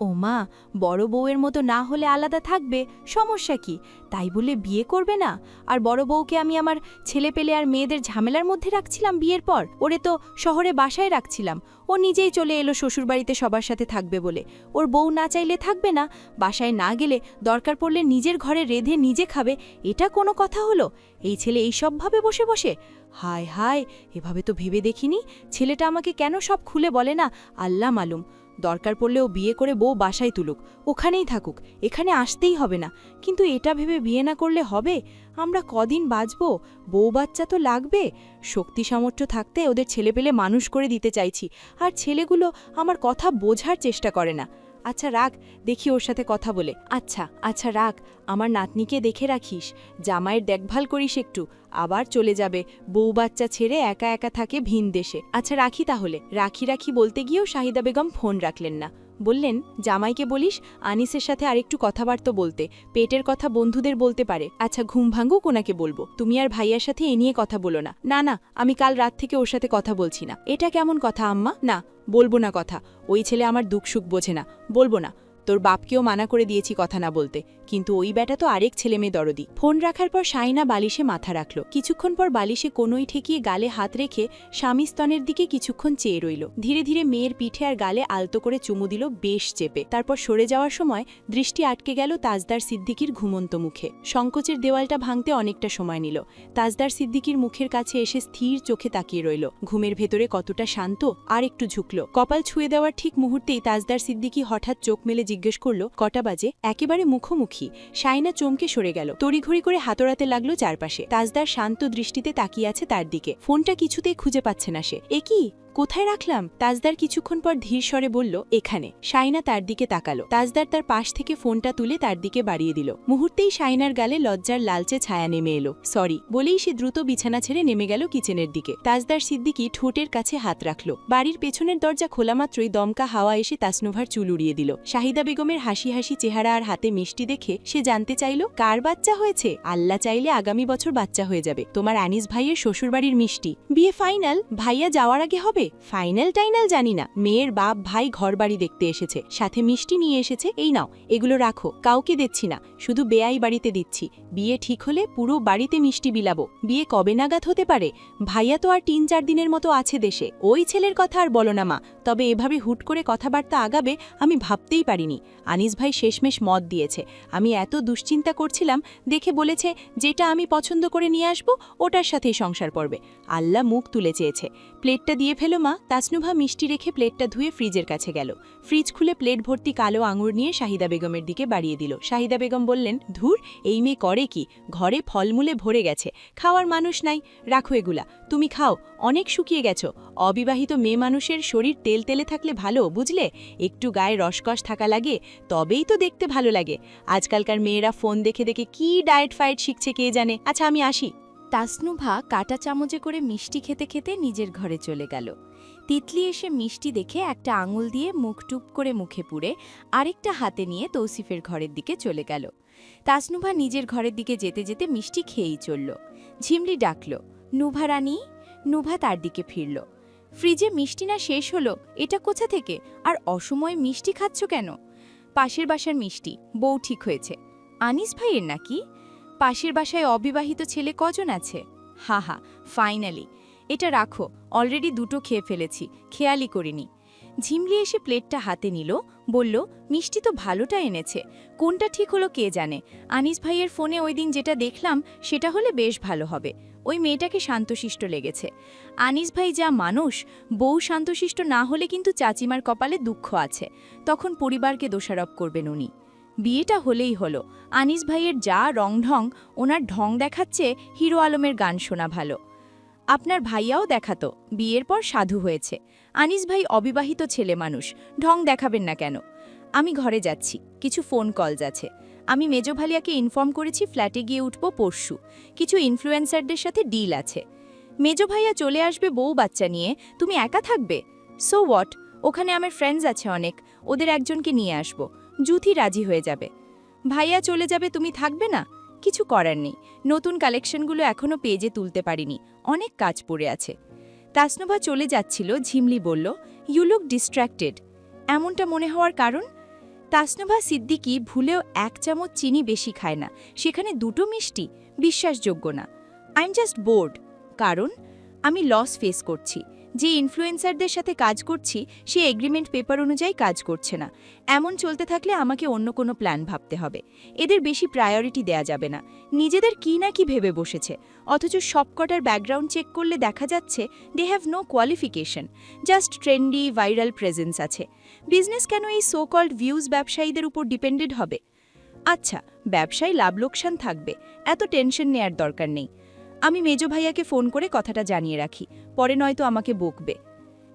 ও মা, বড় বউয়ের মতো না হলে আলাদা থাকবে, সমস্যা কি, তাই বলে বিয়ে করবে না? আর বড় বউকে আমি আমার ছেলে পেলে আর মেয়েদের ঝামেলার মধ্যে রাখছিলাম বিয়ের পর, ওরে তো শহরে বাসায় রাখছিলাম, ও নিজেই চলে এলো শ্বশুরবাড়িতে সবার সাথে থাকবে বলে। ওর বউ না চাইলে থাকবে না, বাসায় না গেলে দরকার পড়লে নিজের ঘরে রেঁধে নিজে খাবে, এটা কোনো কথা হলো? এই ছেলে এইসবভাবে বসে বসে, হায় হায়, এভাবে তো ভেবে দেখিনি, ছেলেটা আমাকে কেন সব খুলে বলে না, আল্লাহ মালুম। দরকার পড়লে ও বিয়ে করে বউ বাসায় তুলুক, ওখানেই থাকুক, এখানে আসতেই হবে না, কিন্তু এটা ভেবে বিয়ে না করলে হবে? আমরা কদিন বাঁচব, বউ বাচ্চা তো লাগবে, শক্তি সামর্থ্য থাকতে ওদের ছেলেপেলে মানুষ করে দিতে চাইছি, আর ছেলেগুলো আমার কথা বোঝার চেষ্টা করে না। আচ্ছা রাখ, দেখি ওর সাথে কথা বলে। আচ্ছা আচ্ছা রাখ, আমার নাতনিকে দেখে রাখিস, জামাইয়ের দেখভাল করিস একটু, আবার চলে যাবে, বউ বাচ্চা ছেড়ে একা একা থাকে ভিন দেশে। আচ্ছা রাখি তাহলে। রাখি রাখি বলতে গিয়েও শাহিদা বেগম ফোন রাখলেন না। বললেন, জামাইকে বলিস আনিসের সাথে আরেকটু কথাবার্তা বলতে, পেটের কথা বন্ধুদের বলতে পারে। আচ্ছা ঘুম ভাঙুক, ওনাকে বলবো। তুমি আর ভাইয়ার সাথে এ নিয়ে কথা বলো না। না না, আমি কাল রাত থেকে ওর সাথে কথা বলছি না। এটা কেমন কথা আম্মা? না, বলবো না কথা। ওই ছেলে আমার দুঃখ সুখ বোঝে না, বলবো না। তোর বাপকেও মানা করে দিয়েছি কথা না বলতে, কিন্তু ওই ব্যাটা তো আরেক ছেলেমেয়ে দরদি। ফোন রাখার পর শাইনা বালিশে মাথা রাখল। কিছুক্ষণ পর বালিশে কোনোই ঠেকিয়ে গালে হাত রেখে স্বামী স্তনের দিকে কিছুক্ষণ চেয়ে রইল। ধীরে ধীরে মেয়ের পিঠে আর গালে আলতো করে চুমু দিল বেশ চেপে। তারপর সরে যাওয়ার সময় দৃষ্টি আটকে গেল তাজদার সিদ্দিকির ঘুমন্ত মুখে। সংকোচের দেওয়ালটা ভাঙতে অনেকটা সময় নিল। তাজদার সিদ্দিকির মুখের কাছে এসে স্থির চোখে তাকিয়ে রইল। ঘুমের ভেতরে কতটা শান্ত, আর একটু ঝুঁকল। কপাল ছুঁয়ে দেওয়ার ঠিক মুহূর্তেই তাজদার সিদ্দিকি হঠাৎ চোখ মেলে জিজ্ঞেস করল, কটা বাজে? একেবারে মুখোমুখি। শাইনা চমকে সরে গেল। তড়িঘড়ি করে হাতড়াতে লাগলো চারপাশে। তাজদার শান্ত দৃষ্টিতে তাকিয়ে আছে তার দিকে। ফোনটা কিছুতেই খুঁজে পাচ্ছে না সে। এ কি, কোথায় রাখলাম? তাজদার কিছুক্ষণ পর ধীর স্বরে বলল, এখানে। শাইনা তার দিকে তাকালো। তাজদার তার পাশ থেকে ফোনটা তুলে তার দিকে বাড়িয়ে দিল। মুহূর্তেই শাইনার গালে লজ্জার লালচে ছায়া নেমে এলো। সরি বলেই সে দ্রুত বিছানা ছেড়ে নেমে গেল কিচেনের দিকে। তাজদার সিদ্দিকি ঠোঁটের কাছে হাত রাখল। বাড়ির পেছনের দরজা খোলা মাত্রই দমকা হাওয়া এসে তাসনুভার চুল উড়িয়ে দিল। শাহিদা বেগমের হাসি হাসি চেহারা আর হাতে মিষ্টি দেখে সে জানতে চাইল, কার বাচ্চা হয়েছে? আল্লাহ চাইলে আগামী বছর বাচ্চা হয়ে যাবে। তোমার আনিস ভাইয়ের শ্বশুরবাড়ির মিষ্টি। বিয়ে ফাইনাল? ভাইয়া যাওয়ার আগে হবে? ফাইনাল টাইনাল জানি না, মেয়ের বাপ ভাই ঘরবাড়ি দেখতে এসেছে, সাথে মিষ্টি নিয়ে এসেছে। এই নাও, এগুলো রাখো। কাউকে দিচ্ছি না, শুধু বেয়াই বাড়িতে দিচ্ছি। বিয়ে ঠিক হলে পুরো বাড়িতে মিষ্টি বিলাবো। বিয়ে কবে নাগাদ হতে পারে? ভাইয়া তো আর ৩-৪ দিনের মতো আছে দেশে। ওই ছেলের কথা আর বলো না মা, তবে এভাবে হুট করে কথাবার্তা আগাবে আমি ভাবতেই পারিনি। আনিস ভাই শেষমেশ মত দিয়েছে। আমি এত দুশ্চিন্তা করছিলাম দেখে বলেছে, যেটা আমি পছন্দ করে নিয়ে আসবো ওটার সাথেই সংসার পড়বে। আল্লাহ মুখ তুলে চেয়েছে। প্লেটটা দিয়ে ফেলো মা। তাসনুভা মিষ্টি রেখে প্লেটটা ধুয়ে ফ্রিজের কাছে গেল। ফ্রিজ খুলে প্লেট ভর্তি কালো আঙুর নিয়ে শাহিদা বেগমের দিকে বাড়িয়ে দিল। শাহিদা বেগম বললেন, ধুর, এই মেয়ে করে কি? ঘরে ফলমূলে ভরে গেছে, খাওয়ার মানুষ নাই। রাখো এগুলা, তুমি খাও, অনেক শুকিয়ে গেছো। অবিবাহিত মেয়ে মানুষের শরীর তেল তেলে থাকলে ভালো, বুঝলে? একটু গায়ে রসকস থাকা লাগে, তবেই তো দেখতে ভালো লাগে। আজকালকার মেয়েরা ফোন দেখে দেখে কি ডায়েট ফাইট শিখছে কে জানে। আচ্ছা আমি আসি। তাসনুভা কাঁটা চামচে করে মিষ্টি খেতে খেতে নিজের ঘরে চলে গেল। তিতলি এসে মিষ্টি দেখে একটা আঙুল দিয়ে মুখ টুপ করে মুখে পুরে আরেকটা হাতে নিয়ে তৌসিফের ঘরের দিকে চলে গেল। তাসনুভা নিজের ঘরের দিকে যেতে যেতে মিষ্টি খেয়েই চলল। ঝিমলি ডাকল, নুভা রানী। নুভা তার দিকে ফিরল। ফ্রিজে মিষ্টি না শেষ হলো, এটা কোথা থেকে? আর অসময়ে মিষ্টি খাচ্ছ কেন? পাশের বাসার মিষ্টি, বউ ঠিক হয়েছে। আনিস ভাইয়ের নাকি? পাশের বাসায় অবিবাহিত ছেলে কজন আছে? হা হা, ফাইনালি। এটা রাখো, অলরেডি 2টো খেয়ে ফেলেছি, খেয়ালই করিনি। ঝিমলি এসে প্লেটটা হাতে নিল, বলল, মিষ্টি তো ভালোটা এনেছে, কোনটা ঠিক হলো কে জানে। আনিস ভাইয়ের ফোনে ওই দিন যেটা দেখলাম সেটা হলে বেশ ভালো হবে। ওই মেয়েটাকে শান্তশিষ্ট লেগেছে। আনিস ভাই যা মানুষ, বউ শান্তশিষ্ট না হলে কিন্তু চাচিমার কপালে দুঃখ আছে, তখন পরিবারকে দোষারোপ করবেন উনি। বিয়েটা হলেই হলো। আনিস ভাইয়ের যা রংঢং, ওনার ঢং দেখাচ্ছে হিরো আলমের গান শোনা ভালো। আপনার ভাইয়াও দেখাতো, বিয়ের পর সাধু হয়েছে। আনিস ভাই অবিবাহিত ছেলে মানুষ, ঢং দেখাবেন না কেন? আমি ঘরে যাচ্ছি, কিছু ফোন কলস আছে। আমি মেজো ভালিয়াকে ইনফর্ম করেছি ফ্ল্যাটে গিয়ে উঠব পরশু। কিছু ইনফ্লুয়েন্সারদের সাথে ডিল আছে। মেজো ভাইয়া চলে আসবে বউ বাচ্চা নিয়ে, তুমি একা থাকবে? সো হোয়াট, ওখানে আমার ফ্রেন্ডস আছে অনেক, ওদের একজনকে নিয়ে আসব। জুথি রাজি হয়ে যাবে। ভাইয়া চলে যাবে, তুমি থাকবে না? কিছু করার নেই, নতুন কালেকশনগুলো এখনও পেজে তুলতে পারিনি, অনেক কাজ পড়ে আছে। তাসনুভা চলে যাচ্ছিল, ঝিমলি বলল, ইউ লুক ডিস্ট্র্যাক্টেড। এমনটা মনে হওয়ার কারণ? তাসনুভা সিদ্দিকি ভুলেও 1 চামচ চিনি বেশি খায় না, সেখানে 2টো মিষ্টি? বিশ্বাসযোগ্য না। I am just board. কারণ আমি লস ফেস করছি। যে ইনফ্লুয়েন্সারদের সাথে কাজ করছি সে এগ্রিমেন্ট পেপার অনুযায়ী কাজ করছে না। এমন চলতে থাকলে আমাকে অন্য কোনো প্ল্যান ভাবতে হবে। এদের বেশি প্রায়োরিটি দেয়া যাবে না। নিজেদের কি না কি ভেবে বসেছে, অথচ সবকটার ব্যাকগ্রাউন্ড চেক করলে দেখা যাচ্ছে they have no qualification, just trendy viral presence আছে। বিজনেস কেন এই সো কল্ড ভিউজ ব্যবসায়ীদের উপর ডিপেন্ডেড হবে? আচ্ছা, ব্যবসায় লাভ লোকসান থাকবে, এত টেনশন নেয়ার দরকার নেই। আমি মেজো ভাইয়াকে ফোন করে কথাটা জানিয়ে রাখি, পরে নয়তো আমাকে বকবে।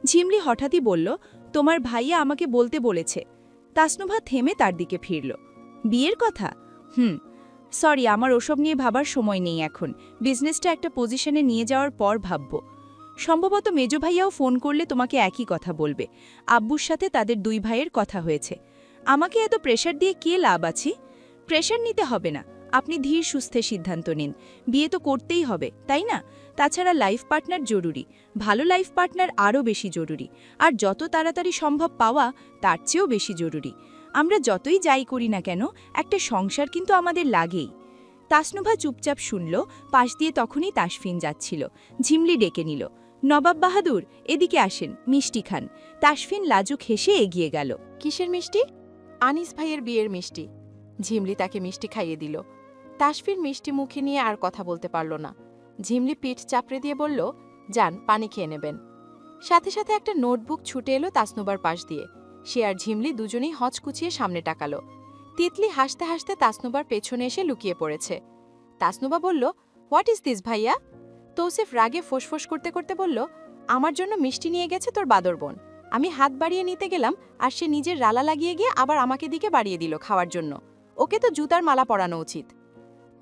ঝিমলি হঠাৎই বলল, তোমার ভাইয়া আমাকে বলতে বলেছে। তাসনুভা থেমে তার দিকে ফিরল। বিয়ের কথা? সরি, আমার ওসব নিয়ে ভাবার সময় নেই এখন। বিজনেসটা একটা পজিশনে নিয়ে যাওয়ার পর ভাবব। সম্ভবত মেজো ভাইয়াও ফোন করলে তোমাকে একই কথা বলবে। আব্বুর সাথে তাদের 2 ভাইয়ের কথা হয়েছে। আমাকে এত প্রেশার দিয়ে কে লাভ আছে? প্রেশার নিতে হবে না, আপনি ধীর সুস্থে সিদ্ধান্ত নিন। বিয়ে তো করতেই হবে, তাই না? তাছাড়া লাইফ পার্টনার জরুরি, ভালো লাইফ পার্টনার আরও বেশি জরুরি, আর যত তাড়াতাড়ি সম্ভব পাওয়া তার চেয়েও বেশি জরুরি। আমরা যতই যাই করি না কেন, একটা সংসার কিন্তু আমাদের লাগেই। তাসনুভা চুপচাপ শুনল। পাশ দিয়ে তখনই তাসফিন যাচ্ছিল। ঝিমলি ডেকে নিল, নবাব বাহাদুর, এদিকে আসেন, মিষ্টি খান। তাসফিন লাজুক হেসে এগিয়ে গেল। কিসের মিষ্টি? আনিস ভাইয়ের বিয়ের মিষ্টি। ঝিমলি তাকে মিষ্টি খাইয়ে দিল। তাসফিন মিষ্টি মুখে নিয়ে আর কথা বলতে পারল না। ঝিমলি পিঠ চাপড়ে দিয়ে বলল, যান, পানি খেয়ে নেবেন। সাথে সাথে একটা নোটবুক ছুটে এলো তাসনুবার পাশ দিয়ে। সে আর ঝিমলি দুজনেই হচকুচিয়ে সামনে টাকালো। তিতলি হাসতে হাসতে তাসনুবার পেছনে এসে লুকিয়ে পড়েছে। তাসনুবা বলল, হোয়াট ইজ দিস ভাইয়া? তৌসিফ রাগে ফোঁসফোঁস করতে করতে বলল, আমার জন্য মিষ্টি নিয়ে গেছে তোর বাদর বোন। আমি হাত বাড়িয়ে নিতে গেলাম আর সে নিজের রালা লাগিয়ে গিয়ে আবার আমাকে দিকে বাড়িয়ে দিল খাওয়ার জন্য। ওকে তো জুতার মালা পরানো উচিত।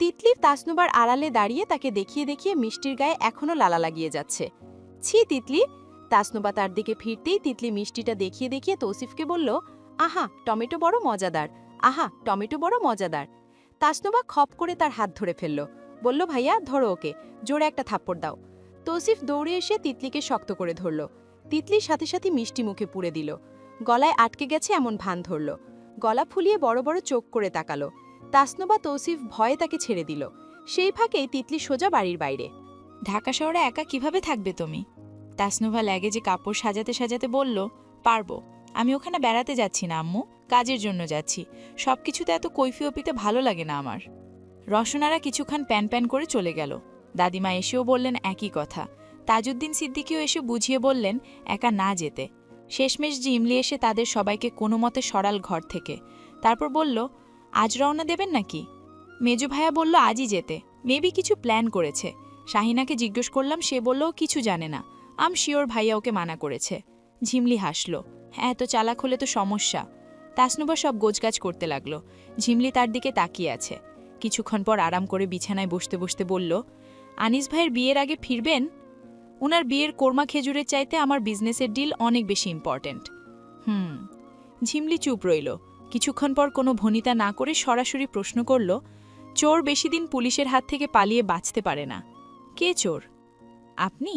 তিতলির তাসনুবার আড়ালে দাঁড়িয়ে তাকে দেখিয়ে দেখিয়ে মিষ্টির গায়ে এখনও লালা লাগিয়ে যাচ্ছে। ছি তিতলি! তাসনুবা তার দিকে ফিরতেই তিতলি মিষ্টিটা দেখিয়ে দেখিয়ে তৌসিফকে বলল, আহা, টমেটো বড় মজাদার, আহা, টমেটো বড় মজাদার। তাসনুবা খপ করে তার হাত ধরে ফেলল, বলল, ভাইয়া ধরো ওকে, জোরে একটা থাপ্পড় দাও। তৌসিফ দৌড়ে এসে তিতলিকে শক্ত করে ধরল। তিতলির সাথে সাথে মিষ্টি মুখে পুরে দিল। গলায় আটকে গেছে এমন ভান ধরল। গলা ফুলিয়ে বড় বড় চোখ করে তাকালো। তাসনুবা তৌসিফ ভয়ে তাকে ছেড়ে দিল। সেই ফাঁকেই তিতলি সোজা বাড়ির বাইরে। ঢাকা শহরে একা কিভাবে থাকবে তুমি? তাসনুভা লাগেজে কাপড় সাজাতে সাজাতে বলল, পারবো। আমি ওখানে বেড়াতে যাচ্ছি না আম্মু, কাজের জন্য যাচ্ছি। সবকিছুতে এত কৈফিয়পিতে ভালো লাগে না আমার। রসনারা কিছুক্ষণ প্যান প্যান করে চলে গেল। দাদিমা এসেও বললেন একই কথা। তাজউদ্দিন সিদ্দিকীও এসে বুঝিয়ে বললেন একা না যেতে। শেষমেশ জিমলি এসে তাদের সবাইকে কোনো মতে সরাল ঘর থেকে। তারপর বলল, আজ রওনা দেবেন নাকি? মেজো ভাইয়া বলল আজই যেতে, মেবি কিছু প্ল্যান করেছে। শাহিনাকে জিজ্ঞেস করলাম, সে বলল কিছু জানে না। আম শিওর ভাইয়া ওকে মানা করেছে। ঝিমলি হাসল, হ্যাঁ, তো চালাক হলে তো সমস্যা। তাসনুবা সব গোছগাছ করতে লাগলো। ঝিমলি তার দিকে তাকিয়ে আছে। কিছুক্ষণ পর আরাম করে বিছানায় বসতে বসতে বলল, আনিস ভাইয়ের বিয়ের আগে ফিরবেন? ওনার বিয়ের কোরমা খেজুরের চাইতে আমার বিজনেসের ডিল অনেক বেশি ইম্পর্ট্যান্ট। ঝিমলি চুপ রইল। কিছুক্ষণ পর কোনো ভনিতা না করে সরাসরি প্রশ্ন করল, চোর বেশি দিন পুলিশের হাত থেকে পালিয়ে বাঁচতে পারে না। কে চোর? আপনি?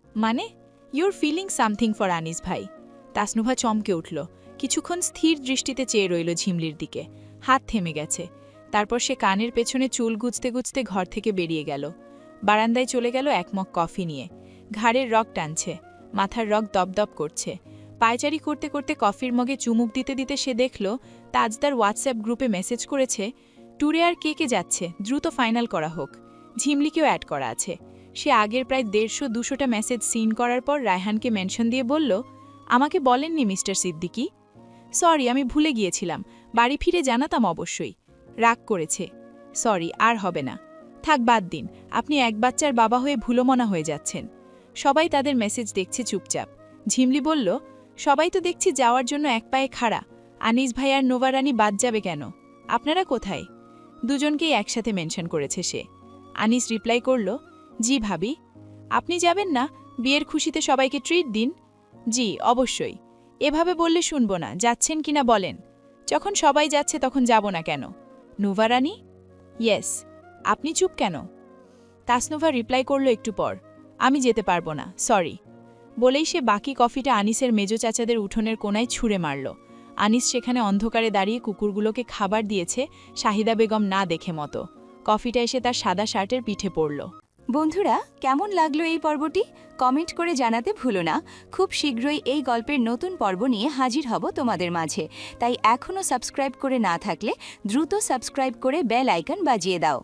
মানে? You're feeling something for Anis ভাই। তাসনুভা চমকে উঠল। কিছুক্ষণ স্থির দৃষ্টিতে চেয়ে রইল ঝিমলির দিকে। হাত থেমে গেছে। তারপর সে কানের পেছনে চুল গুজতে গুজতে ঘর থেকে বেরিয়ে গেল। বারান্দায় চলে গেল এক মগ কফি নিয়ে। ঘাড়ের রগ টানছে, মাথার রগ দপদপ করছে। পায়চারি করতে করতে কফির মগে চুমুক দিতে দিতে সে দেখল তাজদার হোয়াটসঅ্যাপ গ্রুপে মেসেজ করেছে, ট্যুরে আর কে কে যাচ্ছে, দ্রুত ফাইনাল করা হোক। ঝিমলিকেও অ্যাড করা আছে। সে আগের প্রায় 150-200টা মেসেজ সিন করার পর রায়হানকে মেনশন দিয়ে বলল, আমাকে বলেননি মিস্টার সিদ্দিকী? সরি, আমি ভুলে গিয়েছিলাম, বাড়ি ফিরে জানাতাম অবশ্যই। রাগ করেছে। সরি, আর হবে না। থাক, বাদ দিন, আপনি এক বাচ্চার বাবা হয়ে ভুলোমনা হয়ে যাচ্ছেন। সবাই তাদের মেসেজ দেখছে চুপচাপ। ঝিমলি বলল, সবাই তো দেখছি যাওয়ার জন্য এক পায়ে খাড়া। আনিস ভাই আর নোভা রানী বাদ যাবে কেন? আপনারা কোথায়? দুজনকেই একসাথে মেনশন করেছে সে। আনিস রিপ্লাই করল, জি ভাবি। আপনি যাবেন না? বিয়ের খুশিতে সবাইকে ট্রিট দিন। জি, অবশ্যই। এভাবে বললে শুনব না, যাচ্ছেন কিনা বলেন। যখন সবাই যাচ্ছে তখন যাব না কেন? নোভা রানী? ইয়েস। আপনি চুপ কেন? তাসনুভা রিপ্লাই করল একটু পর, আমি যেতে পারবো না, সরি। বলেই সে বাকি কফিটা আনিসের মেজো চাচাদের উঠোনের কোনায় ছুঁড়ে মারল। আনিস সেখানে অন্ধকারে দাঁড়িয়ে কুকুরগুলোকে খাবার দিয়েছে, শাহিদা বেগম না দেখে মতো। কফিটা এসে তার সাদা শার্টের পিঠে পড়ল। বন্ধুরা, কেমন লাগলো এই পর্বটি? কমেন্ট করে জানাতে ভুলো না। খুব শীঘ্রই এই গল্পের নতুন পর্ব নিয়ে হাজির হব তোমাদের মাঝে। তাই এখনও সাবস্ক্রাইব করে না থাকলে দ্রুত সাবস্ক্রাইব করে বেল আইকন বাজিয়ে দাও।